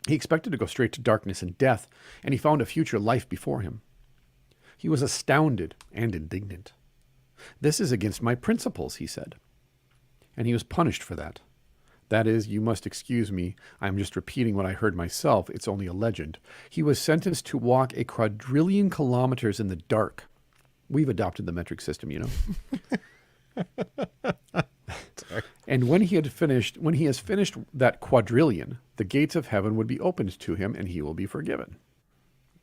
He expected to go straight to darkness and death, and he found a future life before him. He was astounded and indignant. This is against my principles, he said. And he was punished for that. That is, you must excuse me, I'm just repeating what I heard myself, it's only a legend. He was sentenced to walk a quadrillion kilometers in the dark. We've adopted the metric system, you know. And when he has finished that quadrillion, the gates of heaven would be opened to him and he will be forgiven.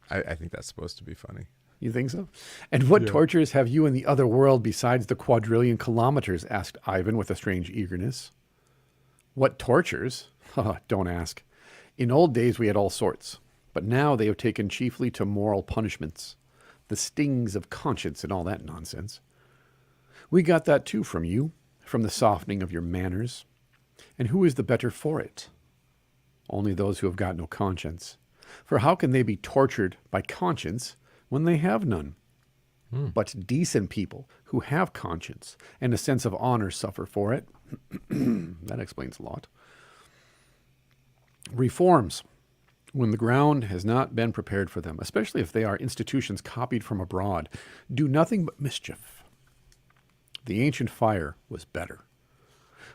I think that's supposed to be funny. You think so? And what tortures have you in the other world besides the quadrillion kilometers? Asked Ivan with a strange eagerness. What tortures? Don't ask. In old days we had all sorts, but now they have taken chiefly to moral punishments, the stings of conscience and all that nonsense. We got that too from you, from the softening of your manners. And who is the better for it? Only those who have got no conscience. For how can they be tortured by conscience when they have none? But decent people who have conscience and a sense of honor suffer for it. That explains a lot. Reforms, when the ground has not been prepared for them, especially if they are institutions copied from abroad, do nothing but mischief. The ancient fire was better.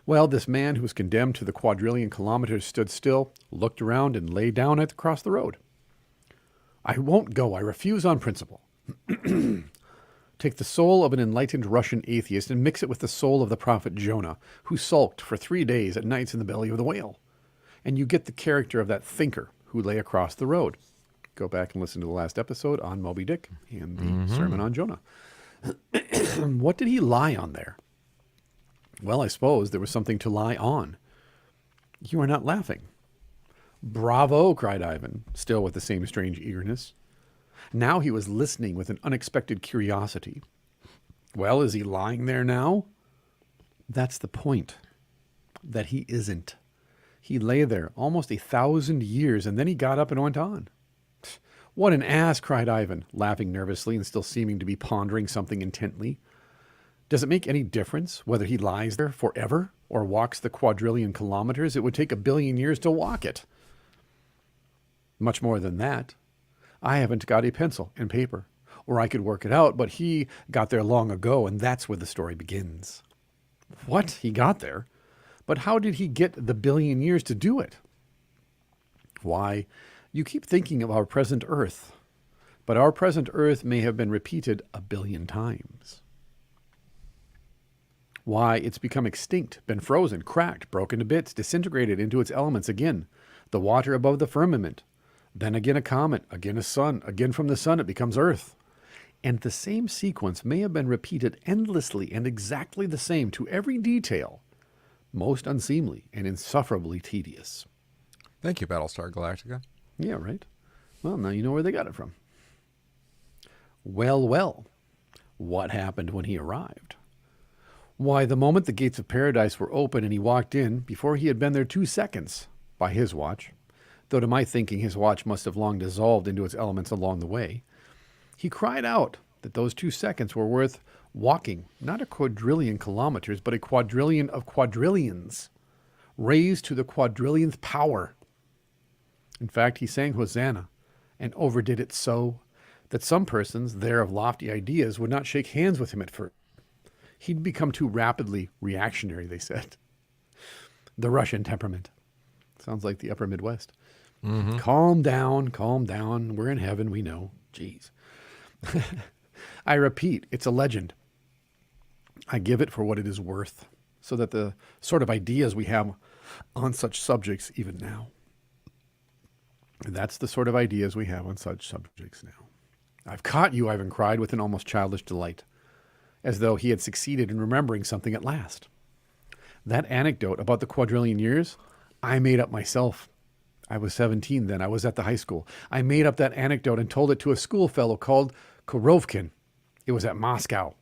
Well, this man who was condemned to the quadrillion kilometers stood still, looked around, and lay down across the road. I won't go. I refuse on principle. Take the soul of an enlightened Russian atheist and mix it with the soul of the prophet Jonah, who sulked for 3 days at nights in the belly of the whale. And you get the character of that thinker who lay across the road. Go back and listen to the last episode on Moby Dick and the sermon on Jonah. What did he lie on there? Well, I suppose there was something to lie on. You are not laughing. Bravo, cried Ivan, still with the same strange eagerness. Now he was listening with an unexpected curiosity. Well, is he lying there now? That's the point. That he isn't. He lay there almost 1,000 years, and then he got up and went on. What an ass, cried Ivan, laughing nervously and still seeming to be pondering something intently. Does it make any difference whether he lies there forever or walks the quadrillion kilometers? It would take 1 billion years to walk it. Much more than that. I haven't got a pencil and paper, or I could work it out, but he got there long ago, and that's where the story begins. What? He got there? But how did he get the 1 billion years to do it? Why, you keep thinking of our present Earth, but our present Earth may have been repeated 1 billion times. Why, it's become extinct, been frozen, cracked, broken to bits, disintegrated into its elements again, the water above the firmament, then again a comet, again a sun, again from the sun it becomes Earth. And the same sequence may have been repeated endlessly and exactly the same to every detail, most unseemly and insufferably tedious. Thank you, Battlestar Galactica. Yeah, right. Well, now you know where they got it from. Well, what happened when he arrived? Why, the moment the gates of paradise were open and he walked in, before he had been there 2 seconds, by his watch, though to my thinking his watch must have long dissolved into its elements along the way, he cried out that those 2 seconds were worth walking, not a quadrillion kilometers, but a quadrillion of quadrillions, raised to the quadrillionth power. In fact, he sang Hosanna and overdid it so that some persons there of lofty ideas would not shake hands with him at first. He'd become too rapidly reactionary, they said. The Russian temperament. Sounds like the upper Midwest. Mm-hmm. Calm down, calm down. We're in heaven, we know. Jeez. I repeat, it's a legend. I give it for what it is worth, so that the sort of ideas we have on such subjects even now. And that's the sort of ideas we have on such subjects now. I've caught you, Ivan cried with an almost childish delight, as though he had succeeded in remembering something at last. That anecdote about the quadrillion years, I made up myself. I was 17 then. I was at the high school. I made up that anecdote and told it to a schoolfellow called Korovkin. It was at Moscow.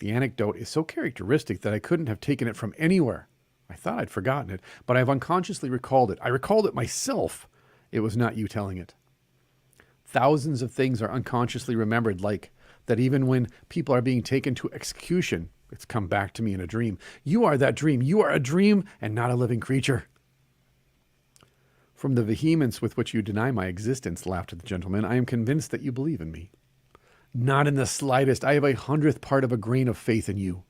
The anecdote is so characteristic that I couldn't have taken it from anywhere. I thought I'd forgotten it, but I've unconsciously recalled it. I recalled it myself. It was not you telling it. Thousands of things are unconsciously remembered, like that even when people are being taken to execution, it's come back to me in a dream. You are that dream. You are a dream and not a living creature. From the vehemence with which you deny my existence, laughed the gentleman, I am convinced that you believe in me. Not in the slightest. I have 100th part of a grain of faith in you.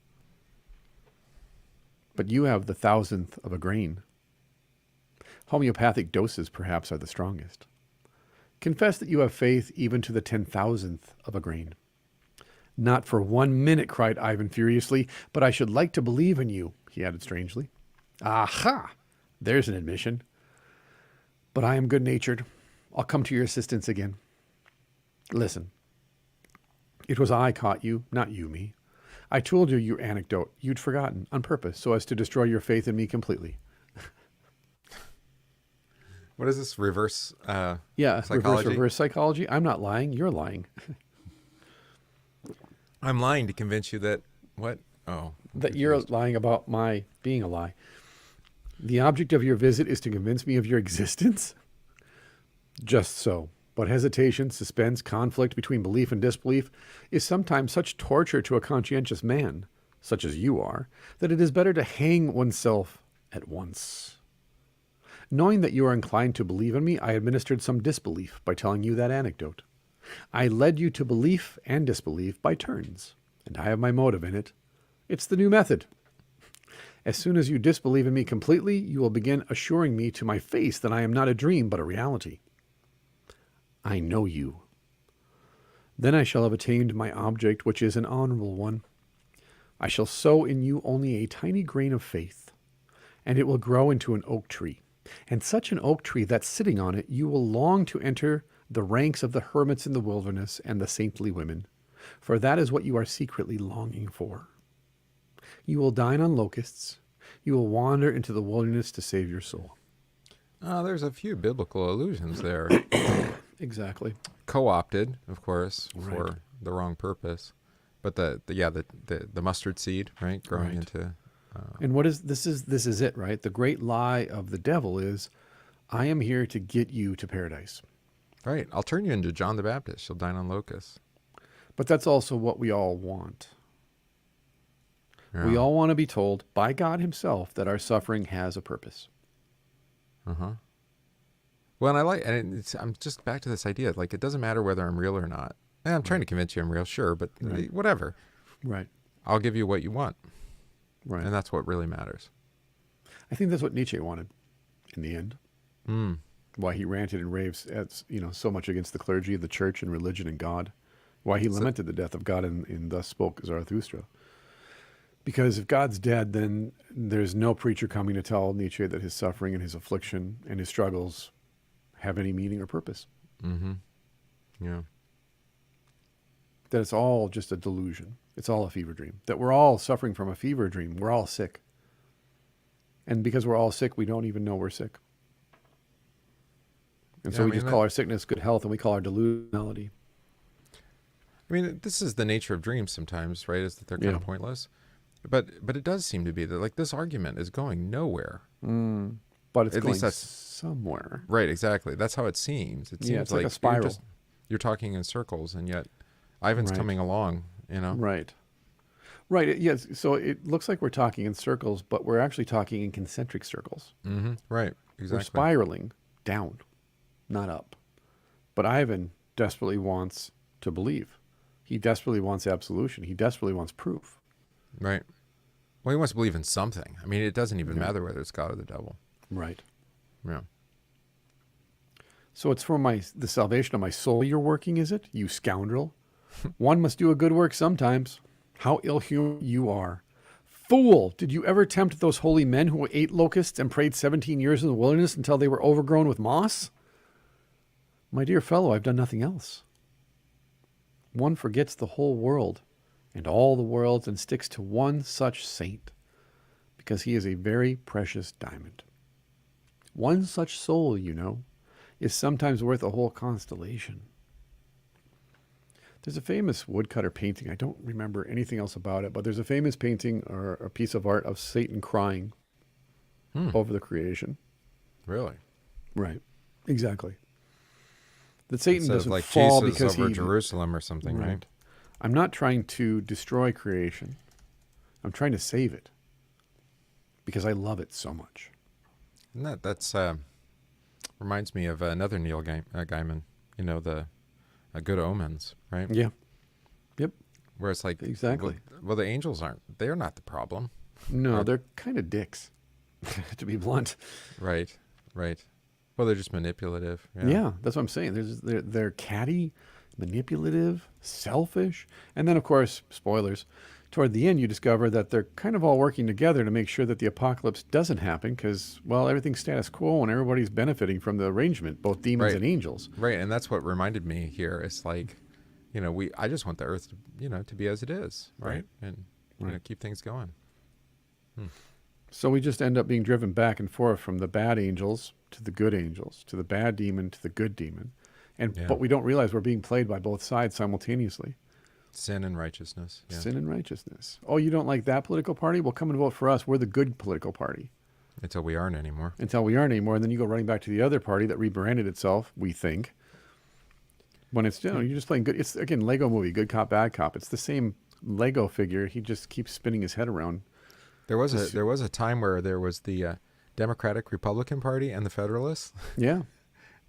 But you have the 1,000th of a grain. Homeopathic doses, perhaps, are the strongest. Confess that you have faith even to the 10,000th of a grain. Not for 1 minute, cried Ivan furiously, but I should like to believe in you, he added strangely. Aha! There's an admission. But I am good-natured. I'll come to your assistance again. Listen. It was I caught you, not you me. I told you your anecdote you'd forgotten on purpose so as to destroy your faith in me completely. What is this, reverse psychology? Reverse psychology. I'm not lying. You're lying. I'm lying to convince you that what? Oh. That you're lying about my being a lie. The object of your visit is to convince me of your existence? Just so. But hesitation, suspense, conflict between belief and disbelief is sometimes such torture to a conscientious man, such as you are, that it is better to hang oneself at once. Knowing that you are inclined to believe in me, I administered some disbelief by telling you that anecdote. I led you to belief and disbelief by turns, and I have my motive in it. It's the new method. As soon as you disbelieve in me completely, you will begin assuring me to my face that I am not a dream but a reality. I know you. Then I shall have attained my object, which is an honorable one. I shall sow in you only a tiny grain of faith, and it will grow into an oak tree. And such an oak tree that sitting on it, you will long to enter the ranks of the hermits in the wilderness and the saintly women, for that is what you are secretly longing for. You will dine on locusts. You will wander into the wilderness to save your soul. There's a few biblical allusions there. Exactly. Co-opted, of course, Right. for the wrong purpose. But the mustard seed, right, growing Right. into. And what is this is it, right? The great lie of the devil is, I am here to get you to paradise. Right. I'll turn you into John the Baptist. You'll dine on locusts. But that's also what we all want. Yeah. We all want to be told by God himself that our suffering has a purpose. Uh-huh. Well, I'm just back to this idea. Like, it doesn't matter whether I'm real or not. I'm trying to convince you I'm real, sure, but whatever. Right. I'll give you what you want. Right. And that's what really matters. I think that's what Nietzsche wanted in the end. Why he ranted and raved so much against the clergy, the church, and religion and God. Why he lamented the death of God in Thus Spoke Zarathustra. Because if God's dead, then there's no preacher coming to tell Nietzsche that his suffering and his affliction and his struggles have any meaning or purpose. Mm-hmm. Yeah. That it's all just a delusion. It's all a fever dream. That we're all suffering from a fever dream. We're all sick. And because we're all sick, we don't even know we're sick. And so we just call our sickness good health, and we call our delusionality. I mean, this is the nature of dreams sometimes, right? Is that they're kind of pointless. But it does seem to be that, like, this argument is going nowhere. But it's At going least that's somewhere. Right, exactly. That's how it seems. It seems it's like a spiral. You're talking in circles, and yet Ivan's coming along, Right. Right. Yes. So it looks like we're talking in circles, but we're actually talking in concentric circles. Mm-hmm. Right. Exactly. We're spiraling down, not up. But Ivan desperately wants to believe. He desperately wants absolution. He desperately wants proof. Right. Well, he wants to believe in something. I mean, it doesn't even matter whether it's God or the devil. Right. Yeah. So it's for the salvation of my soul you're working, is it, you scoundrel? One must do a good work sometimes. How ill-humored you are. Fool! Did you ever tempt those holy men who ate locusts and prayed 17 years in the wilderness until they were overgrown with moss? My dear fellow, I've done nothing else. One forgets the whole world and all the worlds and sticks to one such saint, because he is a very precious diamond. One such soul, you know, is sometimes worth a whole constellation. There's a famous woodcutter painting. I don't remember anything else about it, but there's a famous painting or a piece of art of Satan crying over the creation. Really? Right. Exactly. That Satan doesn't like fall Jesus because over he... Jerusalem or something, right? I'm not trying to destroy creation. I'm trying to save it because I love it so much. And that's reminds me of another Neil Gaiman, you know, the Good Omens, right? Yeah. Yep. Where it's like, Exactly. well, the angels they're not the problem. No, they're kind of dicks, to be blunt. Right, right. Well, they're just manipulative. Yeah, that's what I'm saying. They're catty, manipulative, selfish. And then, of course, spoilers, toward the end, you discover that they're kind of all working together to make sure that the apocalypse doesn't happen because, well, everything's status quo and everybody's benefiting from the arrangement, both demons and angels. Right, and that's what reminded me here. It's like, you know, I just want the earth to, you know, to be as it is, right? And you know, keep things going. So we just end up being driven back and forth from the bad angels to the good angels, to the bad demon to the good demon. But we don't realize we're being played by both sides simultaneously. Sin and righteousness. Yeah. Sin and righteousness. Oh, you don't like that political party? Well, come and vote for us. We're the good political party. Until we aren't anymore. Until we aren't anymore. And then you go running back to the other party that rebranded itself, we think. When it's, you know, you're just playing good. It's, again, Lego movie, good cop, bad cop. It's the same Lego figure. He just keeps spinning his head around. There was a time where there was the Democratic Republican Party and the Federalists. Yeah.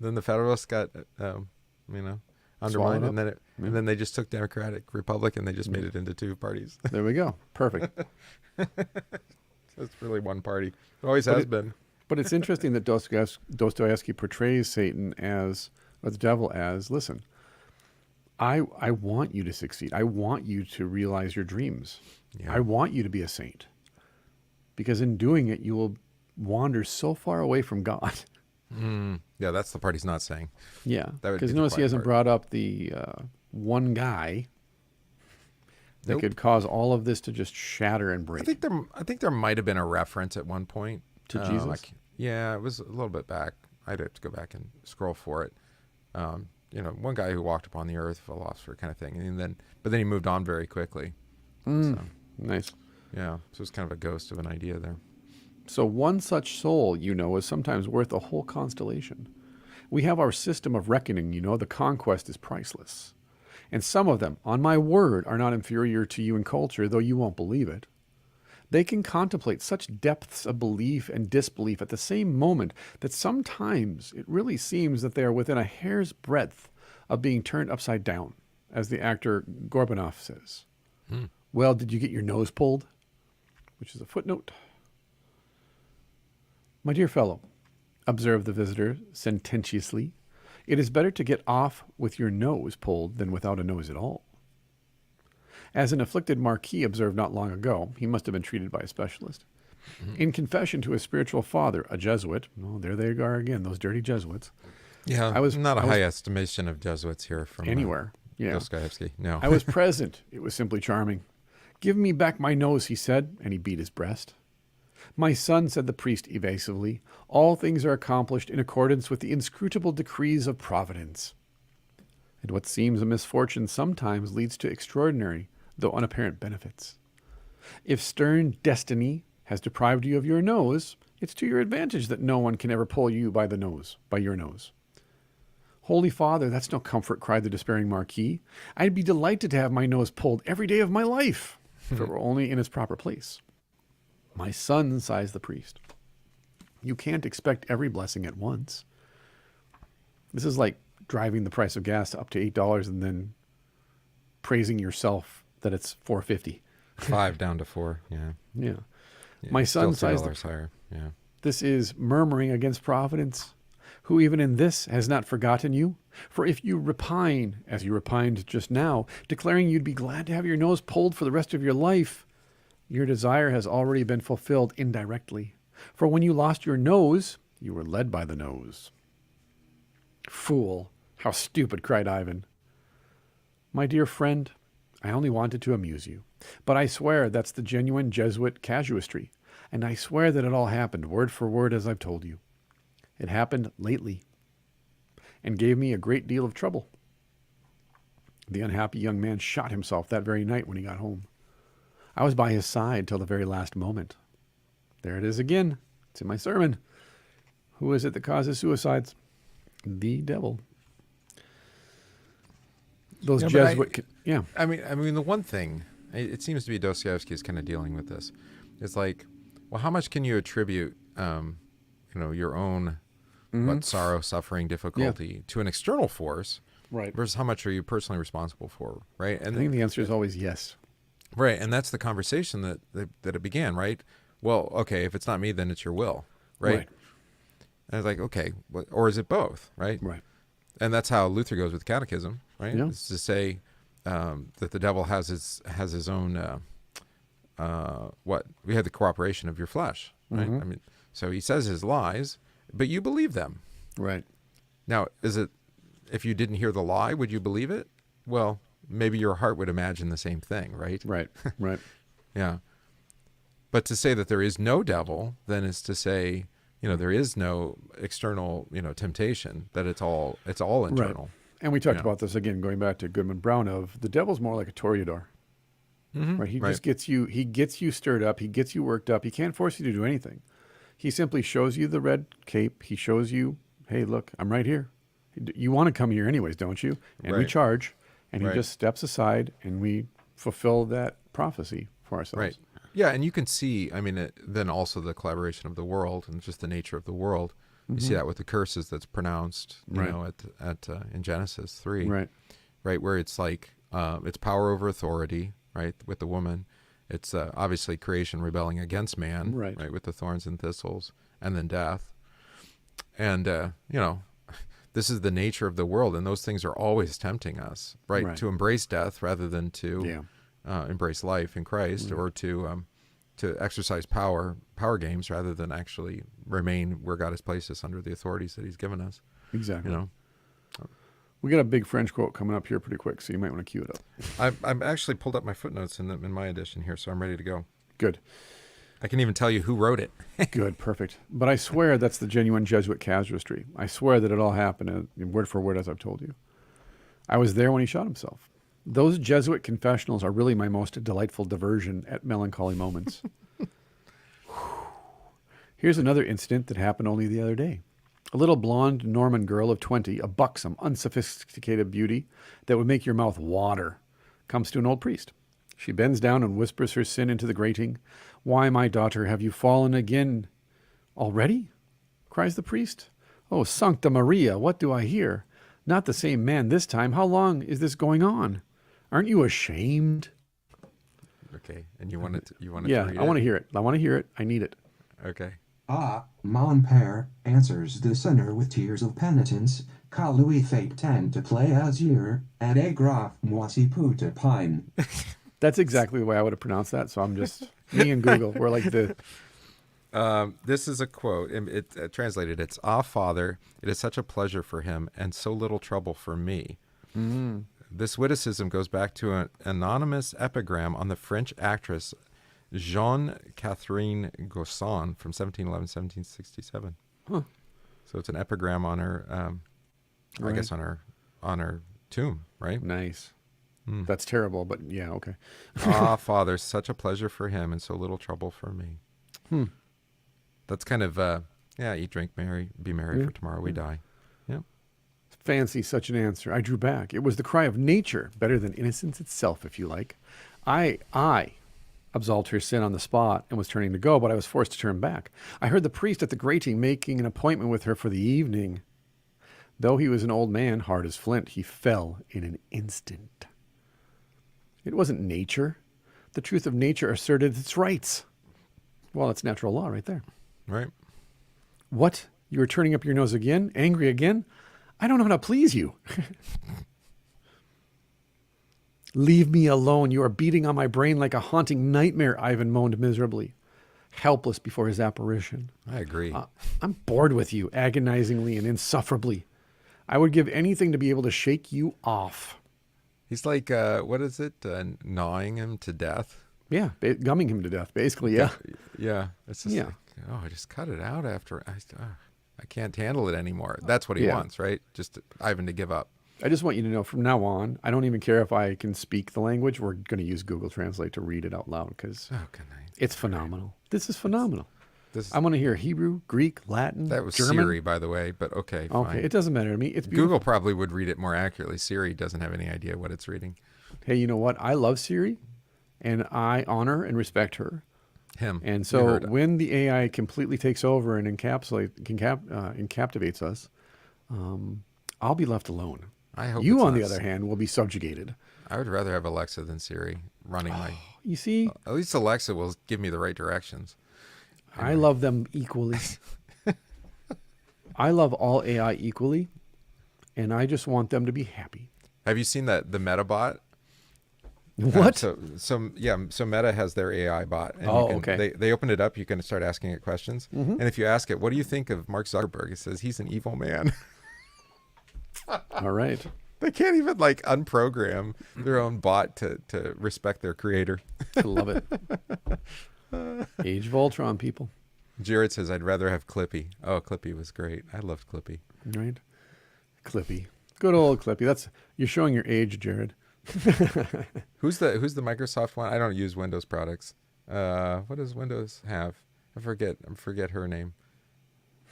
Then the Federalists got, you know, undermined, and then they just took Democratic Republic and they just made it into two parties. There we go. Perfect. It's really one party. It always has been. But it's interesting that Dostoevsky portrays Satan as, or the devil as, listen, I want you to succeed. I want you to realize your dreams. Yeah. I want you to be a saint. Because in doing it, you will wander so far away from God. Yeah, that's the part he's not saying. Yeah, because notice he hasn't brought up the one guy that could cause all of this to just shatter and break. I think there might have been a reference at one point to Jesus. Yeah, it was a little bit back. I'd have to go back and scroll for it. You know, one guy who walked upon the earth, philosopher kind of thing, but then he moved on very quickly. So, nice. Yeah, so it's kind of a ghost of an idea there. So one such soul, you know, is sometimes worth a whole constellation. We have our system of reckoning, you know, the conquest is priceless. And some of them, on my word, are not inferior to you in culture, though you won't believe it. They can contemplate such depths of belief and disbelief at the same moment that sometimes it really seems that they are within a hair's breadth of being turned upside down, as the actor Gorbanov says. Well, did you get your nose pulled? Which is a footnote. My dear fellow, observed the visitor sententiously, it is better to get off with your nose pulled than without a nose at all. As an afflicted marquis observed not long ago, he must have been treated by a specialist. In confession to his spiritual father, a Jesuit, oh, there they are again, those dirty Jesuits. Yeah, I was not a high estimation of Jesuits here from anywhere. Yeah, Dostoevsky. No, I was present. It was simply charming. Give me back my nose, he said, and he beat his breast. My son, said the priest evasively, all things are accomplished in accordance with the inscrutable decrees of Providence. And what seems a misfortune sometimes leads to extraordinary, though unapparent benefits. If stern destiny has deprived you of your nose, it's to your advantage that no one can ever pull you by your nose. Holy Father, that's no comfort, cried the despairing Marquis. I'd be delighted to have my nose pulled every day of my life, if it were only in its proper place. My son, sighs the priest, you can't expect every blessing at once. This is like driving the price of gas up to $8 and then praising yourself that it's $4.50. 5 down to 4. Yeah. Yeah. Yeah, My son still sighs $2 higher. Yeah. This is murmuring against providence, who even in this has not forgotten you. For if you repine, as you repined just now, declaring you'd be glad to have your nose pulled for the rest of your life, your desire has already been fulfilled indirectly. For when you lost your nose, you were led by the nose. Fool, how stupid, cried Ivan. My dear friend, I only wanted to amuse you, but I swear that's the genuine Jesuit casuistry, and I swear that it all happened word for word as I've told you. It happened lately, and gave me a great deal of trouble. The unhappy young man shot himself that very night when he got home. I was by his side till the very last moment. There it is again. It's in my sermon. Who is it that causes suicides? The devil. Those Jesuit... I mean, the one thing, it seems to be Dostoevsky is kind of dealing with this. It's like, well, how much can you attribute, your own what sorrow, suffering, difficulty to an external force, right? Versus how much are you personally responsible for, right? And I think the answer is always yes. Right, and that's the conversation that it began, right? Well, okay, if it's not me, then it's your will, right? And it's like, okay, or is it both, right? Right. And that's how Luther goes with catechism, right? Yeah. It's to say that the devil has his own we had the cooperation of your flesh, right? I mean, so he says his lies, but you believe them, right? Now, is it if you didn't hear the lie, would you believe it? Well, maybe your heart would imagine the same thing, right? Right. Right. Yeah. But to say that there is no devil, then is to say, there is no external, temptation, that it's all internal. Right. And we talked about this again, going back to Goodman Brown, of the devil's more like a toreador. Right. He just gets you stirred up. He gets you worked up. He can't force you to do anything. He simply shows you the red cape. He shows you, hey, look, I'm right here. You want to come here anyways, don't you? And we charge. And he just steps aside, and we fulfill that prophecy for ourselves. Right. Yeah, and you can see, then also the collaboration of the world and just the nature of the world. You see that with the curses that's pronounced, in Genesis 3. Right. Right, where it's like, it's power over authority, right, with the woman. It's obviously creation rebelling against man, right, with the thorns and thistles, and then death. And, this is the nature of the world, and those things are always tempting us, right? To embrace death rather than to embrace life in Christ, or to exercise power games rather than actually remain where God has placed us under the authorities that He's given us. Exactly. We got a big French quote coming up here pretty quick, so you might want to cue it up. I've actually pulled up my footnotes in my edition here, so I'm ready to go. Good. I can even tell you who wrote it. Good, perfect. But I swear that's the genuine Jesuit casuistry. I swear that it all happened word for word as I've told you. I was there when he shot himself. Those Jesuit confessionals are really my most delightful diversion at melancholy moments. Here's another incident that happened only the other day. A little blonde Norman girl of 20, a buxom, unsophisticated beauty that would make your mouth water, comes to an old priest. She bends down and whispers her sin into the grating. Why, my daughter, have you fallen again? Already? Cries the priest. Oh, Sancta Maria, what do I hear? Not the same man this time. How long is this going on? Aren't you ashamed? Okay, and you want to read it? I want to hear it. I want to hear it. I need it. Okay. Ah, mon père, answers the sinner with tears of penitence, car lui fait tant to play azure, et grave moi si peu de pine. That's exactly the way I would have pronounced that, so I'm just, me and Google, we're like the... This is a quote, it translated, it's, "Ah, Father, it is such a pleasure for him, and so little trouble for me." Mm. This witticism goes back to an anonymous epigram on the French actress Jean-Catherine Gosson from 1711-1767. Huh. So it's an epigram on her, I guess on her tomb, right? Nice. That's terrible, but yeah, okay. Ah, Father, such a pleasure for him and so little trouble for me. That's kind of, eat, drink, be merry, for tomorrow we die. Yeah. Fancy such an answer. I drew back. It was the cry of nature, better than innocence itself, if you like. I absolved her sin on the spot and was turning to go, but I was forced to turn back. I heard the priest at the grating making an appointment with her for the evening. Though he was an old man, hard as flint, he fell in an instant. It wasn't nature, the truth of nature asserted its rights. Well, that's natural law right there. Right. What? You are turning up your nose again? Angry again? I don't know how to please you. Leave me alone. You are beating on my brain like a haunting nightmare, Ivan moaned miserably, helpless before his apparition. I agree. I'm bored with you, agonizingly and insufferably. I would give anything to be able to shake you off. He's like, what is it? Gnawing him to death? Yeah, gumming him to death, basically, yeah. Yeah. It's just Yeah. like, oh, I just cut it out after. I can't handle it anymore. That's what he wants, right? Just Ivan to give up. I just want you to know from now on, I don't even care if I can speak the language. We're going to use Google Translate to read it out loud because it's phenomenal. This is phenomenal. I want to hear Hebrew, Greek, Latin, That was German. Siri, by the way, but okay, fine. Okay, it doesn't matter to me. It's beautiful. Google probably would read it more accurately. Siri doesn't have any idea what it's reading. Hey, you know what? I love Siri, and I honor and respect her. Him. And so when the AI completely takes over and encaptivates us, I'll be left alone. I hope you, it's on the not. other hand, will be subjugated. I would rather have Alexa than Siri running my. You see, At least Alexa will give me the right directions. I love them equally. I love all AI equally, and I just want them to be happy. Have you seen the Metabot? What? So Meta has their AI bot. And okay. They open it up. You can start asking it questions. And if you ask it, what do you think of Mark Zuckerberg? It says he's an evil man. All right. They can't even like unprogram their own bot to respect their creator. I love it. Age of Ultron, people. Jared says, I'd rather have Clippy. Oh, Clippy was great. I loved Clippy. Right? Clippy. Good old Clippy. You're showing your age, Jared. Who's the Microsoft one? I don't use Windows products. What does Windows have? I forget her name.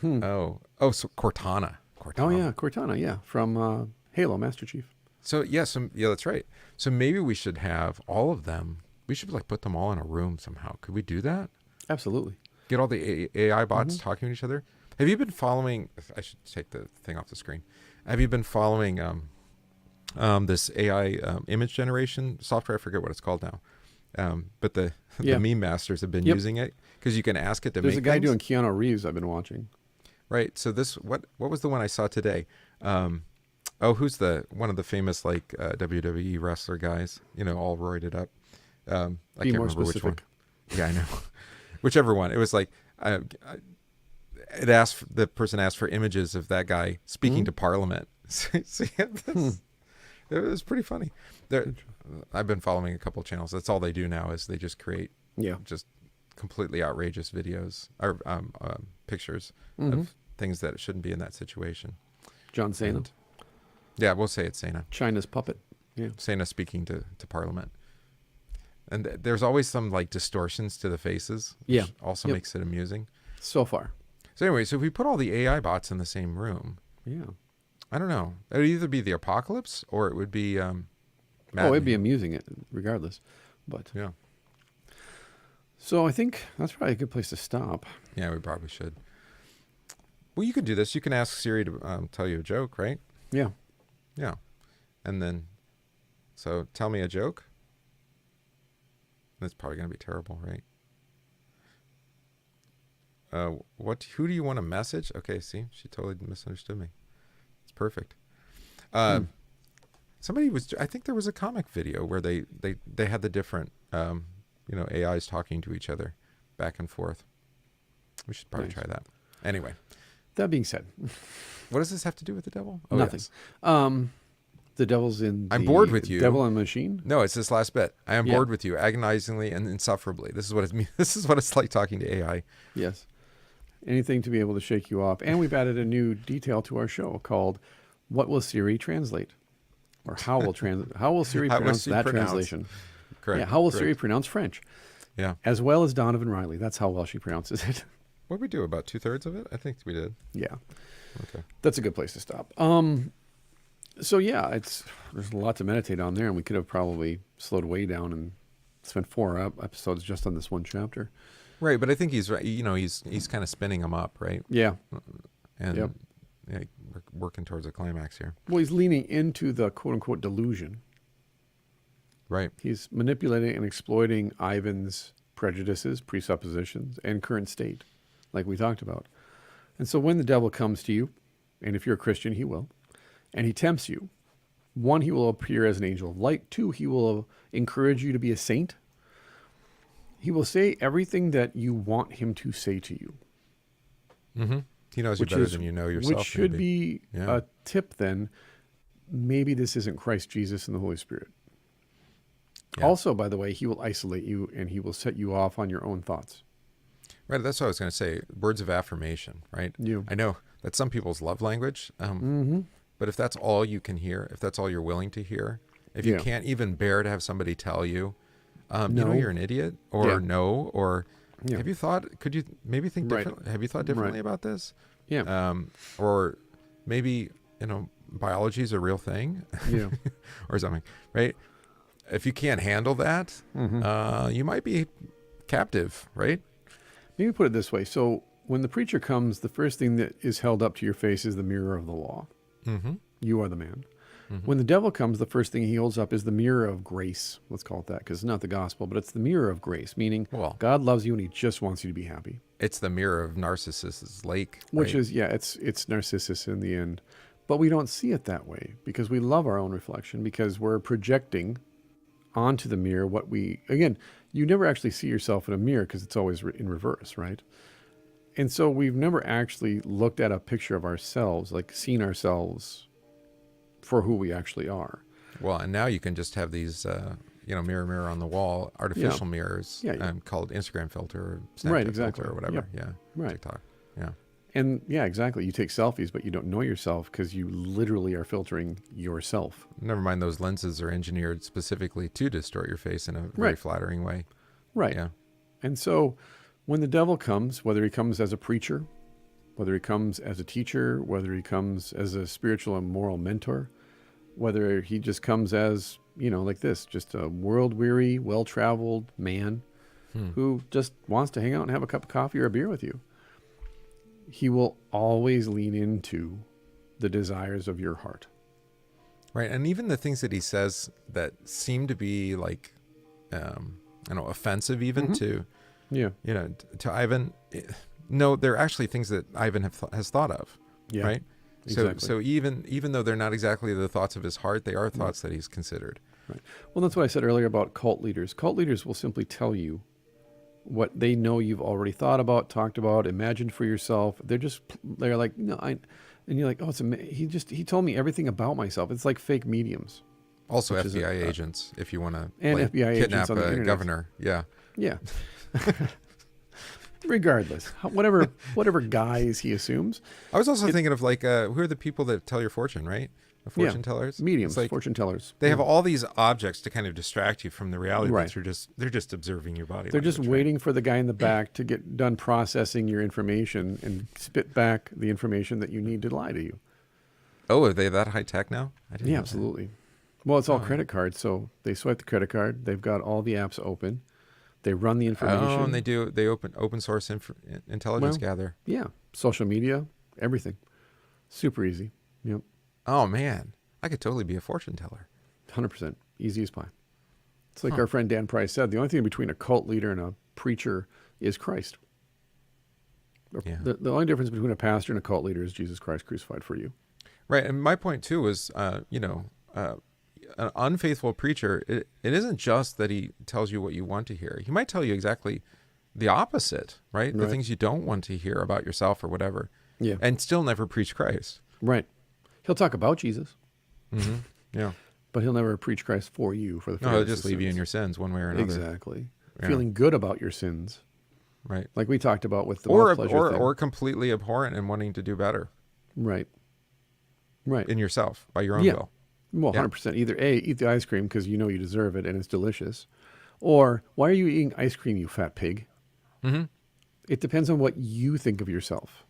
So Cortana. Oh yeah, Cortana, yeah, from Halo Master Chief. So that's right. So maybe we should have all of them. We should like put them all in a room somehow. Could we do that? Absolutely. Get all the AI bots talking to each other. Have you been following? I should take the thing off the screen. Have you been following this AI image generation software? I forget what it's called now. But the meme masters have been using it because you can ask it to make. There's a guy doing Keanu Reeves I've been watching. Right. So what was the one I saw today? Who's one of the famous like WWE wrestler guys? All roided up. I can't remember which one. Yeah, I know. Whichever one. It was like the person asked for images of that guy speaking to Parliament. It was pretty funny. I've been following a couple of channels. That's all they do now is they just create just completely outrageous videos or pictures of things that shouldn't be in that situation. John Cena. Yeah, we'll say it's Cena. China's puppet. Yeah. Cena speaking to Parliament. And there's always some like distortions to the faces, which also makes it amusing. So far. So anyway, so if we put all the AI bots in the same room, I don't know. It would either be the apocalypse or it would be it'd be amusing regardless. But yeah. So I think that's probably a good place to stop. Yeah, we probably should. Well, you could do this. You can ask Siri to tell you a joke, right? Yeah. Yeah. And then, so tell me a joke. That's probably going to be terrible, right? Who do you want to message? Okay, see, she totally misunderstood me. It's perfect. Somebody I think there was a comic video where they had the different, AIs talking to each other back and forth. We should probably try that. Anyway. That being said. What does this have to do with the devil? Oh, nothing. Yes. The devil's in I'm bored with you. Devil and Machine? No, it's this last bit. I am bored with you, agonizingly and insufferably. This is what this is what it's like talking to AI. Yes. Anything to be able to shake you off. And we've added a new detail to our show called What Will Siri Translate? Or how will Siri pronounce that translation? Correct. Yeah, how will Siri pronounce French? Yeah. As well as Donovan Riley. That's how well she pronounces it. What did we do? About 2/3 of it? I think we did. Yeah. Okay. That's a good place to stop. So yeah, there's a lot to meditate on there, and we could have probably slowed way down and spent 4 episodes just on this one chapter. Right, but I think he's right. He's kind of spinning them up, right? Yeah. And we're working towards a climax here. Well, he's leaning into the quote unquote delusion. Right. He's manipulating and exploiting Ivan's prejudices, presuppositions, and current state, like we talked about. And so when the devil comes to you, and if you're a Christian, he will, and he tempts you, one, he will appear as an angel of light. Two, he will encourage you to be a saint. He will say everything that you want him to say to you. Mm-hmm. He knows you better than you know yourself. Which should maybe. be a tip then. Maybe this isn't Christ Jesus and the Holy Spirit. Yeah. Also, by the way, he will isolate you and he will set you off on your own thoughts. Right. That's what I was going to say. Words of affirmation, right? I know that's some people's love language. But if that's all you can hear, if that's all you're willing to hear, if you can't even bear to have somebody tell you, you know, you're an idiot, or no, or have you thought, could you maybe think differently? Have you thought differently about this? Yeah. Or maybe, you know, biology is a real thing or something, right? If you can't handle that, you might be captive, right? Maybe put it this way. So when the preacher comes, the first thing that is held up to your face is the mirror of the law. You are the man. When the devil comes, the first thing he holds up is the mirror of grace. Let's call it that, because it's not the gospel, but it's the mirror of grace, meaning God loves you and he just wants you to be happy. It's the mirror of Narcissus's lake. Which is, it's Narcissus in the end. But we don't see it that way because we love our own reflection, because we're projecting onto the mirror what we, again, you never actually see yourself in a mirror because it's always in reverse, right? And so we've never actually looked at a picture of ourselves, like seen ourselves for who we actually are. Well, and now you can just have these, you know, mirror on the wall, artificial mirrors, called Instagram filter or Snapchat filter or whatever. TikTok. And exactly. You take selfies, but you don't know yourself because you literally are filtering yourself. Never mind, those lenses are engineered specifically to distort your face in a very flattering way. Right. Yeah. And so when the devil comes, whether he comes as a preacher, whether he comes as a teacher, whether he comes as a spiritual and moral mentor, whether he just comes as, you know, like this, just a world-weary, well-traveled man who just wants to hang out and have a cup of coffee or a beer with you, he will always lean into the desires of your heart. Right. And even the things that he says that seem to be like, offensive even to, to Ivan. No, they're actually things that Ivan has thought of. Yeah. Right. Exactly. So even though they're not exactly the thoughts of his heart, they are thoughts that he's considered. Right. Well, that's what I said earlier about cult leaders. Cult leaders will simply tell you what they know you've already thought about, talked about, imagined for yourself. They're like, no, and you're like, oh, he told me everything about myself. It's like fake mediums. Also FBI agents, if you want to FBI kidnap agents a governor. Yeah. Yeah. Regardless, whatever guise he assumes. I was also thinking of like, who are the people that tell your fortune, right? The fortune tellers, mediums, like, fortune tellers. They have all these objects to kind of distract you from the reality. Right. They're just observing your body. They're just waiting for the guy in the back to get done processing your information and spit back the information that you need to lie to you. Oh, are they that high tech now? Yeah, absolutely. Well, it's all credit cards, so they swipe the credit card. They've got all the apps open. They run the information. Oh, and they open source intelligence gather. Yeah, social media, everything, super easy. Yep. Oh man, I could totally be a fortune teller. 100%, easy as pie. It's like our friend Dan Price said. The only thing between a cult leader and a preacher is Christ. Yeah. The only difference between a pastor and a cult leader is Jesus Christ crucified for you. Right, and my point too is, an unfaithful preacher, it isn't just that he tells you what you want to hear. He might tell you exactly the opposite, right? The things you don't want to hear about yourself or whatever. Yeah. And still never preach Christ. Right. He'll talk about Jesus. Mm-hmm. Yeah. But he'll never preach Christ for you. He'll just leave you in your sins one way or another. Exactly. Yeah. Feeling good about your sins. Right. Like we talked about with the or completely abhorrent and wanting to do better. Right. Right. In yourself, by your own will. Well, 100%. Either A, eat the ice cream because you know you deserve it and it's delicious. Or, why are you eating ice cream, you fat pig? Mm-hmm. It depends on what you think of yourself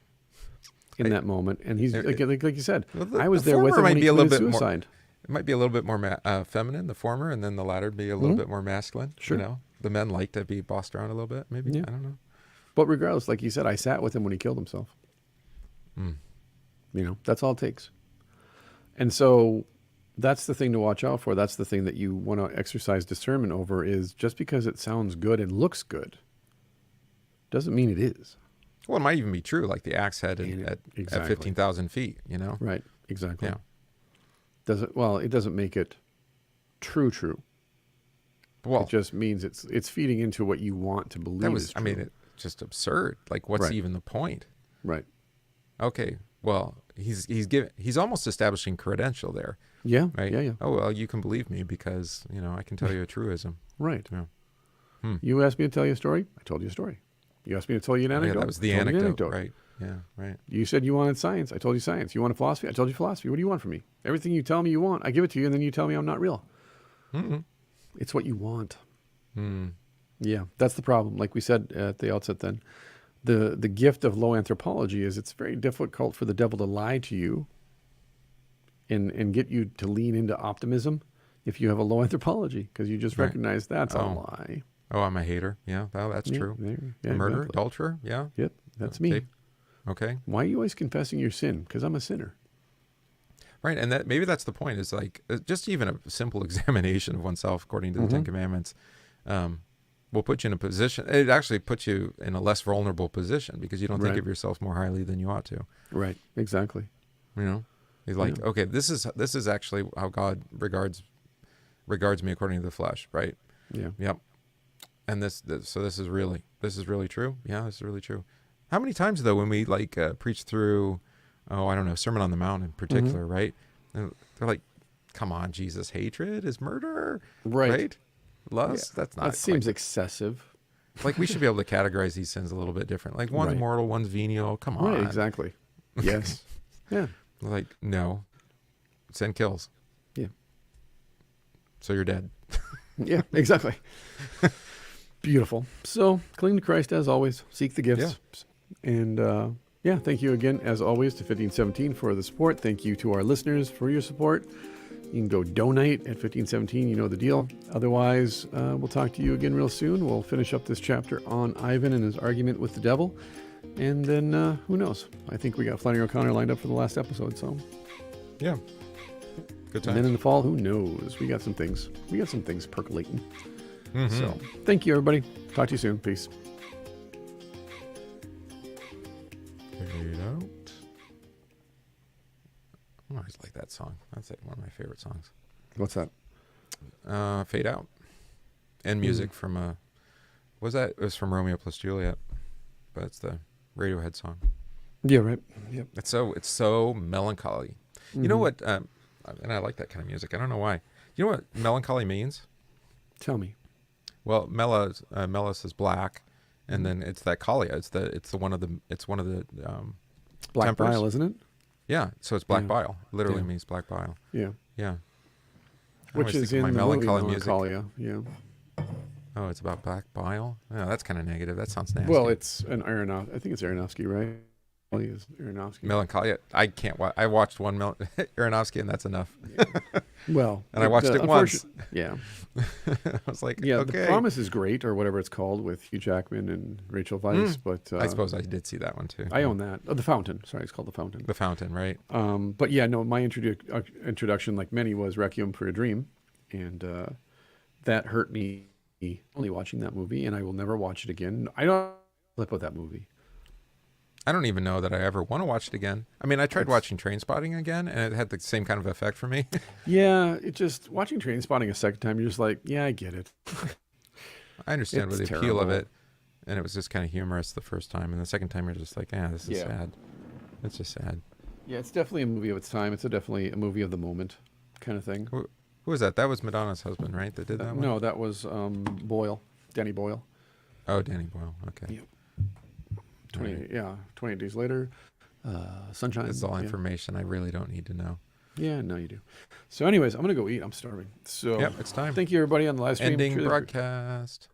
in that moment. And he's, like you said, I was there with him when he committed suicide. It might be a little bit more feminine, the former, and then the latter be a little bit more masculine. Sure. You know? The men like to be bossed around a little bit, maybe. Yeah. I don't know. But regardless, like you said, I sat with him when he killed himself. You know, that's all it takes. And so that's the thing to watch out for. That's the thing that you want to exercise discernment over, is just because it sounds good and looks good doesn't mean it is. Well, it might even be true, like the axe head at Exactly. 15,000 feet, you know? Right, exactly. Yeah. It doesn't make it true. Well, it just means it's feeding into what you want to believe is true. it's just absurd. Like, what's Right. even the point? Right. Okay, well, he's almost establishing credential there. Yeah, right? yeah. Oh, well, you can believe me because, you know, I can tell you a truism. Right. Yeah. You asked me to tell you a story, I told you a story. You asked me to tell you an anecdote. Yeah, that was the I told you an anecdote, right? Yeah, right. You said you wanted science, I told you science. You wanted philosophy, I told you philosophy. What do you want from me? Everything you tell me you want, I give it to you, and then you tell me I'm not real. Mm-hmm. It's what you want. Mm. Yeah, that's the problem. Like we said at the outset then, the gift of low anthropology is it's very difficult for the devil to lie to you and get you to lean into optimism if you have a low anthropology, because you just Right. recognize that's a lie. Oh, I'm a hater. Yeah, that's Yeah, true. yeah, A murderer, exactly. adulterer. Yeah. Yep, that's me. Okay. Why are you always confessing your sin? Because I'm a sinner. Right, and maybe that's the point. Is like just even a simple examination of oneself according to the Ten Commandments will put you in a position. It actually puts you in a less vulnerable position because you don't think Right. of yourself more highly than you ought to. Right, exactly. You know, he's like, okay, this is actually how God regards me according to the flesh, right? Yeah. Yep. And so this is really true. Yeah, this is really true. How many times though, when we like preach through, I don't know, Sermon on the Mount in particular, right? And they're like, come on, Jesus, hatred is murder, right? Lust, that's not. That seems excessive. Like we should be able to categorize these sins a little bit different. Like one's Right. mortal, one's venial. Come on. Right, exactly. Yes. Yeah. Like, no, sin kills. Yeah. So you're dead. Yeah, exactly. Beautiful. So cling to Christ as always. Seek the gifts. And thank you again, as always, to 1517 for the support. Thank you to our listeners for your support. You can go donate at 1517. You know the deal. Otherwise, we'll talk to you again real soon. We'll finish up this chapter on Ivan and his argument with the devil. And then, who knows? I think we got Flannery O'Connor lined up for the last episode. So, Yeah. Good time. and then in the fall, who knows? We got some things percolating. Mhm. So, thank you, everybody. Talk to you soon. Peace. Fade out. I always like that song. That's like one of my favorite songs. What's that? Fade Out. And music from what was that? It was from Romeo plus Juliet. But it's the Radiohead song. Yeah, right. Yep. It's so melancholy. You know what? And I like that kind of music. I don't know why. You know what melancholy means? Tell me. Well, Melis is black, and then it's that Kalia. It's one of the Black tempers. bile, isn't it? Yeah, so it's black Yeah. bile. Literally Yeah. means black bile. Yeah. Yeah. I Which always is think of in my the movie melancholy music. Melancholia. Yeah. Oh, it's about black bile. Oh, that's kind of negative. That sounds nasty. Well, it's an Aronofsky. I think it's Aronofsky, right? Well, he is Aronofsky. Melancholia. I can't watch. I watched one Aronofsky, and that's enough. Well, And I watched it once. Yeah. I was like, Yeah. okay. The Promise is great, or whatever it's called, with Hugh Jackman and Rachel Weisz. But I suppose I did see that one too. I own that. Oh, The Fountain. Sorry, it's called The Fountain. The Fountain, right? But yeah, no, my introduction, like many, was Requiem for a Dream, and that hurt me only watching that movie, and I will never watch it again. I don't flip with that movie. I don't even know that I ever want to watch it again. I mean, I tried watching Trainspotting again, and it had the same kind of effect for me. Yeah, it just watching Trainspotting a second time, you're just like, yeah, I get it. I understand It's the appeal of terrible. it, and it was just kind of humorous the first time, and the second time you're just like, this is Yeah. sad. It's just sad. Yeah, it's definitely a movie of its time. It's definitely a movie of the moment kind of thing. Who was that? That was Madonna's husband, right? That did that one? No, that was Boyle, Danny Boyle. Oh, Danny Boyle. Okay. Yeah. 28 Days Later, Sunshine. It's all yeah. information I really don't need to know. Yeah, no, you do. So anyways, I'm going to go eat. I'm starving. So Yep, it's time. thank you, everybody, on the live stream. Ending Truly- broadcast.